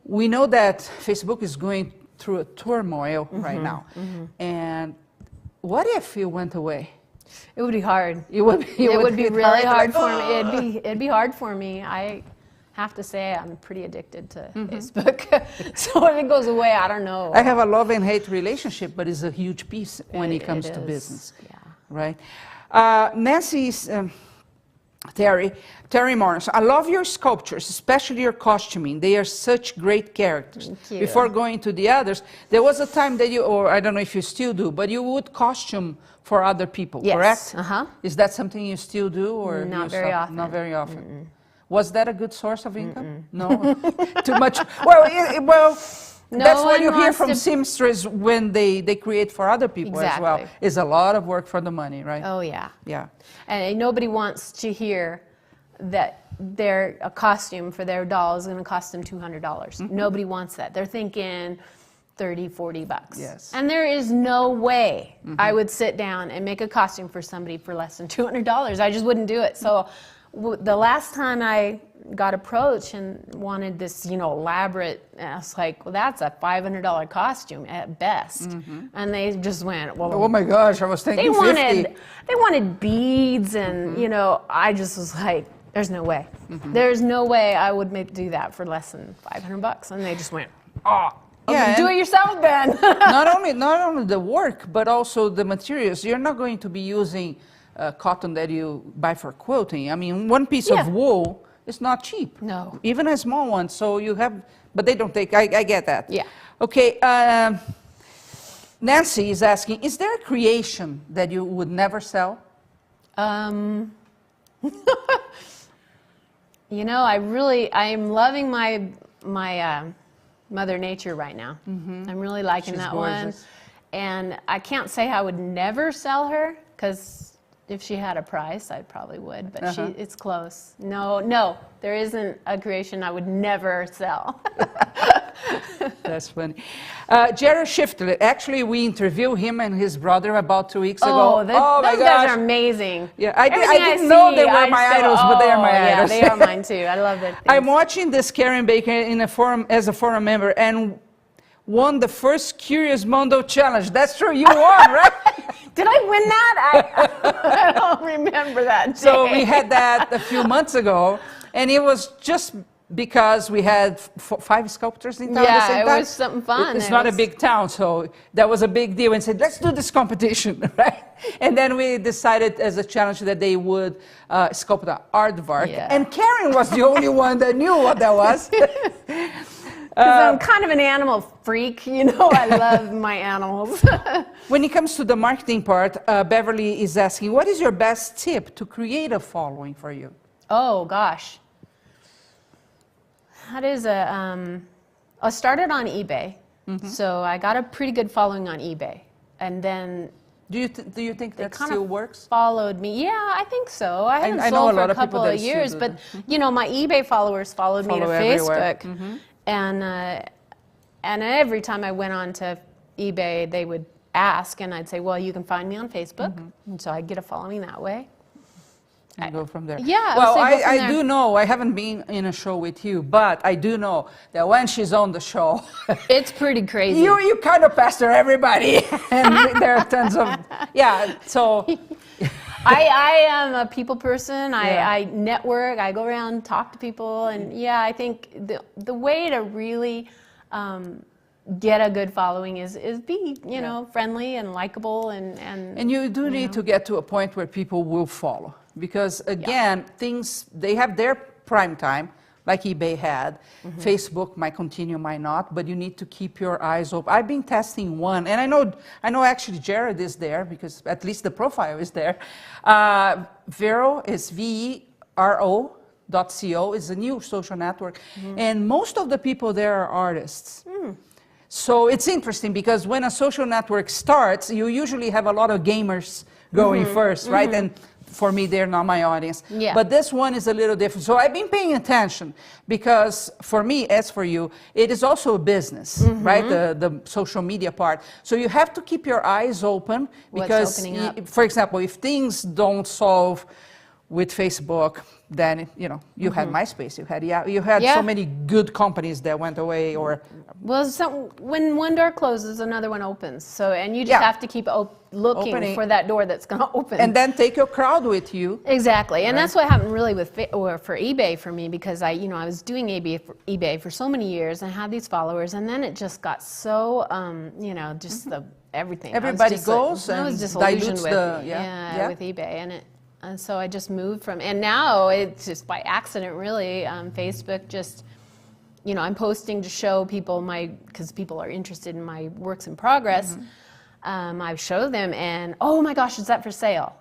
Speaker 1: we know that Facebook is going through a turmoil right now. And what if it went away?
Speaker 2: It would be hard.
Speaker 1: It would
Speaker 2: be really hard for me. It'd be hard for me. I have to say I'm pretty addicted to Facebook. So if it goes away, I don't know.
Speaker 1: I have a love and hate relationship, but it's a huge piece when it comes to business.
Speaker 2: Yeah.
Speaker 1: Right? Nancy's, Terry Morris, I love your sculptures, especially your costuming. They are such great characters.
Speaker 2: Thank you.
Speaker 1: Before going to the others, there was a time that you, or I don't know if you still do, but you would costume for other people, correct? Is that something you still do? Or
Speaker 2: Not very often.
Speaker 1: Not very often. Was that a good source of income? No? Too much? Well, that's what you hear from seamsters when they create for other people as well. It's a lot of work for the money, right?
Speaker 2: Oh, yeah.
Speaker 1: Yeah.
Speaker 2: And nobody wants to hear that a costume for their doll is going to cost them $200. Nobody wants that. They're thinking $30, $40.
Speaker 1: Yes.
Speaker 2: And there is no way I would sit down and make a costume for somebody for less than $200. I just wouldn't do it. So the last time I got approached and wanted this, elaborate, I was like, well, that's a $500 costume at best. And they just went, well,
Speaker 1: oh my gosh, I was thinking 50.
Speaker 2: They wanted beads and, I just was like, there's no way. There's no way I would do that for less than $500. And they just went, oh, yeah, do it yourself then.
Speaker 1: not only the work, but also the materials. You're not going to be using cotton that you buy for quilting. I mean, one piece of wool is not cheap.
Speaker 2: No.
Speaker 1: Even a small one. So you have, but they don't take, I get that.
Speaker 2: Yeah.
Speaker 1: Okay, Nancy is asking, is there a creation that you would never sell?
Speaker 2: I am loving my Mother Nature right now. I'm really liking that one. And I can't say I would never sell her, because if she had a price, I probably would, but it's close. No, there isn't a creation I would never sell.
Speaker 1: That's funny. Jared Shifter, actually we interviewed him and his brother about 2 weeks ago.
Speaker 2: Those guys are amazing.
Speaker 1: Yeah, I didn't know they were my idols, but they are my idols.
Speaker 2: Yeah, they are mine too. I love it.
Speaker 1: I'm watching this Karen Baker in a forum as a forum member and won the first Curious Mondo challenge. That's true, you won, right?
Speaker 2: Did I win that? I don't remember that day.
Speaker 1: So we had that a few months ago, and it was just because we had 5 sculptors in town at the same time.
Speaker 2: Yeah, it was something fun.
Speaker 1: It's not a big town, so that was a big deal, and said, let's do this competition, right? And then we decided as a challenge that they would sculpt an aardvark.
Speaker 2: Yeah.
Speaker 1: And Karen was the only one that knew what that was.
Speaker 2: Because I'm kind of an animal freak, I love my animals.
Speaker 1: When it comes to the marketing part, Beverly is asking, what is your best tip to create a following for you?
Speaker 2: Oh, gosh. That is I started on eBay. So I got a pretty good following on eBay. And then...
Speaker 1: Do you think that still works?
Speaker 2: Followed me. Yeah, I think so. I haven't
Speaker 1: I
Speaker 2: sold
Speaker 1: know a
Speaker 2: for
Speaker 1: lot
Speaker 2: a
Speaker 1: of people
Speaker 2: couple of
Speaker 1: that
Speaker 2: years,
Speaker 1: still
Speaker 2: but
Speaker 1: do
Speaker 2: my eBay followers followed me to
Speaker 1: everywhere.
Speaker 2: Facebook. And every time I went on to eBay, they would ask, and I'd say, well, you can find me on Facebook. And so I'd get a following that way.
Speaker 1: And go from there.
Speaker 2: Yeah.
Speaker 1: Well, I do know, I haven't been in a show with you, but I do know that when she's on the show,
Speaker 2: it's pretty crazy.
Speaker 1: You kind of pester everybody. And there are tons of, so.
Speaker 2: I am a people person. I network. I go around and talk to people. And I think the way to really get a good following is be, friendly and likable. And
Speaker 1: you do need to get to a point where people will follow. Because again, they have their prime time, like eBay had. Facebook might continue, might not, but you need to keep your eyes open. I've been testing one, and I know actually Jared is there, because at least the profile is there. Vero is VERO.co, is a new social network, and most of the people there are artists. So it's interesting, because when a social network starts, you usually have a lot of gamers going first, right? And for me, they're not my audience.
Speaker 2: Yeah.
Speaker 1: But this one is a little different. So I've been paying attention because for me, as for you, it is also a business, right? The social media part. So you have to keep your eyes open because,
Speaker 2: opening up?
Speaker 1: for example, if things don't solve with Facebook, then you had MySpace, you had so many good companies that went away, or
Speaker 2: Well, when one door closes, another one opens. So, and you just have to keep looking
Speaker 1: Opening.
Speaker 2: for that door that's going to open.
Speaker 1: and then take your crowd with you.
Speaker 2: Exactly, and that's what happened really with for eBay for me, because I was doing eBay for so many years and I had these followers, and then it just got so just the everything.
Speaker 1: Everybody
Speaker 2: I
Speaker 1: goes
Speaker 2: I was
Speaker 1: and
Speaker 2: disillusioned
Speaker 1: dilutes
Speaker 2: with
Speaker 1: the
Speaker 2: with eBay, and so I just moved from, and now it's just by accident really. Facebook just. I'm posting to show people because people are interested in my works in progress. I show them, and oh my gosh, is that for sale?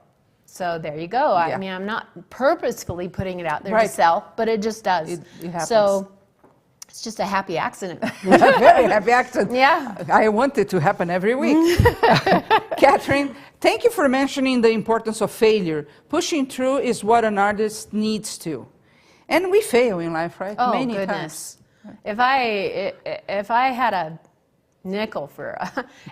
Speaker 2: So there you go. I mean, I'm not purposefully putting it out there to sell, but it just does.
Speaker 1: It happens.
Speaker 2: So it's just a happy accident.
Speaker 1: Very happy accident.
Speaker 2: Yeah.
Speaker 1: I want it to happen every week. Catherine, thank you for mentioning the importance of failure. Pushing through is what an artist needs to. And we fail in life, right?
Speaker 2: Oh,
Speaker 1: Many
Speaker 2: goodness.
Speaker 1: times.
Speaker 2: If I had a nickel for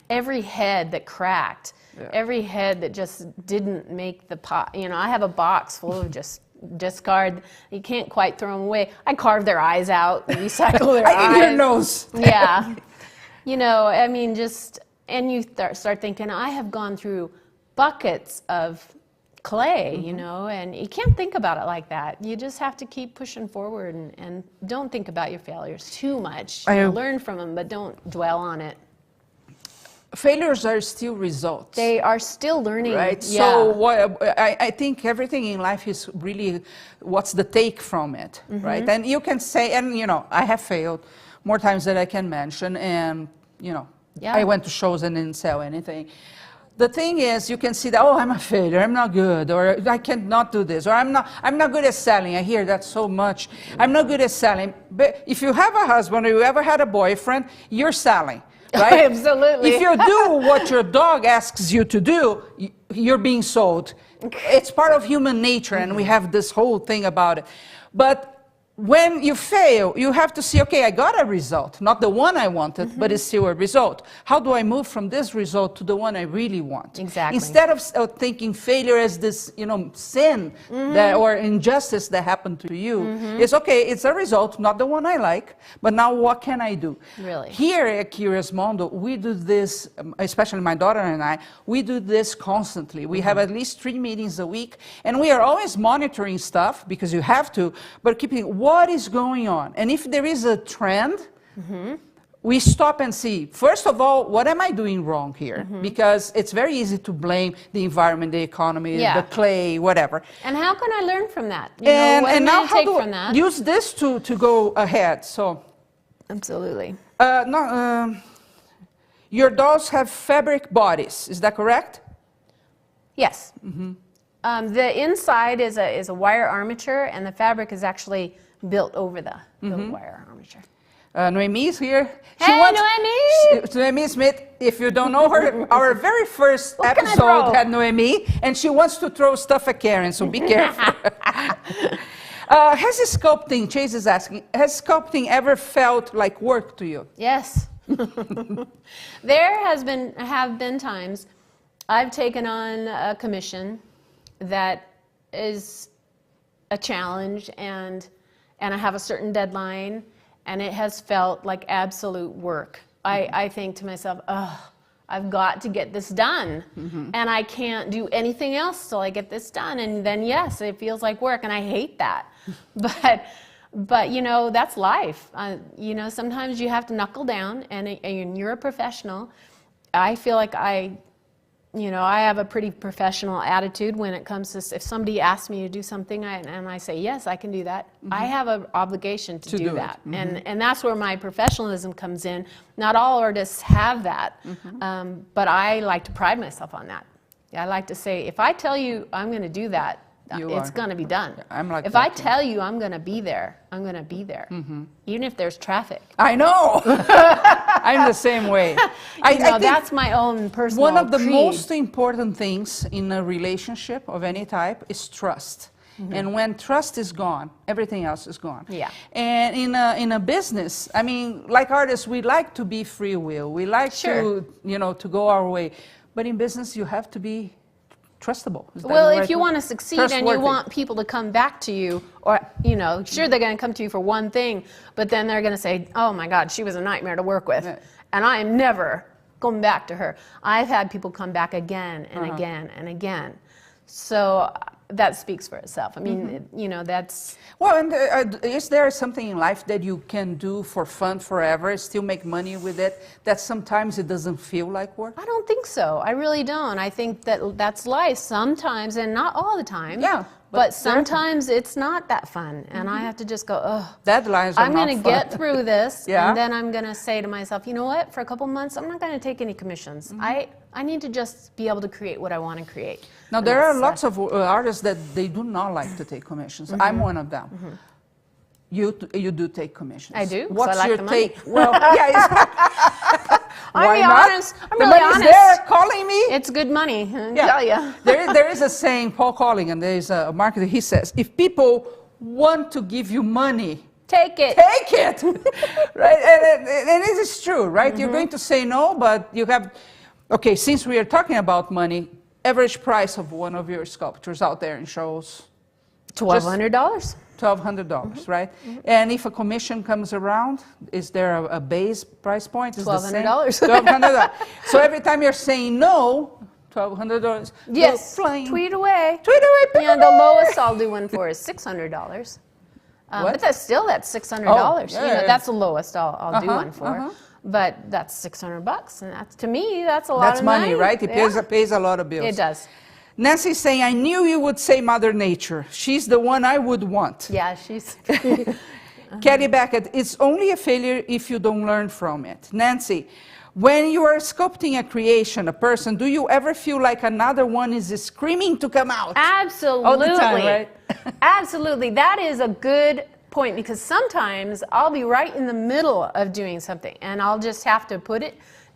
Speaker 2: every head that cracked, every head that just didn't make the pot, I have a box full of just discard. You can't quite throw them away. I carve their eyes out, recycle their eyes.
Speaker 1: Your nose.
Speaker 2: Yeah. I mean, and you start thinking, I have gone through buckets of clay, and you can't think about it like that. You just have to keep pushing forward and don't think about your failures too much. Learn from them, but don't dwell on it.
Speaker 1: Failures are still results.
Speaker 2: They are still learning.
Speaker 1: Right.
Speaker 2: Yeah.
Speaker 1: So I think everything in life is really what's the take from it, right? And you can say, and I have failed more times than I can mention, and I went to shows and didn't sell anything. The thing is, you can see that, I'm a failure, I'm not good, or I cannot do this, or I'm not good at selling. I hear that so much. I'm not good at selling. But if you have a husband or you ever had a boyfriend, you're selling, right?
Speaker 2: Absolutely.
Speaker 1: If you do what your dog asks you to do, you're being sold. It's part of human nature, and we have this whole thing about it. But when you fail, you have to see, okay, I got a result, not the one I wanted, but it's still a result. How do I move from this result to the one I really want?
Speaker 2: Exactly.
Speaker 1: Instead of thinking failure as this, sin or injustice that happened to you, it's okay, it's a result, not the one I like, but now what can I do?
Speaker 2: Really?
Speaker 1: Here at Curious Mondo, we do this, especially my daughter and I, we do this constantly. We have at least 3 meetings a week, and we are always monitoring stuff, because you have to, but keeping what is going on. And if there is a trend, we stop and see, first of all, what am I doing wrong here? Because it's very easy to blame the environment, the economy, the clay, whatever.
Speaker 2: And how can I learn from that? What
Speaker 1: And
Speaker 2: am
Speaker 1: now
Speaker 2: I
Speaker 1: how
Speaker 2: take
Speaker 1: do
Speaker 2: from that?
Speaker 1: use this to go ahead. So,
Speaker 2: Absolutely.
Speaker 1: Your dolls have fabric bodies, is that correct?
Speaker 2: Yes. The inside is a wire armature, and the fabric is actually built over the wire armature.
Speaker 1: Noemi is here.
Speaker 2: Hey, Noemi!
Speaker 1: Noemi Smith, if you don't know her, our very first
Speaker 2: What can I
Speaker 1: episode
Speaker 2: throw?
Speaker 1: had Noemi, and she wants to throw stuff at Karen, so be careful. Has sculpting, Chase is asking, has sculpting ever felt like work to you?
Speaker 2: Yes. There have been times I've taken on a commission that is a challenge, and I have a certain deadline, and it has felt like absolute work. I think to myself, I've got to get this done, and I can't do anything else till I get this done. And then yes, it feels like work, and I hate that. But that's life. Sometimes you have to knuckle down, and you're a professional. I feel like I have a pretty professional attitude when it comes to, if somebody asks me to do something and I say, yes, I can do that, I have an obligation to do that. And that's where my professionalism comes in. Not all artists have that, but I like to pride myself on that. I like to say, if I tell you I'm going to do that, it's going to be done.
Speaker 1: I'm like
Speaker 2: if
Speaker 1: that
Speaker 2: I
Speaker 1: too.
Speaker 2: tell you I'm going to be there, I'm going to be there, even if there's traffic.
Speaker 1: I know. I'm the same way. I think
Speaker 2: That's my own personal
Speaker 1: one of the
Speaker 2: creed.
Speaker 1: most important things in a relationship of any type is trust. And when trust is gone, everything else is gone.
Speaker 2: Yeah.
Speaker 1: And in a business, I mean, like artists, we like to be free will. We like
Speaker 2: Sure.
Speaker 1: to go our way. But in business, you have to be trustable. Is that
Speaker 2: Well,
Speaker 1: the
Speaker 2: if
Speaker 1: right
Speaker 2: you
Speaker 1: word?
Speaker 2: want to succeed and you
Speaker 1: Trustworthy.
Speaker 2: want people to come back to you, or, sure, they're going to come to you for one thing, but then they're going to say, oh my God, she was a nightmare to work with.
Speaker 1: Yeah.
Speaker 2: And I am never going back to her. I've had people come back again and again and again. So that speaks for itself. I mean, that's...
Speaker 1: Well, and is there something in life that you can do for fun forever, still make money with it, that sometimes it doesn't feel like work?
Speaker 2: I don't think so. I really don't. I think that that's life sometimes, and not all the time.
Speaker 1: Yeah,
Speaker 2: But
Speaker 1: but
Speaker 2: sometimes it's not that fun, and I have to just go, oh,
Speaker 1: Deadlines are
Speaker 2: I'm
Speaker 1: not
Speaker 2: going to
Speaker 1: fun.
Speaker 2: get through this,
Speaker 1: Yeah.
Speaker 2: and then I'm going to say to myself, you know what? For a couple months, I'm not going to take any commissions. I need to just be able to create what I want to create.
Speaker 1: Now,
Speaker 2: And
Speaker 1: there are
Speaker 2: that's,
Speaker 1: lots of artists that they do not like to take commissions. I'm one of them. You do take commissions.
Speaker 2: I do, 'cause
Speaker 1: What's
Speaker 2: I like
Speaker 1: your
Speaker 2: the money.
Speaker 1: take? Well, yeah,
Speaker 2: I'll
Speaker 1: why
Speaker 2: be
Speaker 1: not?
Speaker 2: honest. I'm
Speaker 1: The
Speaker 2: really
Speaker 1: money's
Speaker 2: honest.
Speaker 1: there calling me.
Speaker 2: It's good money, I
Speaker 1: Yeah.
Speaker 2: tell you.
Speaker 1: There is a saying, Paul Colligan, there is a marketer, he says, if people want to give you money,
Speaker 2: Take it.
Speaker 1: take it, right? And it is true, right? You're going to say no, but you have, okay, since we are talking about money, average price of one of your sculptures out there in shows,
Speaker 2: $1,200.
Speaker 1: $1,200, right? And if a commission comes around, is there a base price point? Is the same?
Speaker 2: $1,200.
Speaker 1: $1,200. So every time you're saying no, $1,200.
Speaker 2: Yes.
Speaker 1: Plain.
Speaker 2: Tweet away.
Speaker 1: Tweet away.
Speaker 2: Yeah, the lowest I'll do one for is $600.
Speaker 1: What?
Speaker 2: But that's $600.
Speaker 1: Oh, yeah.
Speaker 2: That's the lowest I'll do one for. But that's $600, and that's, to me, that's a lot
Speaker 1: That's
Speaker 2: of
Speaker 1: money, right? It
Speaker 2: Yeah.
Speaker 1: pays a lot of bills.
Speaker 2: It does.
Speaker 1: Nancy's saying, I knew you would say Mother Nature. She's the one I would want.
Speaker 2: Yeah, she's.
Speaker 1: Kelly Beckett, it's only a failure if you don't learn from it. Nancy, when you are sculpting a creation, a person, do you ever feel like another one is screaming to come out?
Speaker 2: Absolutely.
Speaker 1: All the time, right?
Speaker 2: Absolutely. That is a good point, because sometimes I'll be right in the middle of doing something and I'll just have to put it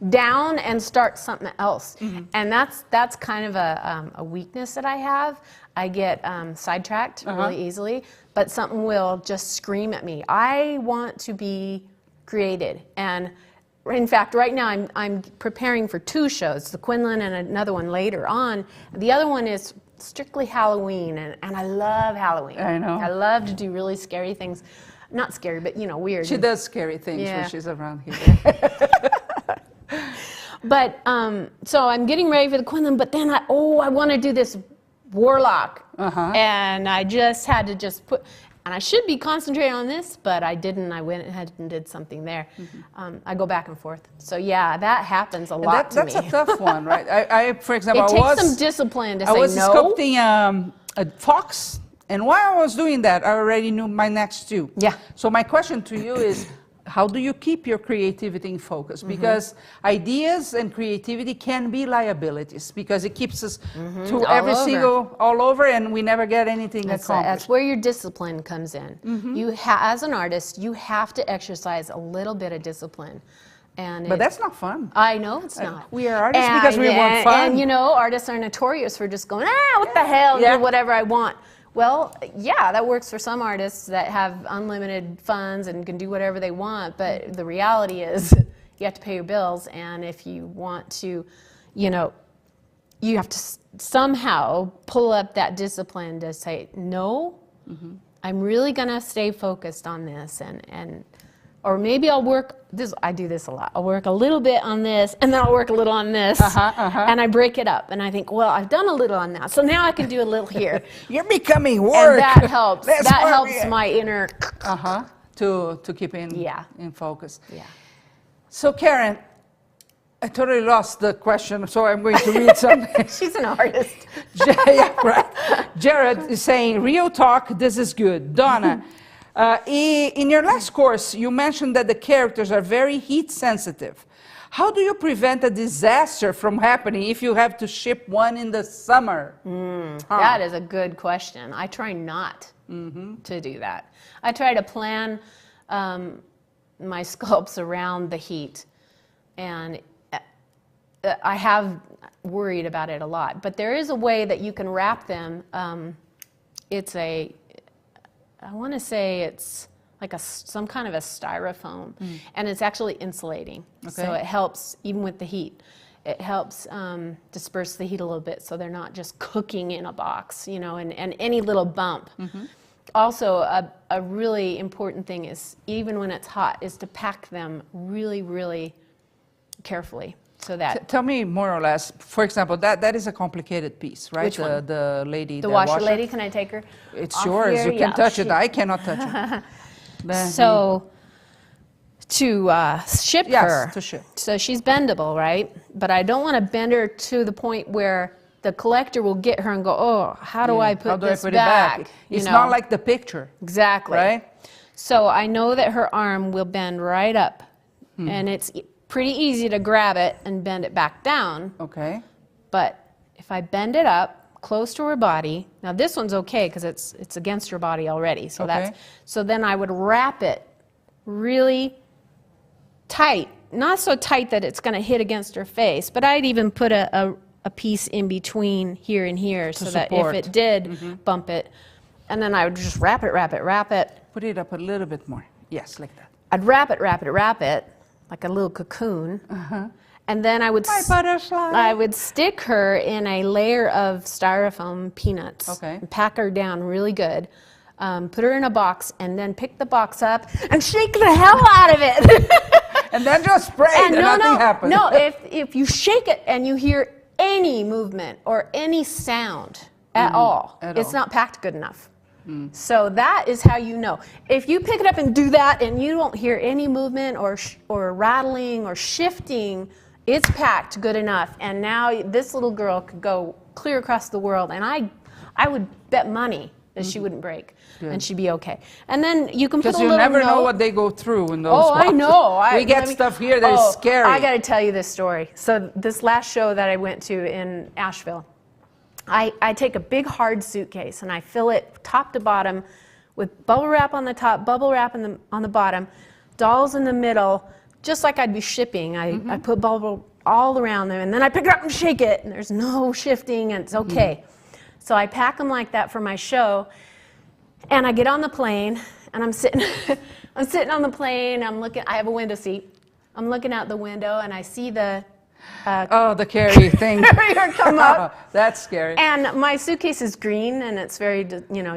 Speaker 2: down and start something else. And that's kind of a weakness that I have. I get sidetracked really easily, but something will just scream at me. I want to be created. And in fact, right now I'm preparing for 2 shows, the Quinlan and another one later on. The other one is strictly Halloween, and I love Halloween.
Speaker 1: I know.
Speaker 2: I love to do really scary things. Not scary, but weird.
Speaker 1: She does scary things
Speaker 2: Yeah.
Speaker 1: when she's around here.
Speaker 2: But so I'm getting ready for the Quinlan, but then I want to do this warlock, and I just had to just put. And I should be concentrating on this, but I didn't. I went ahead and did something there. I go back and forth. So yeah, that happens a lot to me.
Speaker 1: That's a tough one, right? I for example,
Speaker 2: It takes some discipline to say no.
Speaker 1: I was sculpting a fox, and while I was doing that, I already knew my next 2.
Speaker 2: Yeah.
Speaker 1: So my question to you is, how do you keep your creativity in focus? Because ideas and creativity can be liabilities, because it keeps us to every
Speaker 2: over.
Speaker 1: single, all over, and we never get anything
Speaker 2: That's
Speaker 1: accomplished.
Speaker 2: where your discipline comes in. You as an artist, you have to exercise a little bit of discipline. And
Speaker 1: But that's not fun.
Speaker 2: I know it's not.
Speaker 1: We are artists because we want fun.
Speaker 2: And artists are notorious for just going, what the hell,
Speaker 1: Yeah.
Speaker 2: do whatever I want. Well, yeah, that works for some artists that have unlimited funds and can do whatever they want, but the reality is you have to pay your bills, and if you want to, you have to somehow pull up that discipline to say, no, I'm really going to stay focused on this, and or maybe I'll work this. I do this a lot. I'll work a little bit on this, and then I'll work a little on this, and I break it up. And I think, well, I've done a little on that, so now I can do a little here.
Speaker 1: You're becoming work.
Speaker 2: And that helps.
Speaker 1: That's
Speaker 2: That
Speaker 1: where
Speaker 2: helps
Speaker 1: we are.
Speaker 2: my inner.
Speaker 1: To keep in
Speaker 2: Yeah.
Speaker 1: in focus.
Speaker 2: Yeah.
Speaker 1: So Karen, I totally lost the question, so I'm going to read something.
Speaker 2: She's an artist.
Speaker 1: Yeah, right. Jared is saying, real talk, this is good. Donna, in your last course, you mentioned that the characters are very heat sensitive. How do you prevent a disaster from happening if you have to ship one in the summer?
Speaker 2: That is a good question. I try not to do that. I try to plan my sculpts around the heat, and I have worried about it a lot. But there is a way that you can wrap them. I want to say it's like some kind of a styrofoam, and it's actually insulating.
Speaker 1: Okay.
Speaker 2: So it helps even with the heat. It helps disperse the heat a little bit, so they're not just cooking in a box, you know, and any little bump. Also, a really important thing is, even when it's hot, is to pack them really, really carefully. So that
Speaker 1: Tell me more or less. For example, that is a complicated piece, right?
Speaker 2: Which one?
Speaker 1: The lady,
Speaker 2: the washer lady, can I take her?
Speaker 1: It's
Speaker 2: off
Speaker 1: yours.
Speaker 2: here?
Speaker 1: You can
Speaker 2: Yeah,
Speaker 1: touch it. I cannot touch it.
Speaker 2: So to ship her,
Speaker 1: to ship.
Speaker 2: so she's bendable, right? But I don't want to bend her to the point where the collector will get her and go, oh, how do I put this back?
Speaker 1: it back? It's not like the picture.
Speaker 2: Exactly.
Speaker 1: Right?
Speaker 2: So I know that her arm will bend right up, and it's pretty easy to grab it and bend it back down.
Speaker 1: Okay.
Speaker 2: But if I bend it up close to her body, now this one's okay because it's against her body already. So
Speaker 1: Okay.
Speaker 2: so then I would wrap it really tight, not so tight that it's going to hit against her face, but I'd even put a piece in between here and here so that if it did bump it, and then I would just wrap it.
Speaker 1: Put it up a little bit more. Yes, like that.
Speaker 2: I'd wrap it like a little cocoon, and then I would I would stick her in a layer of styrofoam peanuts,
Speaker 1: Okay.
Speaker 2: and pack her down really good, put her in a box, and then pick the box up and shake the hell out of it.
Speaker 1: And then just spray it and nothing happens.
Speaker 2: No, if you shake it and you hear any movement or any sound at all, it's not packed good enough. So that is how you know. If you pick it up and do that and you don't hear any movement or rattling or shifting, it's packed good enough. And now this little girl could go clear across the world, and I would bet money that she wouldn't break, and she'd be okay. And then you can put a
Speaker 1: Because
Speaker 2: little
Speaker 1: you never know
Speaker 2: note.
Speaker 1: what they go through in those
Speaker 2: Oh, I
Speaker 1: boxes.
Speaker 2: know.
Speaker 1: We get stuff here that is scary.
Speaker 2: I got to tell you this story. So this last show that I went to in Asheville, I take a big hard suitcase and I fill it top to bottom with bubble wrap on the top, bubble wrap on the bottom, dolls in the middle, just like I'd be shipping. I put bubble all around them, and then I pick it up and shake it, and there's no shifting, and it's okay. So I pack them like that for my show, and I get on the plane, and I'm sitting on the plane. I'm looking. I have a window seat. I'm looking out the window, and I see the
Speaker 1: the carry thing.
Speaker 2: carrier come up.
Speaker 1: That's scary.
Speaker 2: And my suitcase is green, and it's very,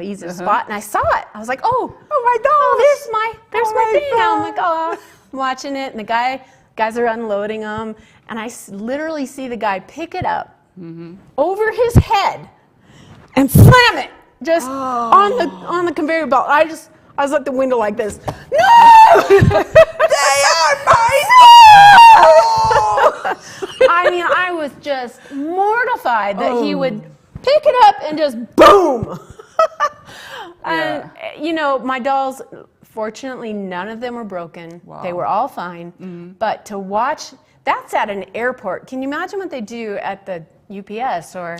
Speaker 2: easy to spot. And I saw it. I was like, oh my dolls! There's my thing. I'm like, oh, I'm watching it, and the guys are unloading them, and I literally see the guy pick it up over his head and slam it just on the conveyor belt. I was at the window like this. No! They are mine! I mean, I was just mortified that he would pick it up and just boom. And my dolls, fortunately, none of them were broken.
Speaker 1: Wow.
Speaker 2: They were all fine. But to watch, that's at an airport. Can you imagine what they do at the UPS or,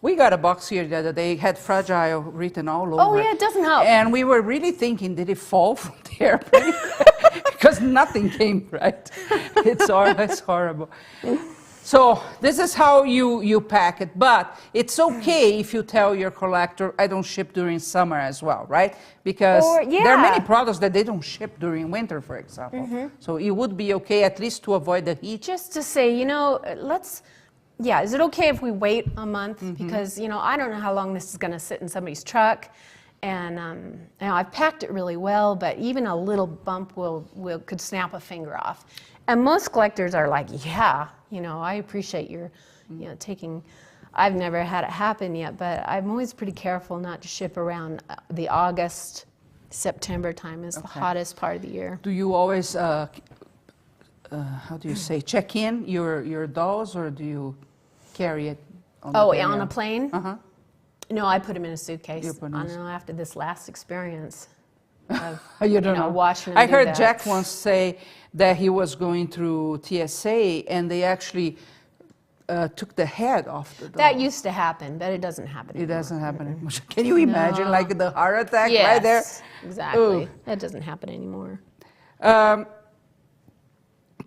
Speaker 1: We got a box here the other day, had fragile written all over.
Speaker 2: Oh, yeah, it doesn't help.
Speaker 1: And we were really thinking, did it fall from the airplane? Because nothing came right. It's horrible. So this is how you pack it. But it's okay if you tell your collector, I don't ship during summer as well, right? Because there are many products that they don't ship during winter, for example. So it would be okay at least to avoid the heat.
Speaker 2: Just to say, is it okay if we wait a month? Because, I don't know how long this is going to sit in somebody's truck. And I've packed it really well, but even a little bump could snap a finger off. And most collectors are like, I appreciate your, taking. I've never had it happen yet, but I'm always pretty careful not to ship around the August, September time is the hottest part of the year.
Speaker 1: Do you always, how do you say, check in your dolls, or do you carry it on the plane?
Speaker 2: On a plane? No, I put them in a suitcase.
Speaker 1: You put 'em
Speaker 2: I
Speaker 1: in
Speaker 2: don't know, after this last experience. of
Speaker 1: You don't know.
Speaker 2: watching them
Speaker 1: I
Speaker 2: do
Speaker 1: heard
Speaker 2: that.
Speaker 1: Jack once say that he was going through TSA and they actually took the head off the dog.
Speaker 2: That used to happen, but it doesn't happen
Speaker 1: It
Speaker 2: anymore.
Speaker 1: doesn't happen anymore. Can you imagine,
Speaker 2: No.
Speaker 1: like the heart attack
Speaker 2: Yes,
Speaker 1: right there?
Speaker 2: exactly.
Speaker 1: Ooh.
Speaker 2: That doesn't happen anymore.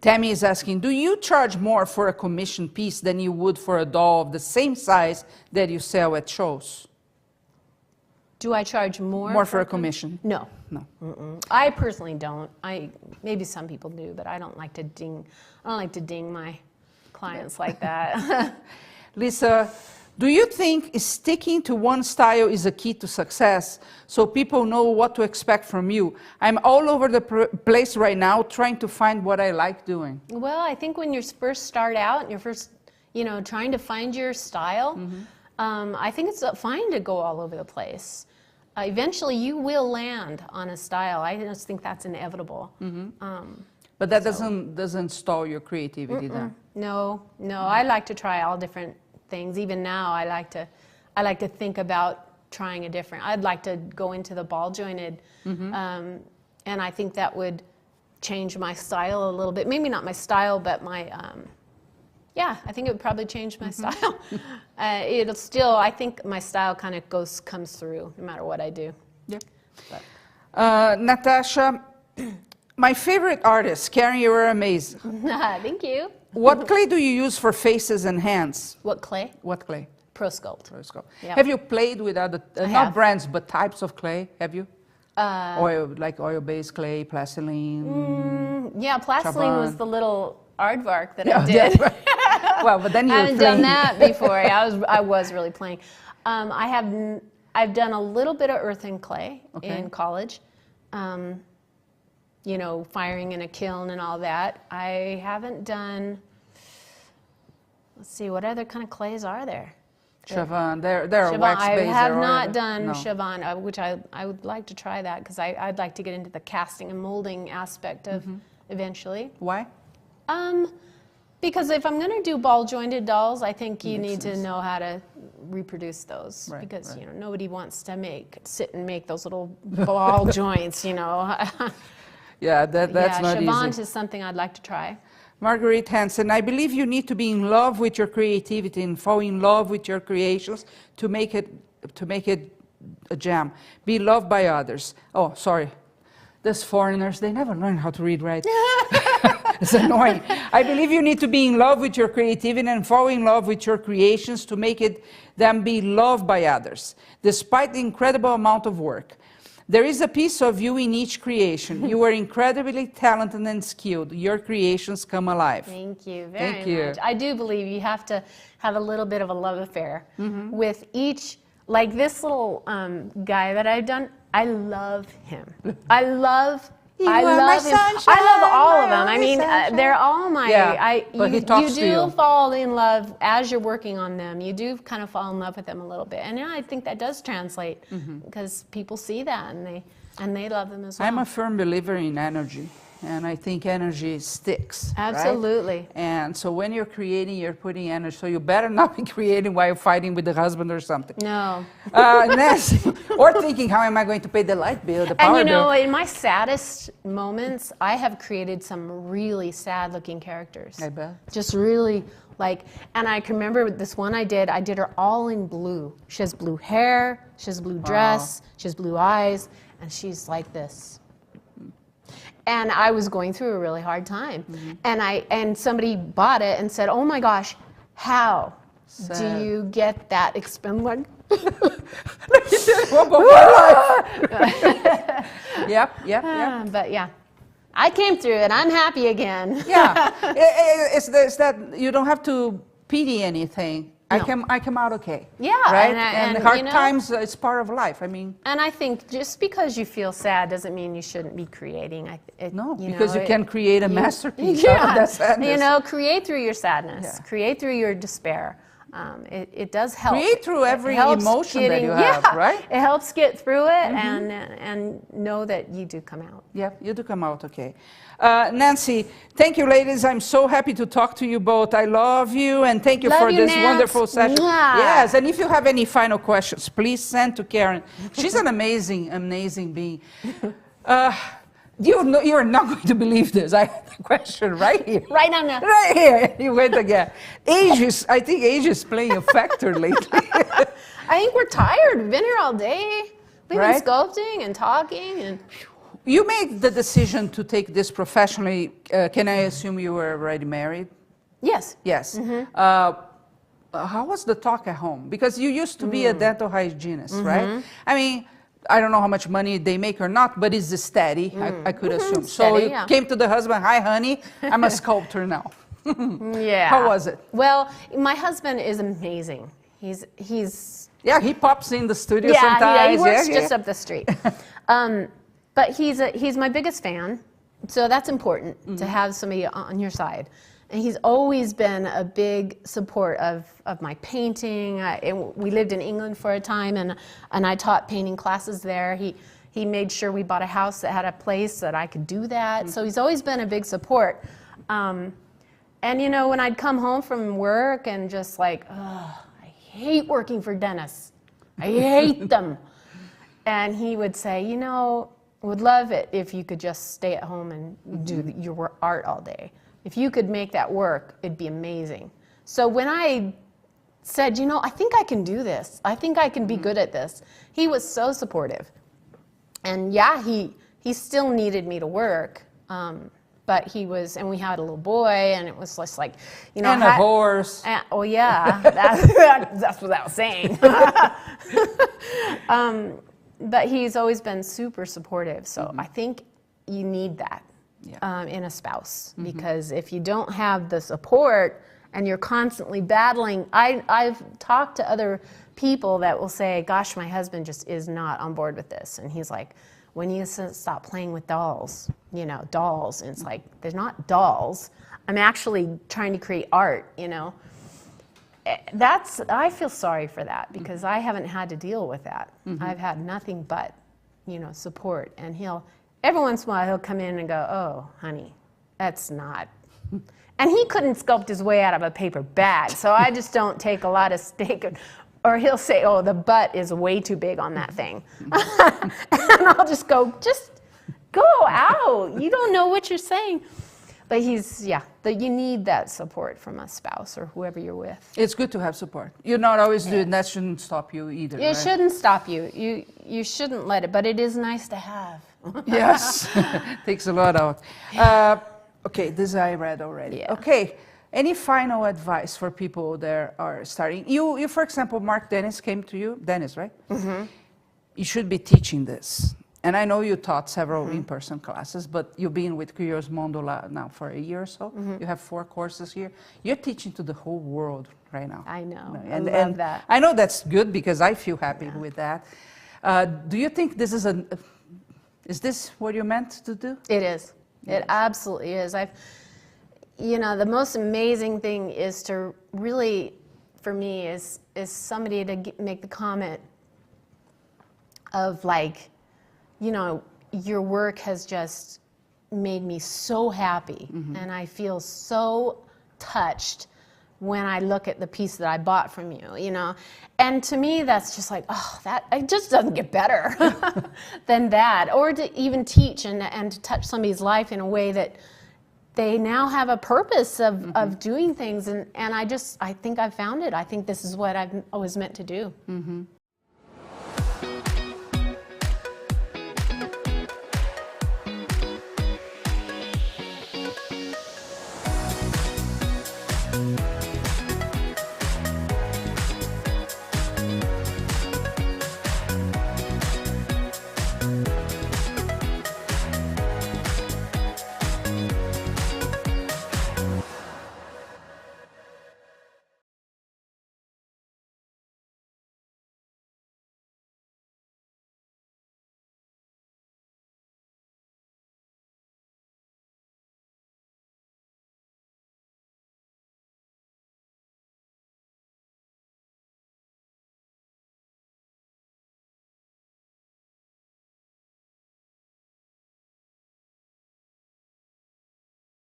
Speaker 1: Tammy is asking, do you charge more for a commission piece than you would for a doll of the same size that you sell at shows?
Speaker 2: Do I charge more?
Speaker 1: More for a commission?
Speaker 2: No.
Speaker 1: No.
Speaker 2: I personally don't. Maybe some people do, but I don't like to ding. I don't like to ding my clients like that.
Speaker 1: Lisa, do you think sticking to one style is a key to success so people know what to expect from you? I'm all over the place right now trying to find what I like doing.
Speaker 2: Well, I think when you first start out and you're first, trying to find your style, I think it's fine to go all over the place. Eventually, you will land on a style. I just think that's inevitable.
Speaker 1: But that doesn't stall your creativity then?
Speaker 2: No. I like to try all different things. Even now, I like to think about trying a different. I'd like to go into the ball jointed, and I think that would change my style a little bit. Maybe not my style, but my. I think it would probably change my style. It'll still. I think my style kind of comes through no matter what I do.
Speaker 1: Yeah. Natasha, my favorite artist, Karen, you are amazing.
Speaker 2: Thank you.
Speaker 1: What clay do you use for faces and hands?
Speaker 2: What clay?
Speaker 1: What clay?
Speaker 2: Pro Sculpt. Yep.
Speaker 1: Have you played with other, not
Speaker 2: have.
Speaker 1: brands, but types of clay? Have you? Oil-based clay, plastiline?
Speaker 2: Yeah, plastiline was
Speaker 1: Chaban.
Speaker 2: the little aardvark that I did.
Speaker 1: Well, but then you
Speaker 2: I
Speaker 1: were
Speaker 2: haven't
Speaker 1: playing.
Speaker 2: done that before. I was really playing. I've done a little bit of earth and clay in college. Firing in a kiln and all that. I haven't done. Let's see, what other kind of clays are there?
Speaker 1: Chavan, they're
Speaker 2: Chavan.
Speaker 1: wax-based.
Speaker 2: I have
Speaker 1: they're
Speaker 2: not
Speaker 1: oil-
Speaker 2: done
Speaker 1: no.
Speaker 2: Chavan, which I would like to try that because I'd like to get into the casting and molding aspect of eventually.
Speaker 1: Why?
Speaker 2: Because if I'm going to do ball jointed dolls, I think you need to know how to reproduce those because nobody wants to sit and make those little ball joints.
Speaker 1: Yeah, that's not
Speaker 2: Chavan
Speaker 1: easy.
Speaker 2: is something I'd like to try.
Speaker 1: Marguerite Hansen, I believe you need to be in love with your creativity and fall in love with your creations to make it a gem. Be loved by others. Oh, sorry. Those foreigners, they never learn how to read right. It's annoying. I believe you need to be in love with your creativity and fall in love with your creations to make them be loved by others, despite the incredible amount of work. There is a piece of you in each creation. You are incredibly talented and skilled. Your creations come alive.
Speaker 2: Thank you very
Speaker 1: Thank you.
Speaker 2: much. I do believe you have to have a little bit of a love affair with each, like this little guy that I've done. I love him. I love him. I love all of them. I mean, they're all my.
Speaker 1: Yeah, but he talks
Speaker 2: you
Speaker 1: to
Speaker 2: do
Speaker 1: you.
Speaker 2: fall in love as you're working on them. You do kind of fall in love with them a little bit, and I think that does translate because people see that and they love them as well.
Speaker 1: I'm a firm believer in energy, and I think energy sticks.
Speaker 2: Absolutely.
Speaker 1: Right? And so when you're creating, you're putting energy. So you better not be creating while you're fighting with the husband or something.
Speaker 2: No.
Speaker 1: Nancy, or thinking, how am I going to pay the light bill, the power
Speaker 2: And
Speaker 1: bill?
Speaker 2: in my saddest moments, I have created some really sad-looking characters.
Speaker 1: I bet.
Speaker 2: Just really and I can remember this one I did her all in blue. She has blue hair, she has a blue dress, she has blue eyes, and she's like this. And I was going through a really hard time. And somebody bought it and said, oh my gosh, how do you get that expensive?
Speaker 1: Yep.
Speaker 2: But yeah, I came through it. I'm happy again.
Speaker 1: Yeah, it's that you don't have to pity anything.
Speaker 2: No.
Speaker 1: I come out okay.
Speaker 2: Yeah,
Speaker 1: right.
Speaker 2: and
Speaker 1: hard times, it's part of life. I mean.
Speaker 2: And I think just because you feel sad doesn't mean you shouldn't be creating.
Speaker 1: Because you can create a masterpiece out of that sadness.
Speaker 2: Create through your sadness.
Speaker 1: Yeah.
Speaker 2: Create through your despair. It does help.
Speaker 1: Create through every emotion that you have, right?
Speaker 2: It helps get through it and know that you do come out.
Speaker 1: Yeah, you do come out okay. Nancy, thank you, ladies. I'm so happy to talk to you both. I love you, and thank you for this
Speaker 2: Nance.
Speaker 1: wonderful session.
Speaker 2: Mwah.
Speaker 1: Yes, and if you have any final questions, please send to Karen. She's an amazing being. You're not going to believe this. I have a question right here.
Speaker 3: Right on the.
Speaker 1: Right here. You went again. I think age is playing a factor lately.
Speaker 3: I think we're tired. We've been here all day. We've
Speaker 1: Right?
Speaker 3: been sculpting and talking and.
Speaker 1: You made the decision to take this professionally. Can I assume you were already married?
Speaker 3: Yes.
Speaker 1: Yes. How was the talk at home? Because you used to be a dental hygienist, right? I mean, I don't know how much money they make or not, but it's steady, I could assume. So
Speaker 3: Steady,
Speaker 1: you
Speaker 3: yeah.
Speaker 1: came to the husband, hi, honey, I'm a sculptor now.
Speaker 3: Yeah.
Speaker 1: How was it?
Speaker 3: Well, my husband is amazing. He's
Speaker 1: Yeah, he pops in the studio
Speaker 3: yeah,
Speaker 1: sometimes.
Speaker 3: he works
Speaker 1: yeah,
Speaker 3: just up the street. But he's my biggest fan, so that's important to have somebody on your side. And he's always been a big support of my painting. We lived in England for a time, and I taught painting classes there. He made sure we bought a house that had a place that I could do that. So he's always been a big support. And you know, when I'd come home from work and just like, oh, I hate working for dentists. I hate them. And he would say, you know, would love it if you could just stay at home and do your art all day. If you could make that work, it'd be amazing. So when I said, you know, I think I can do this. I think I can be good at this. He was so supportive. And yeah, he still needed me to work. But he was, and we had a little boy, and it was just like, you know.
Speaker 1: And a horse.
Speaker 3: Oh yeah, that's what I was saying. But he's always been super supportive. So I think you need that.
Speaker 1: Yeah.
Speaker 3: In a spouse, because if you don't have the support and you're constantly battling, I've talked to other people that will say, gosh, my husband just is not on board with this. And he's like, when you stop playing with dolls, you know, dolls, and it's like, they're not dolls. I'm actually trying to create art, you know. I feel sorry for that, because I haven't had to deal with that. I've had nothing but, you know, support. And every once in a while, he'll come in and go, oh, honey, that's not. And he couldn't sculpt his way out of a paper bag, so I just don't take a lot of stake. Or he'll say, oh, the butt is way too big on that thing. And I'll just go out. You don't know what you're saying. But you need that support from a spouse or whoever you're with.
Speaker 1: It's good to have support. You're not always doing that. Shouldn't stop you either.
Speaker 3: It shouldn't stop you. You shouldn't let it, but it is nice to have.
Speaker 1: Yes, takes a lot out. Okay, this I read already.
Speaker 3: Yeah.
Speaker 1: Okay, any final advice for people that are starting? You, for example, Mark Dennis came to you. Dennis, right? You should be teaching this. And I know you taught several in-person classes, but you've been with Curious Mondo now for a year or so. You have 4 courses here. You're teaching to the whole world right now.
Speaker 3: I know.
Speaker 1: And,
Speaker 3: I love that.
Speaker 1: I know that's good, because I feel happy with that. Do you think this is is this what you're meant to do?
Speaker 3: It is. It absolutely is. You know, the most amazing thing is to really, for me, is somebody to make the comment of like, you know, your work has just made me so happy, and I feel so touched when I look at the piece that I bought from you, you know. And to me, that's just like, oh, it just doesn't get better than that. Or to even teach and to touch somebody's life in a way that they now have a purpose of doing things. And I think I've found it. I think this is what I was meant to do.